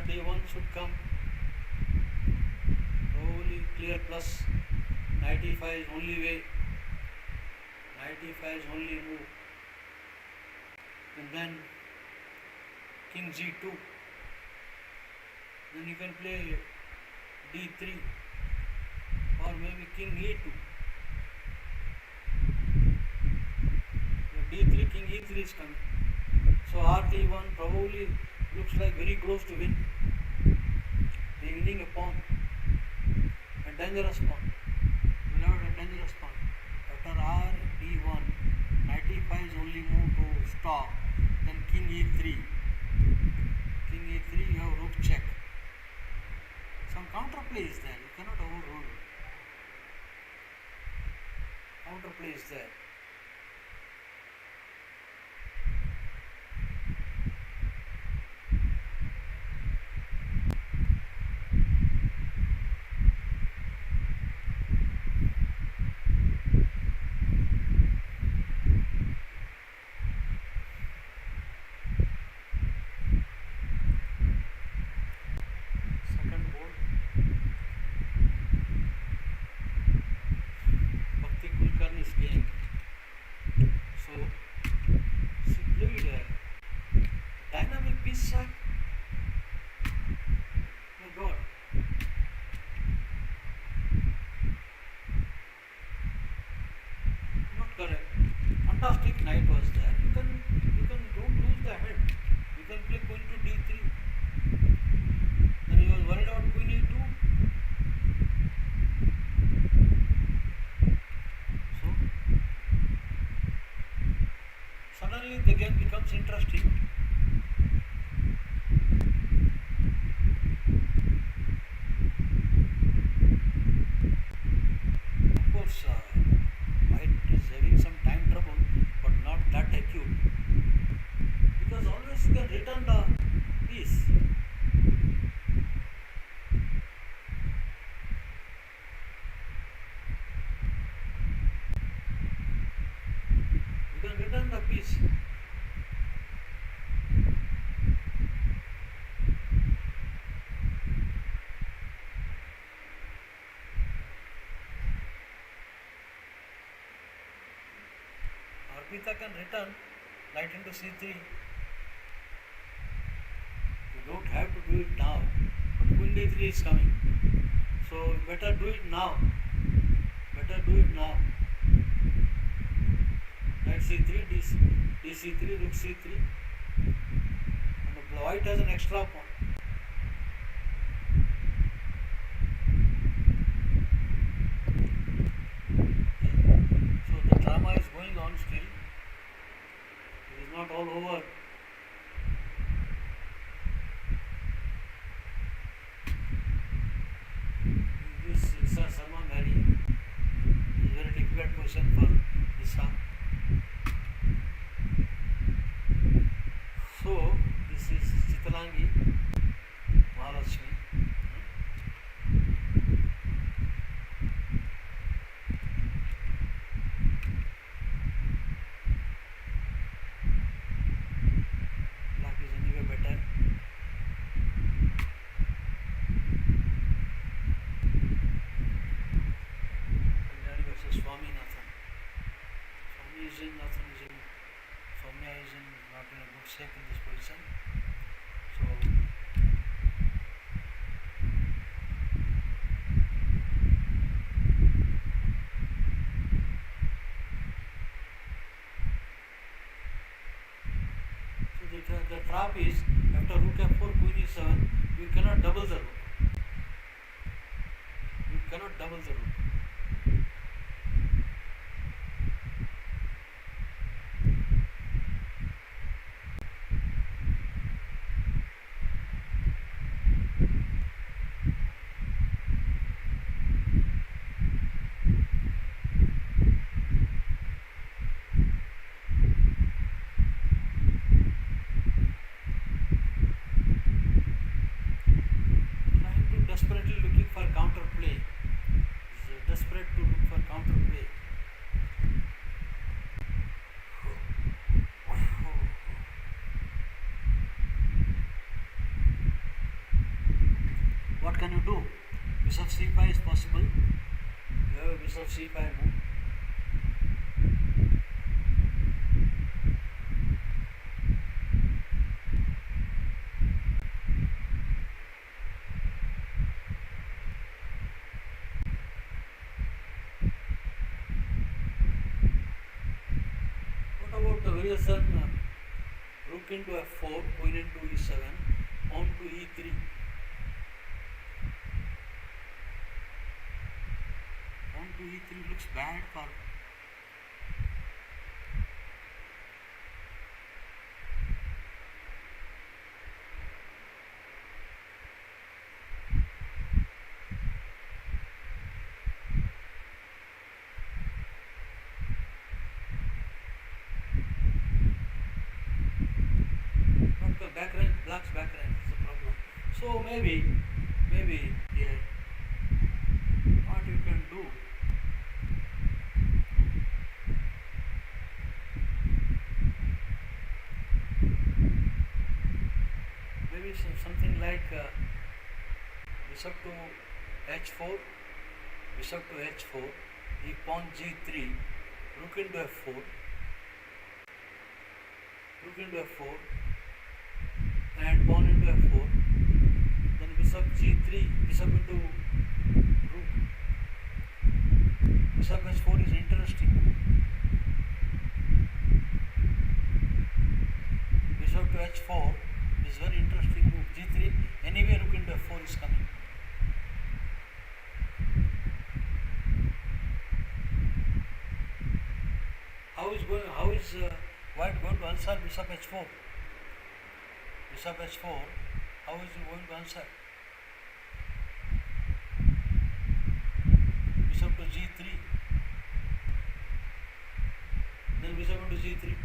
S1: rd1 should come. Probably clear plus. Knight e5 is only way. Knight e5 is only move. And then king g2. Then you can play d3 or maybe king e2. d3, king e3 is coming. So rd1 probably looks like very close to win. They winning a pawn. A dangerous pawn. A dangerous pawn. After rd1, knight e5 is only move to stop. Then king e3. King e3, you have rook check. Some counterplay is there. You cannot overrule it. Counterplay is there. Game. So she played a dynamic piece shot. My God. Not correct. Fantastic knight was there. You can don't lose the head. You can play queen to d3. Then he was worried about queen e2. Suddenly the game becomes interesting. Of course, white is having some time trouble, but not that acute. Because always you can return the piece. You can return the piece. Arpita can return knight into c3. You don't have to do it now, but queen d3 is coming. So better do it now. Better do it now. Knight c3, dc3, rook c3, and the white has an extra pawn. So the drama is going on still. It is not all over. This Isha Sharma Mary is a very difficult question for Isha. safe in this position. So the trap is after rook f4, queen e7, you cannot double the rook. You cannot double the rook. Desperately looking for counter play. Desperate to look for counter play. What can you do? Bishop c5 is possible. You have a bishop c5 move. About the variation rook into f4, queen into e7, on to e3. On to e3 looks bad for back rank, black's back rank is the problem. So maybe yeah, what you can do, maybe something like bishop to h4, bishop to h4, e pawn g3, rook into f4, rook into f4, and pawn into f4, then bishop g3, bishop into rook, bishop h4 is interesting, bishop to h4 is very interesting move, g3, anyway rook into f4 is coming. How is white going to answer bishop h4? Bishop h4, how is he going to answer? Bishop to g3, then bishop into g3.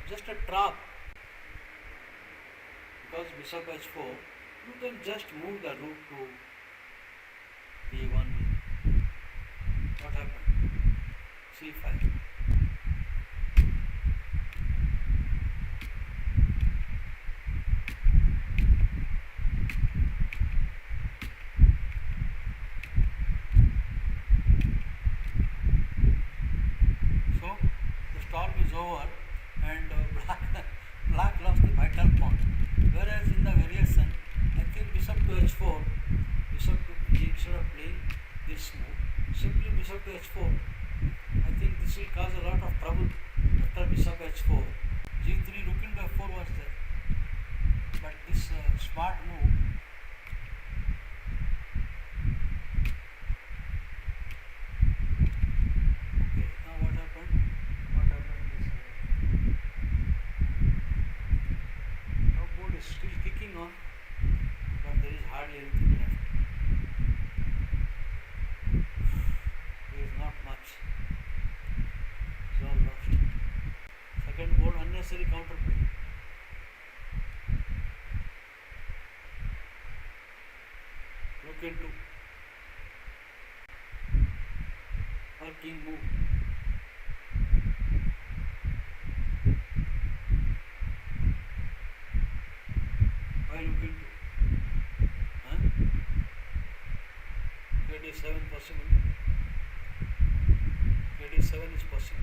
S1: Just a trap. Because bishop h4, you can just move the rook to b1. What happened? c5. So the storm is over and black lost the vital pawn. Whereas in the variation, I think bishop to h4, bishop to instead of playing this move, simply bishop to h4. I think this will cause a lot of trouble after bishop h4. g3, rook into f4 was there, but this smart move. Okay, now what happened? Is still kicking on, but there is hardly anything left. There is not much. It's all lost. Second board, unnecessary counterplay. Rook into or king move. I look into? Huh? 27 possible. 27 is possible.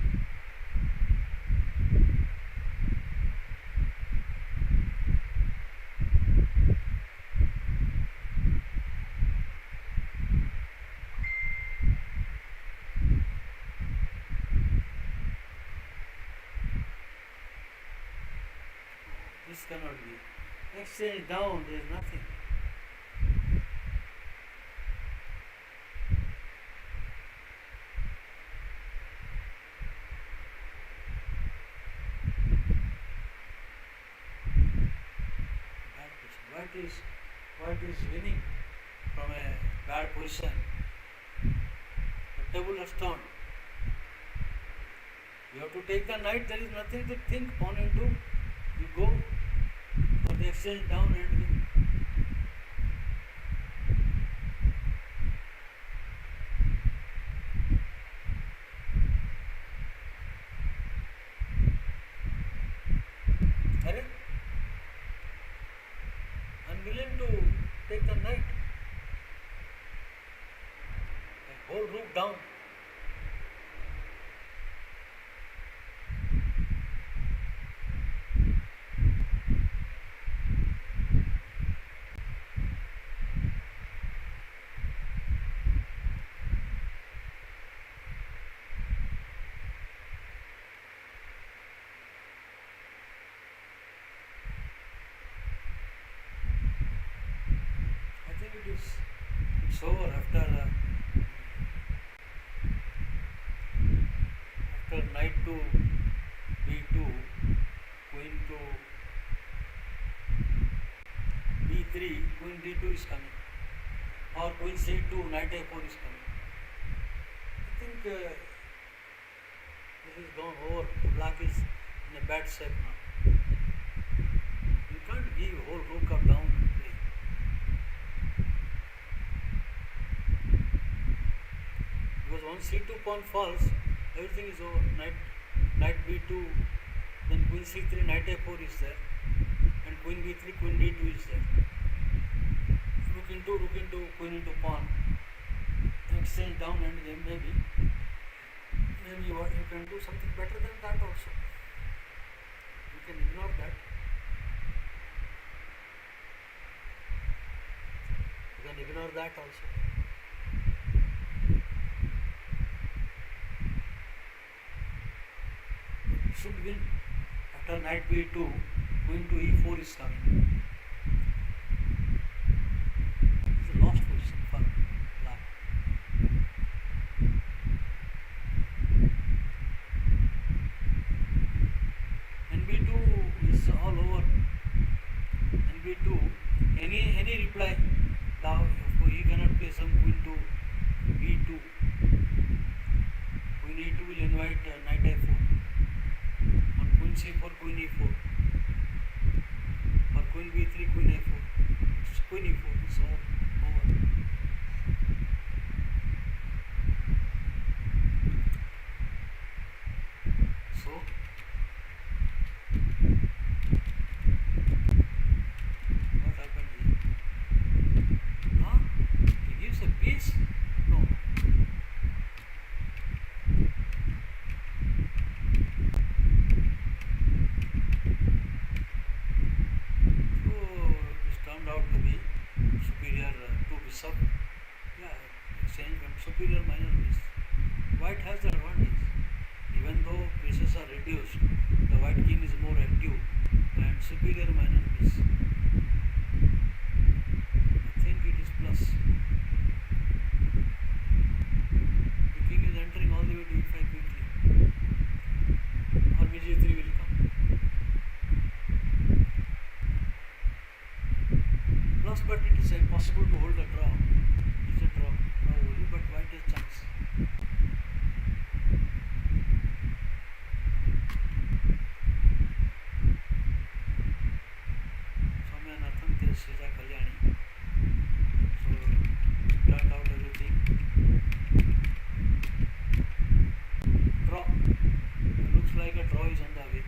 S1: This cannot be. Exchange down, there is nothing. Bad position. White is winning from a bad position. The table has turned. You have to take the knight, there is nothing to think. Pawn into, you go for the exchange down and correct? Unwilling to take the knight. The whole rook down. I think it's over after knight to b2, queen to b3, queen d2 is coming, or queen c2, knight a4 is coming. I think this is gone over. Black is in a bad shape now. You can't give whole rook up down and play. Because once c2 pawn falls, everything is over. Knight b2, then queen c3, knight a4 is there, and queen b3, queen d2 is there. Rook into, queen into pawn, exchange down, and then maybe you can do something better than that also. You can ignore that. You can ignore that also. Should win. After knight b2, queen to e4 is coming. It's a lost position for black. nb2 is all over. nb2, any reply. Now he cannot play some queen to b2. Queen e2 will invite knight a4. Queen c4, queen e4, or queen b3, queen a4. Queen e4 is over. So, what happened here? Huh? He gives a piece? No. Out to be superior to bishop. Yeah, exchange from superior minor piece. White has the advantage. Even though pieces are reduced, the white king is more active and superior minor piece. I think it is plus. The king is entering all the way to e5 quickly. Or bg3 will come. But it is impossible to hold a draw. It's a draw only, but white has chance. Soumyanathan Tirasija Kalyani. So turned out everything. Draw. It looks like a draw is on the way.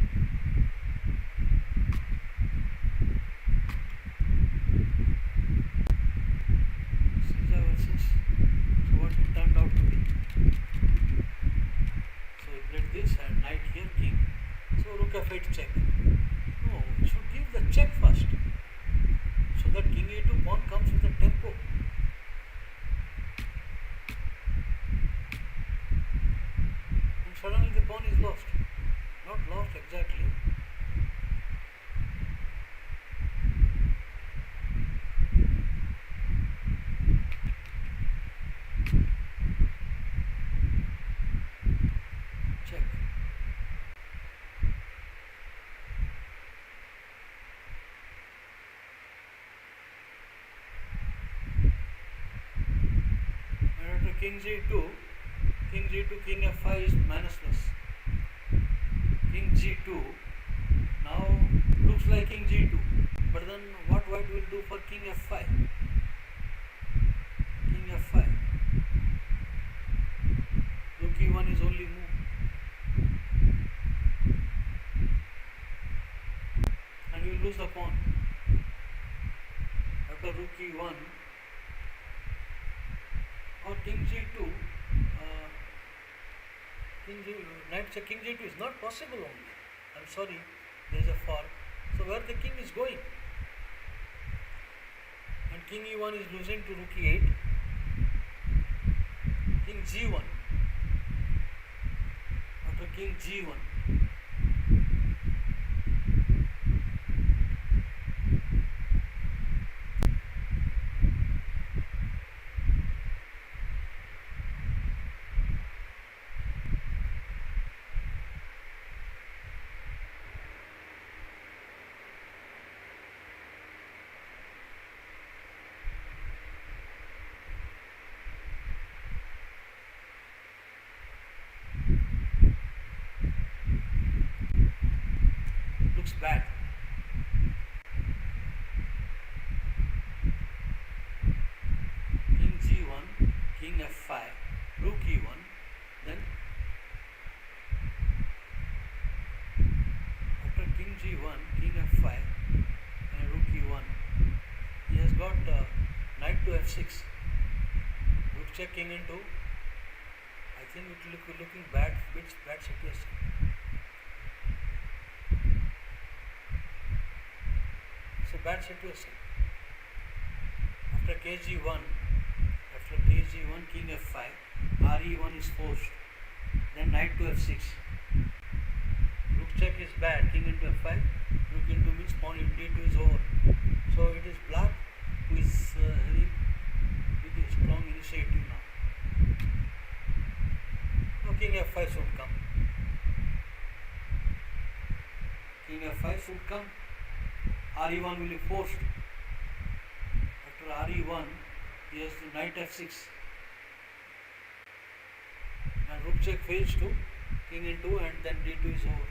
S1: king g2, king f5 is minus plus. King g2. Now looks like king g2. But then what white will do for king f5? King f5. Rook e1 is only move. And you will lose the pawn. After rook e1 or king g2, knight check king g2 is not possible only. I'm sorry, there is a fall. So where the king is going? And king e1 is losing to rook e8. King g1. After king g1. Looks bad. King g1, king f5, rook e1, then after king g1, king f5 and rook e1, he has got knight to f6, rook check king into, I think it will look looking bad situation. It's a bad situation. After kg1, king f5, re1 is forced, then knight to f6. Rook check is bad, king into f5, rook into means pawn into d2 is over. So it is black who is having big strong initiative now. Now king f5 should come. King f5 should come. re1 will be forced. After re1, he has to knight f6. And rook check fails to king into, and then d2 is over.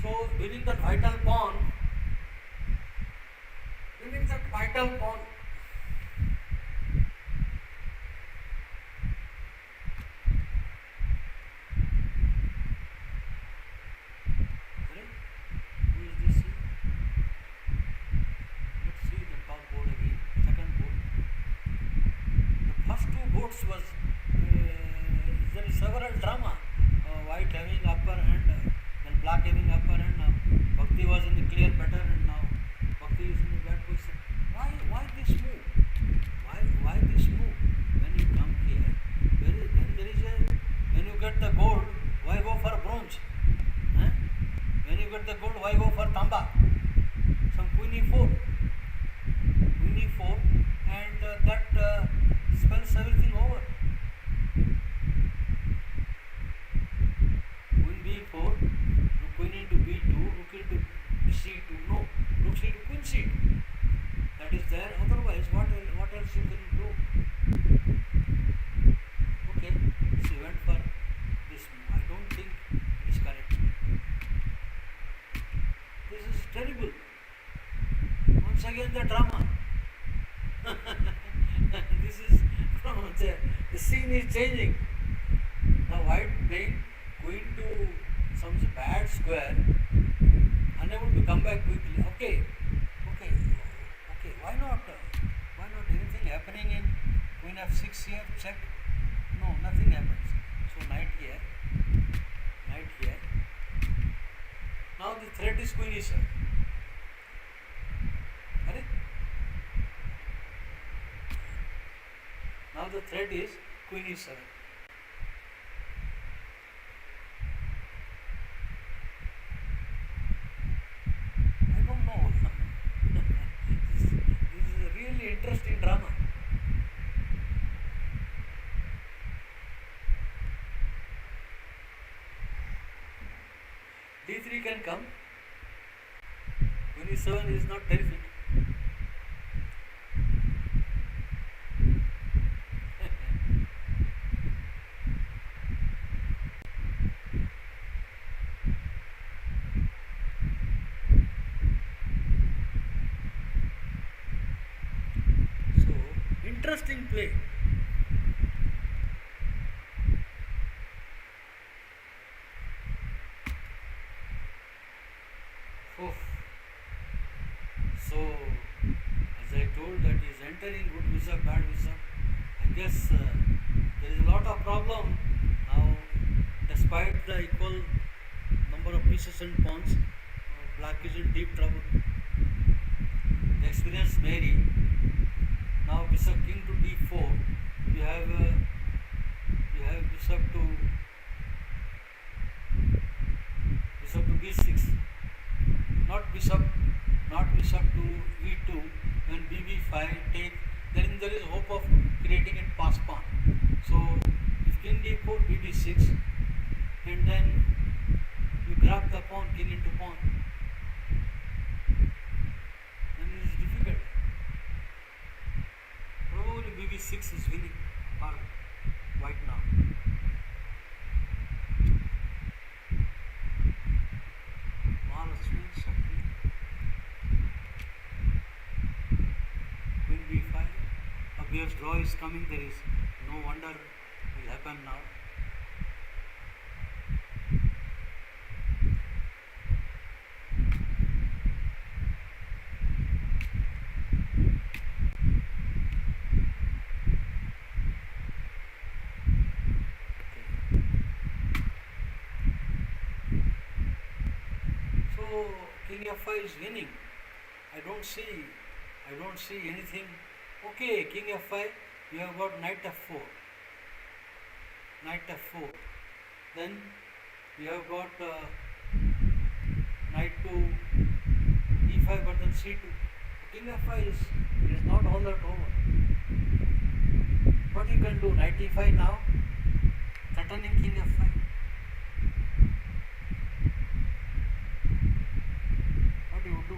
S1: So winning that vital pawn, was there is several drama, white having upper hand, then black having upper hand. Now Bhakti was in the clear better, and now Bhakti is in the bad position. Why this move? Why this move? When you come here, when you get the gold, why go for bronze? When you get the gold, why go for tamba? Some queen e4, and that spells everything over. Queen b4, queen into b2, rook into c2. No, rook c to queen c2. That is there. Otherwise, what else you can do? Okay, she went for this. I don't think it is correct. This is terrible. Once again, the drama. This is from the scene is changing. Now white playing queen to some bad square, unable to come back quickly. Okay. Why not anything happening in queen f6 here? Check. No, nothing happens. So knight here. Now the threat is queen e7. Now the threat is queen e7. I don't know. This is a really interesting drama. d3 can come. Queen e7 is not terrific. play. Oh, so as I told that he is entering good visa, bad visa. I guess there is a lot of problem now. Despite the equal number of pieces and pawns, black is in deep trouble. The experience Mary. Now bishop king to d4. You have bishop to b6. Not bishop to e2. When bb5 take, then there is hope of creating a pass pawn. So if king d4, bb6, and then you grab the pawn, king into pawn, then it is difficult. Probably bb6 is winning for white now. Queen b5. Obvious draw is coming. There is no wonder will happen now. So king f5 is winning. I don't see anything. Okay, king f5. You have got knight f4. Then you have got knight to e5, but then c2. King f5 is not all that over. What you can do? Knight e5 now, threatening king f5. What do you do?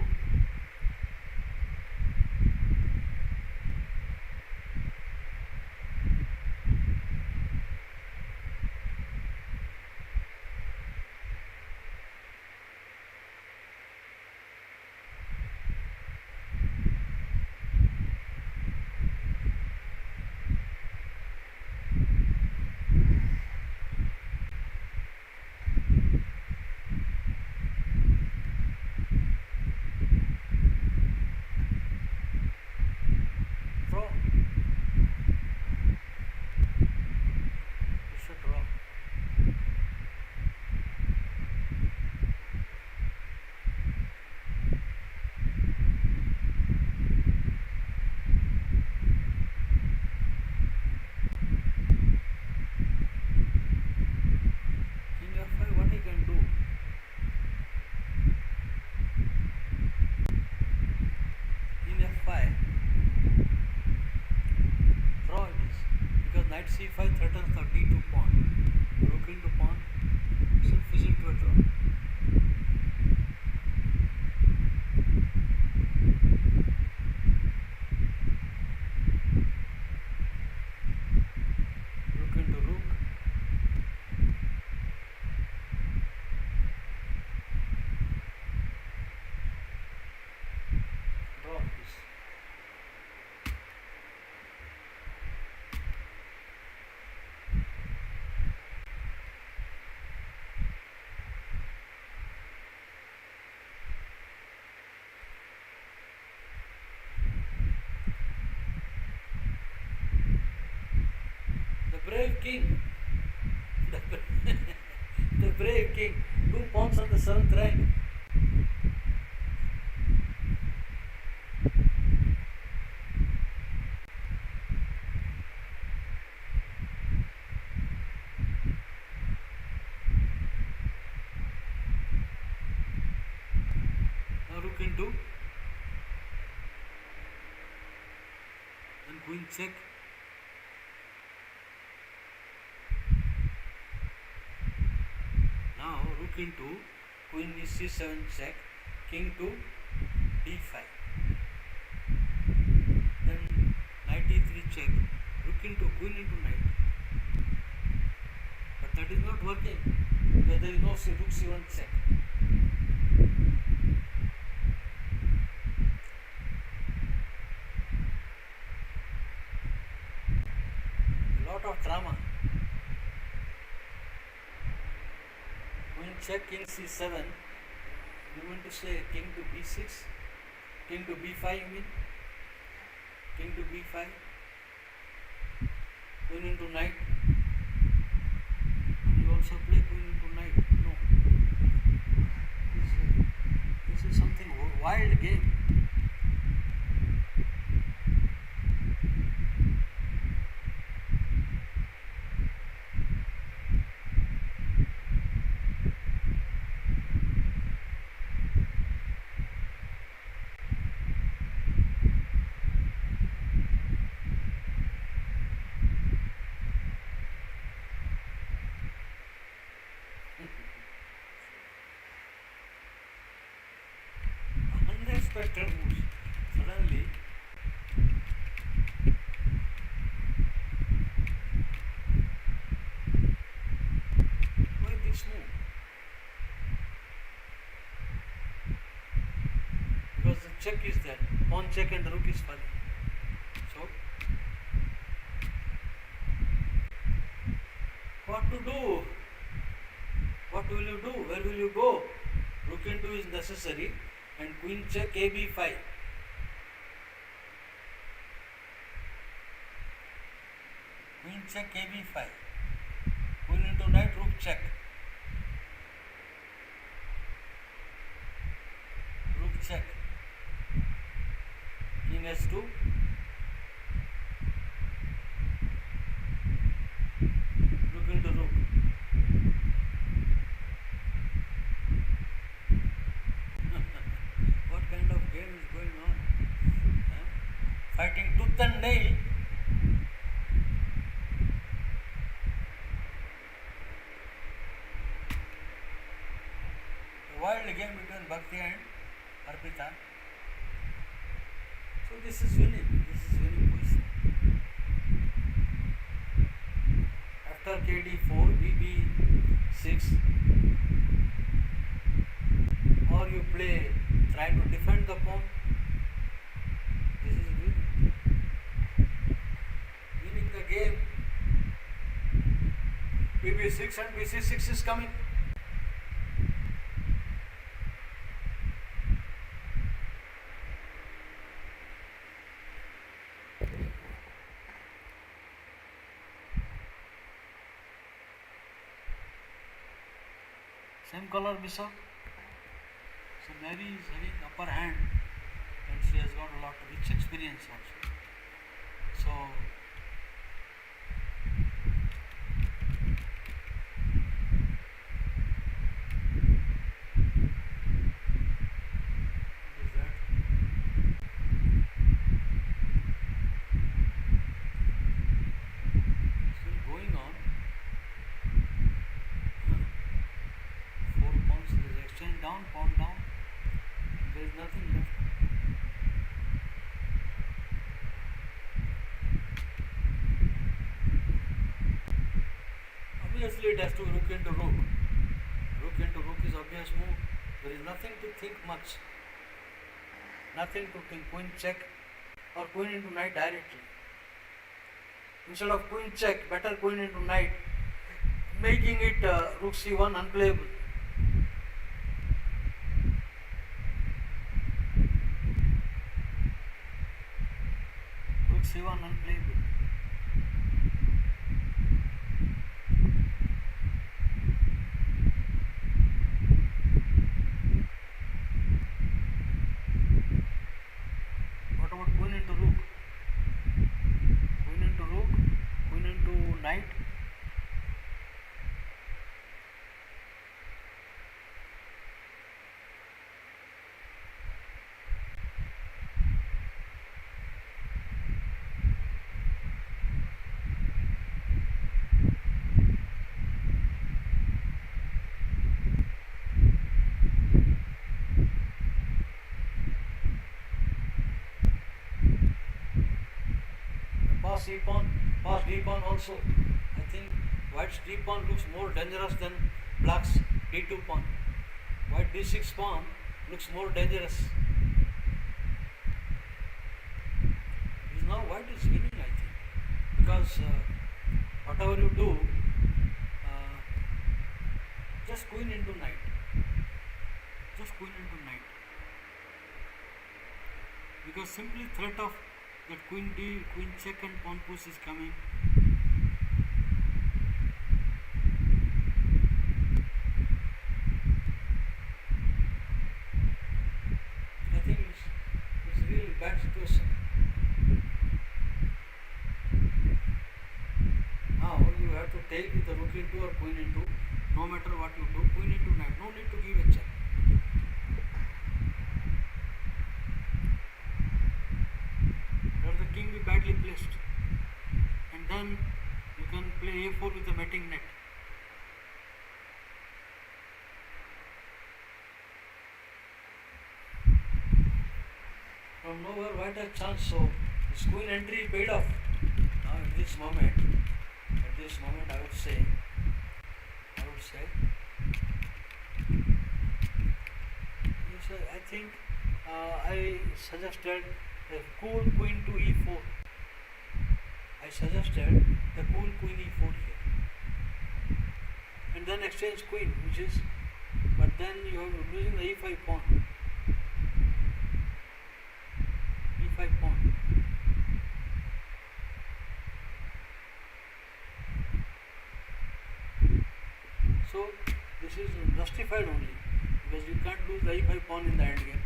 S1: Draw. You should draw. King f5, what he can do? King f5, draw it is, because knight c5 threatens the d2 pawn. Rook into pawn, self is into a draw. Rook into rook. Draw this. The brave king. The brave king. 2 pawns on the 7th rank. Now rook into, then queen check. Now rook into, queen is c7 check, king to d5. Then knight e3 check, rook into, queen into knight. But that is not working because there is no rook c1 check. check, king c7. You mean to say king to b6, king to b5, you mean? King to b5, queen into knight. You also play queen into knight. No. This is something wild game. Unexpected moves. Suddenly, why this move? Because the check is there. Pawn check and the rook is falling. So, what to do? What will you do? Where will you go? Rook into is necessary and queen check ab5. Queen check ab5. Queen into knight, rook check. Rook check. King s2. Rook into rook. What kind of game is going on? Fighting tooth and nail. A wild game between Bhakti and Arpita. So this is winning. This is winning position. After kd4, bb6, or you play trying to defend the pawn. This is winning. Winning the game. bb6 and bc6 is coming. Same color bishop. So Mary is having upper hand and she has got a lot of rich experience also. So what is that? Still going on. Four pawns, there is exchange down, pawn down. There is nothing left. Obviously it has to rook into rook. Rook into rook is obvious move. There is nothing to think much. Nothing to think. Queen check or queen into knight directly. Instead of queen check, better queen into knight, making it rook c1 unplayable. Rook c1 unplayable. What about queen into rook? Queen into rook, queen into knight. Pass e pawn, pass d pawn also. I think white's d pawn looks more dangerous than black's d2 pawn. White d6 pawn looks more dangerous. Now white is winning, I think, because whatever you do, just queen into knight. Just queen into knight. Because simply threat of that queen d, queen check and pawn push is coming. I think it's really bad situation. Now you have to take with the rook into or queen into. No matter what you do, queen into knight. No need to give a check. Let the king be badly placed, and then you can play a4 with a mating net. From nowhere, white has chance. So this queen entry paid off. Now at this moment, I would say, yes, I think I suggested a cool queen to e4. I suggested the cool queen e4 here, and then exchange queen, which is, but then you are losing the e5 pawn. E5 pawn. So this is justified only because you can't lose the e5 pawn in the end game.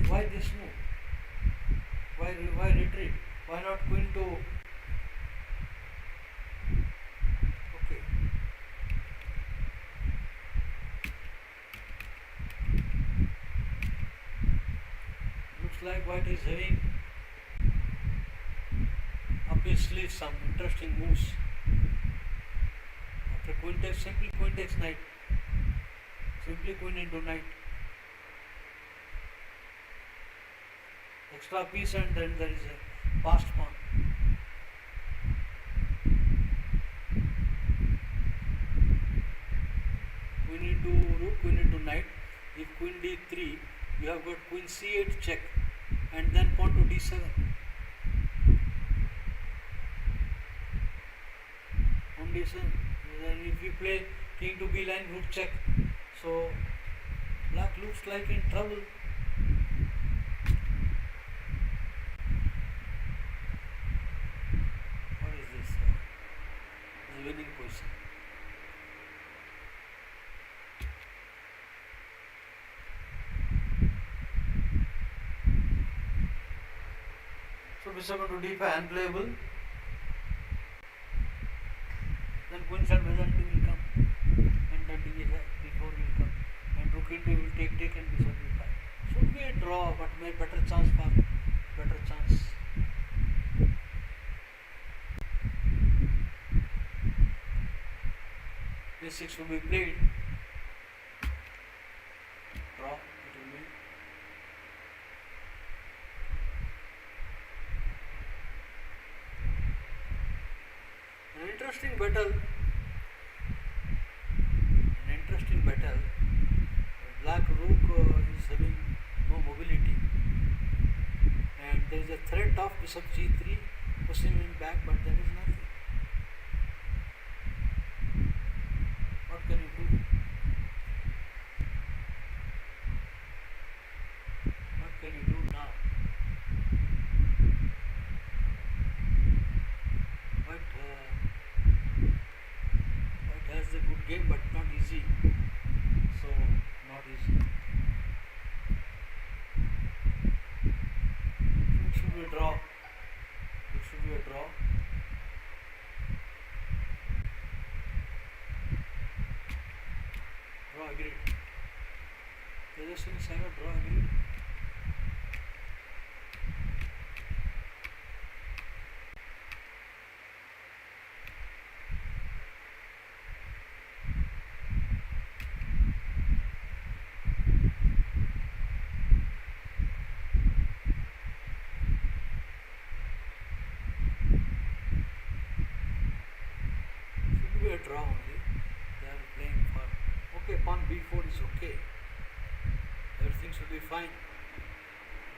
S1: Why this move? Why retreat? Why not queen to? Okay. Looks like white is having up his sleeve some interesting moves. After queen takes, simply queen takes knight. Simply queen into knight. Extra piece and then there is a passed pawn. Queen into rook, queen into knight. If queen d3, you have got queen c8 check and then pawn to d7. On d7. Then if you play king to b line, rook check. So black looks like in trouble. Winning position. So bishop into d5 unplayable. Then queen side byzantine will come, and then d4 will come, and rook into will take and bishop d5. Should be a draw, but may better chance. A6 will be played. Draw, it will be. An interesting battle. Black rook is having no mobility, and there is a threat of bishop g3 pushing him back, but there is nothing. What can you do? What can you do now? White has a good game, but not easy. So, not easy. It should be a draw. Draw agreed. Tejas Singh draw agreed. Should be a draw only. They are playing for. Okay, pawn b4 is okay. Everything should be fine.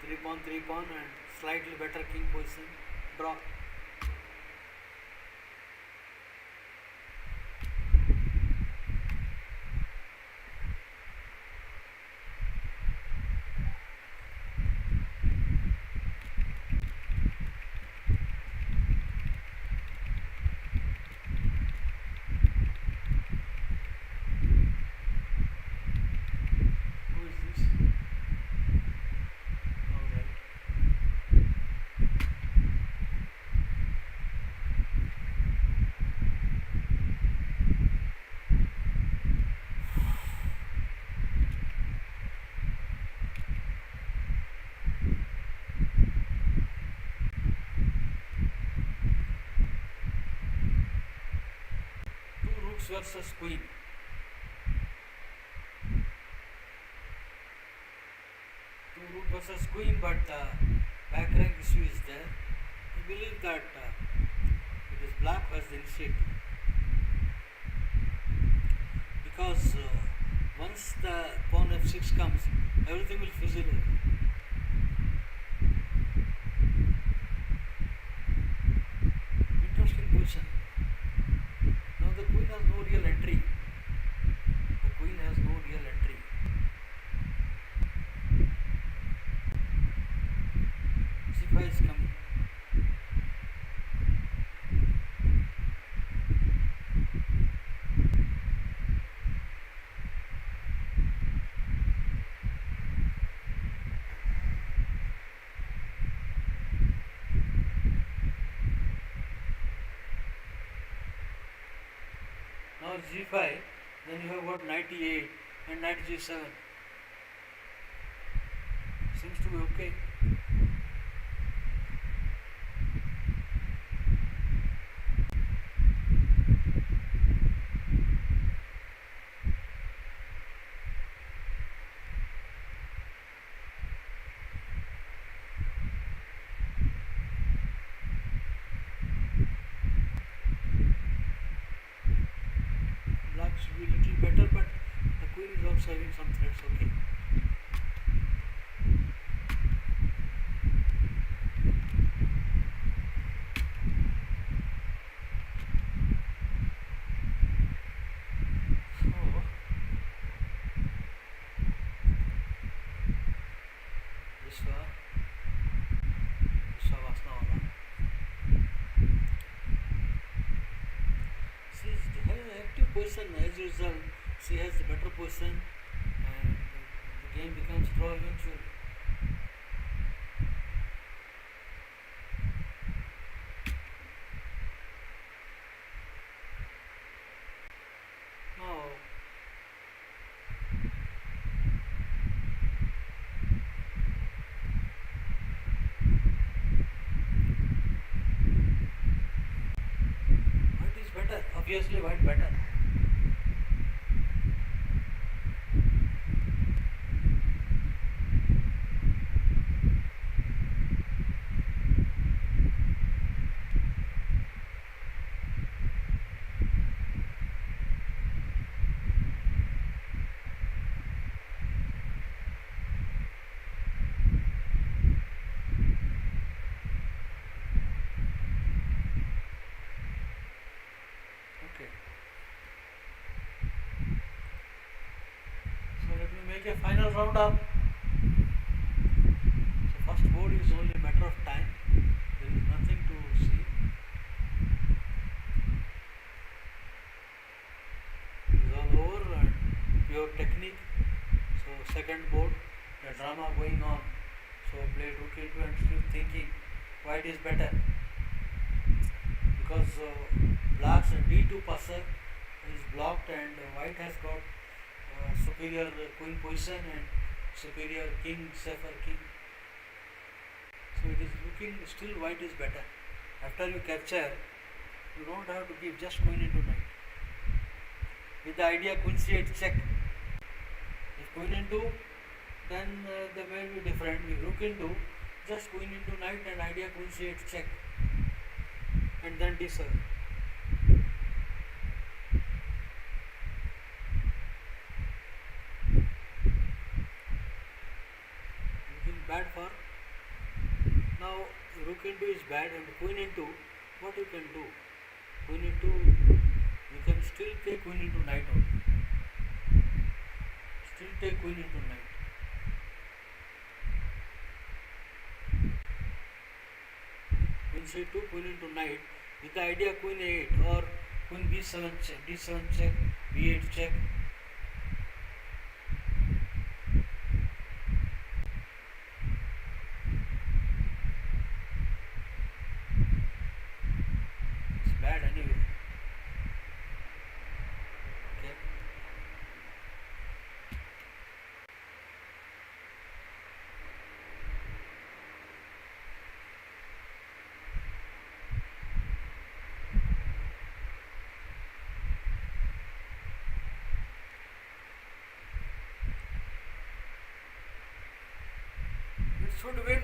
S1: 3 pawn and slightly better king position. Draw. rooks versus queen. Two rook versus queen, but back rank issue is there. I believe that it is black who has the initiative, because once the pawn f6 comes, everything will fizzle away. Interesting position. Now the queen has no real entry. The queen has no real entry. c5 is coming. Now g5, then you have got knight e8 and knight g7. Seems to be okay. Black should be a little better, but the queen is also having some threats. Okay. So Vishwa Vasna wala. She has an active position as usual. She has the better position, and the game becomes draw eventually. Now white is better. Obviously, white better. Okay. So let me make a final roundup. So first board is only a matter of time. There is nothing to see. It is all over and pure technique. So second board, the drama going on. So played rook into and still thinking white is better, because black's d2 passer is blocked and white has got superior queen position and superior king, safer king. So it is looking still white is better. After you capture, you don't have to give just queen into knight. With the idea queen c8 check. If queen into, then the way will be different. If rook into, just queen into knight and idea queen c8 check, and then d7. Looking bad for now. Rook into is bad and queen into. What you can do? Queen into, you can still take queen into knight only. Still take queen into knight. Queen c2, queen into knight, with the idea queen a8 or queen b7 check, d7 check, b8 check. It's bad anyway. Okay.
S2: should win.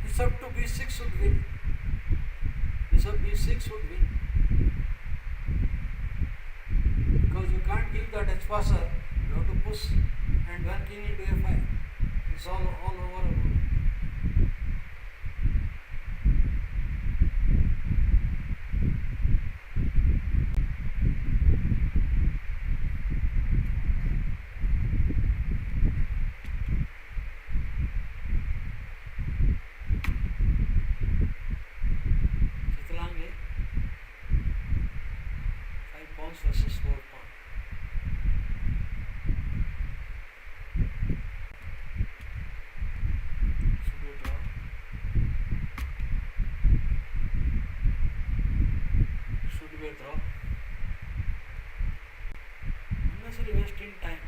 S2: Bishop to b6 should win. Bishop b6 should win. Because you can't give that h passer. You have to push. And when king into a5, it's all over about. Chitlange, 5 pawns versus 4 pawns. Should we draw? Should we draw? Unnecessary wasting time.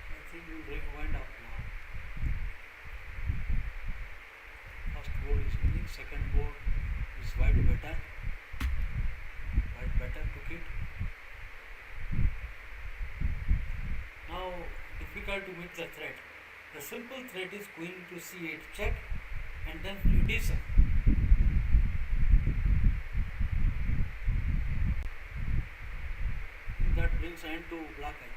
S2: I think we'll wind up now. First board is winning, second board is white better. White better took it. Now difficult to make the threat. The simple threat is queen to c8 check and then d7. That brings end to black, I think.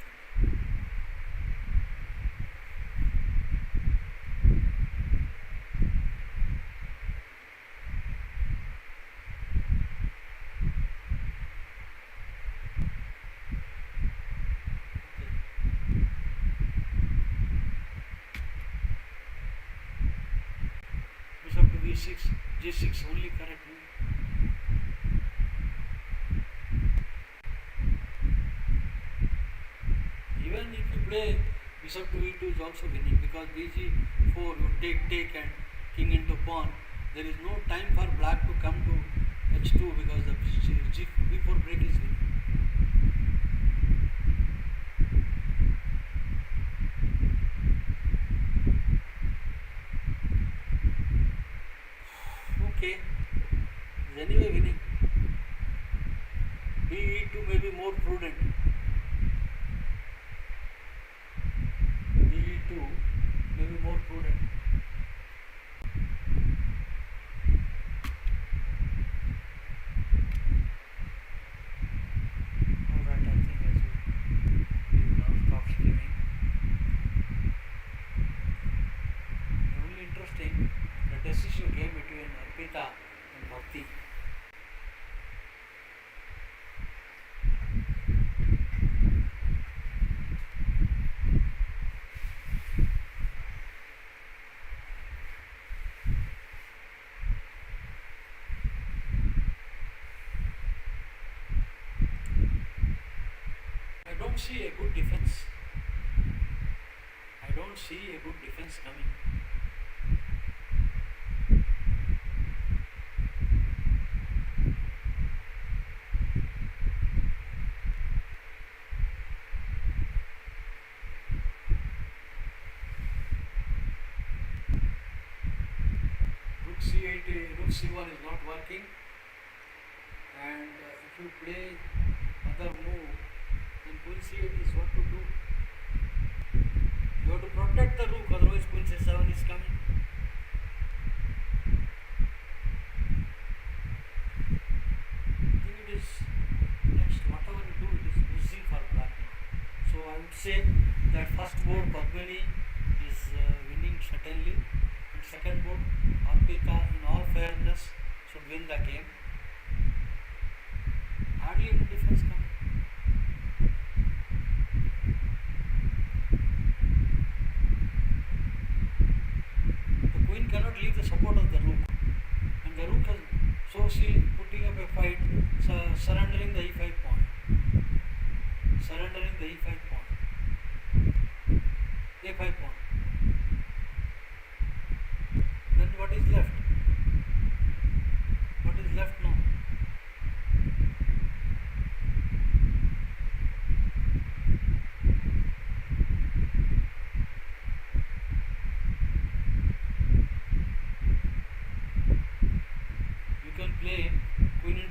S2: Bishop to b6, g6 only correct move. Even if you play bishop to e2 is also winning, because bg4 you take and king into pawn. There is no time for black to come to h2 because the b4 break is winning. Okay, is anyway winning. b2 may be more prudent. b2 may be more prudent. Alright, I think I should now stop streaming. Only interesting, the decisive game between Arpita and Bhakti. I don't see a good defense. I don't see a good defense coming. Rook c8, rook c1 is not working, and if you play other move, then queen c8 is what to do. You have to protect the rook, otherwise queen c7 is coming. I think it is next, whatever you do, it is losing for black now. So I would say that first board Padmini is winning certainly, and second board Arpita in all fairness should win the game. Hardly any defense coming. The queen cannot leave the support of the rook, and the rook has, so she putting up a fight, surrendering the e5 pawn. Surrendering the e5 pawn. a5 pawn. Then what is left? What is left now? You can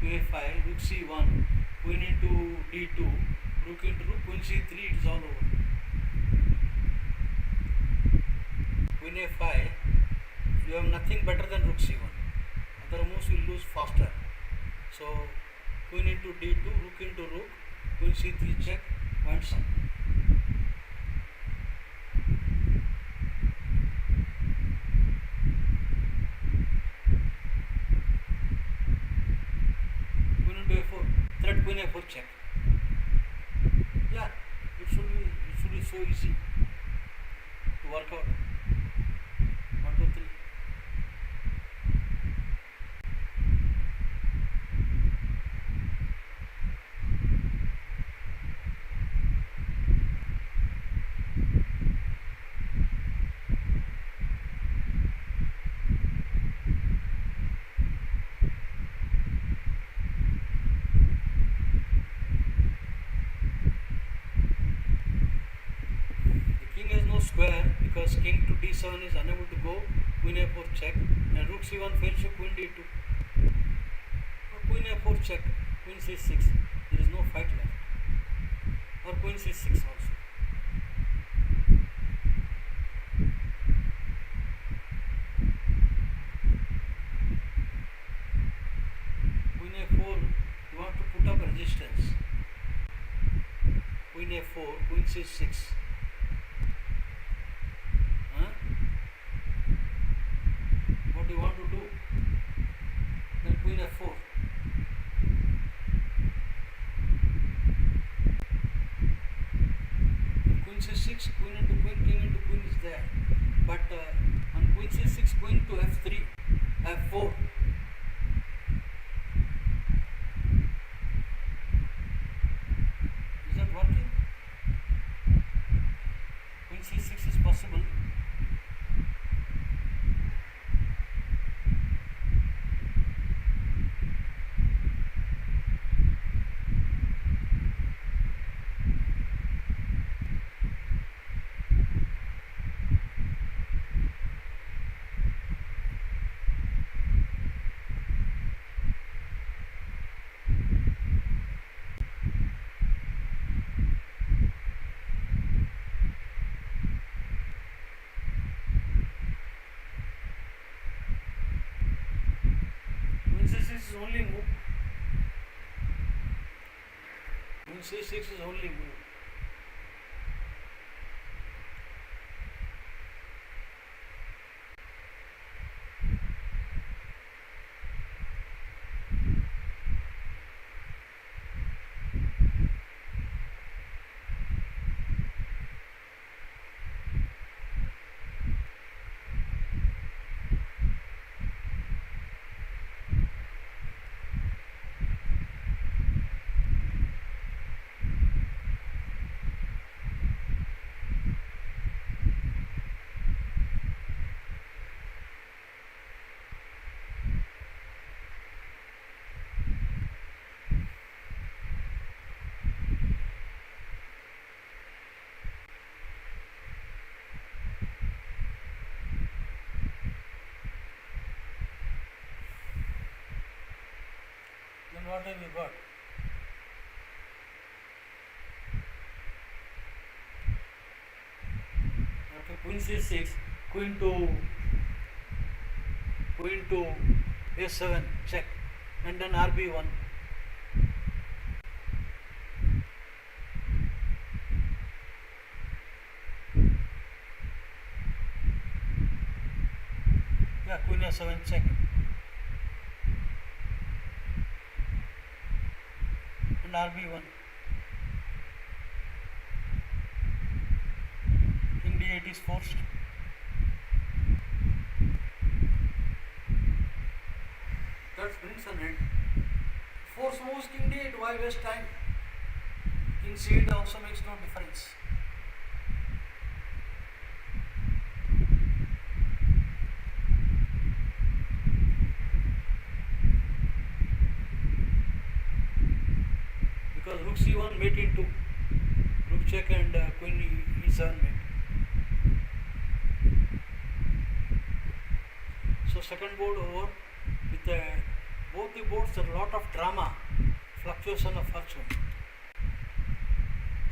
S2: a5, rook c1, queen into d2, rook into rook, queen c3, it is all over. Queen a5, you have nothing better than rook c1. Other moves will lose faster. So queen into d2, rook into rook, queen c3 check, points up. Queen into a4, threat queen a4 check. Yeah, it should be so easy to work out. 1, 2, 3. The king has no square because king to d7 is unable to go, queen a4 check, and rook c1 fails to queen d2. Or queen a4 check, queen c6, there is no fight left. Or queen c6 also. Queen a4, you want to put up resistance. Queen a4, queen c6. What do you want to do? Then queen f4. Queen c6, queen into queen, king into queen is there. But on queen c6, queen to f3, f4. Is that working? Queen c6 is possible. Queen c6 is only move. Queen c6 is only move. Then what have you got? Okay, queen c6, queen to a7 check, and then rb1. Yeah, queen a7 check. And rb1. King d8 is forced. That brings an end. Force moves king d8, why waste time? King c8 also makes no difference. Because rook c1 mate into rook check and queen e7 mate. So second board over with both both the boards there are a lot of drama, fluctuation of fortune.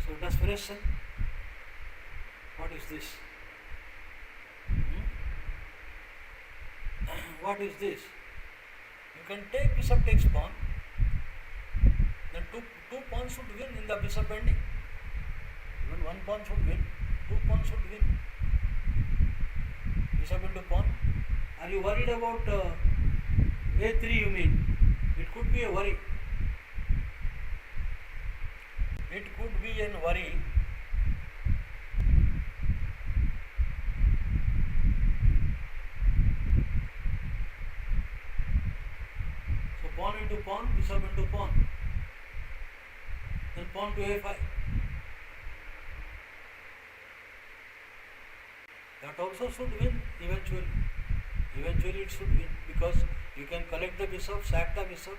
S2: So desperation. What is this? What is this? You can take bishop takes pawn. Then two pawns should win in the bishop bending. Even one pawn should win. Two pawns should win. Bishop into pawn. Are you worried about a3? You mean? It could be a worry. It could be a worry. So pawn into pawn, bishop into pawn. Then pawn to a5. That also should win eventually. Eventually it should win because you can collect the bishop, sack the bishop.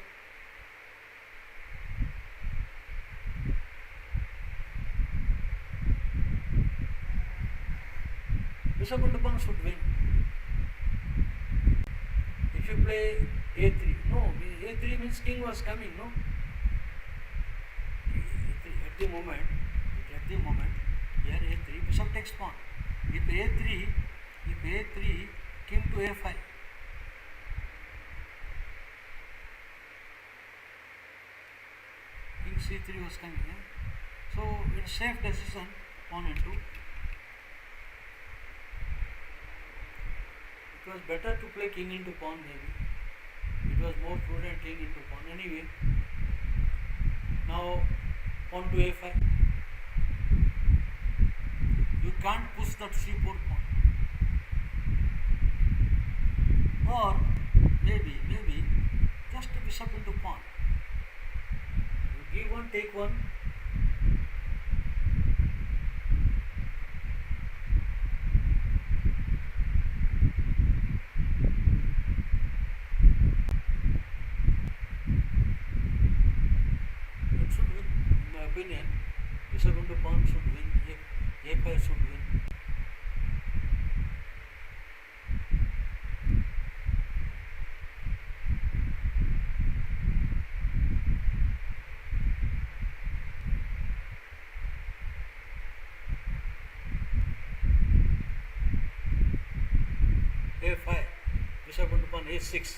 S2: Bishop into pawn should win. If you play a3, no, a3 means king was coming, no? At the moment, here a3, bishop takes pawn. If a3, king to a5. King c3 was coming, so it's safe decision, pawn into. It was better to play king into pawn maybe. It was more prudent king into pawn. Anyway, now pawn to a5. You can't push that c4 pawn. Or maybe just bishop into pawn. You give one, take one. It should win, in my opinion. Bishop into pawn should win. a5 should win. a5, bishop into pawn a6,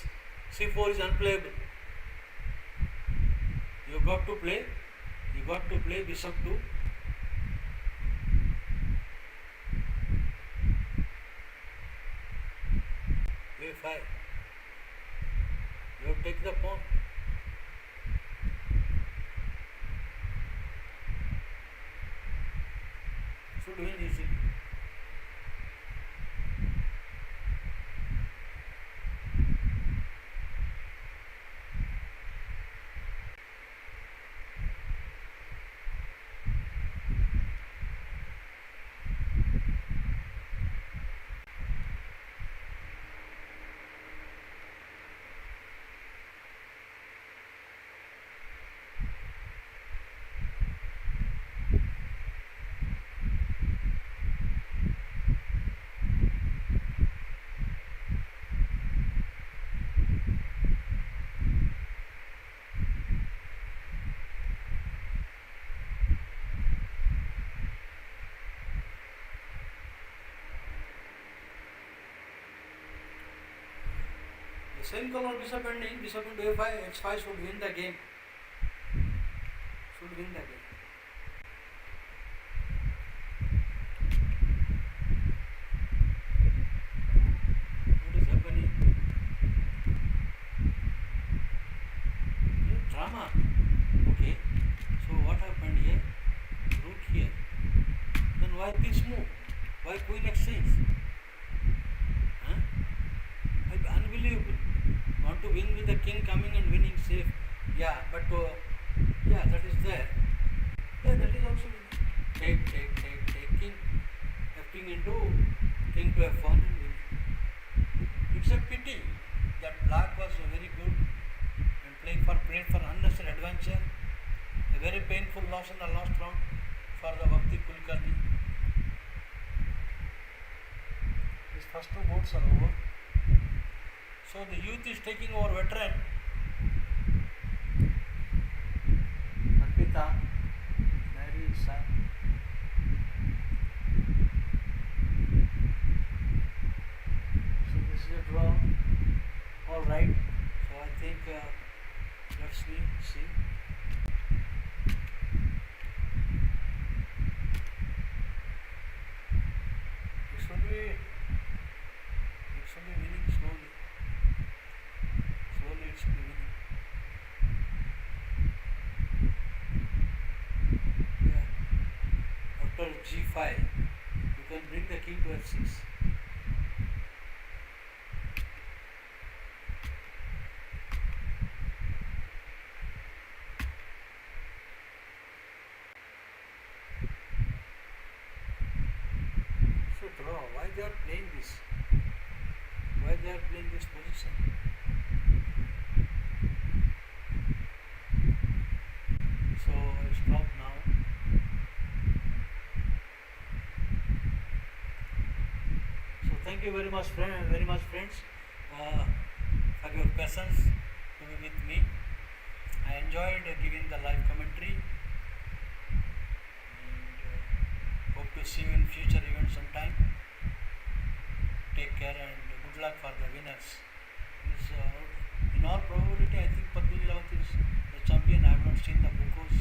S2: c4 is unplayable. You got to play bishop to a5. You take the pawn. Should win easily. The same color bishop ending, bishop into a5, h5 should win the game. Should win the game. What is happening? Drama. Okay. So what happened here? Rook here. Then why this move? Why queen exchange? Huh? Unbelievable. Want to win with the king coming and winning safe. Yeah, but yeah, that is there. Yeah, that is also take king. King into king to f1 and winning. It's a pity that black was very good and played for unnecessary adventure. A very painful loss in the last round for the Bhakti Kulkarni. These first two boards are over. So the youth is taking over veteran. right. So I think let's see. It should be winning slowly. Slowly it should be winning. Yeah. After G5, you can bring the king to F6. So draw. Why they are playing this? Why they are playing this position? So stop now. So thank you very much friends, for your patience to be with me. I enjoyed giving the live commentary, and hope to see you in future events sometime. Take care and good luck for the winners. In all probability, I think Padmini Rawat is the champion. I have not seen the Bukos.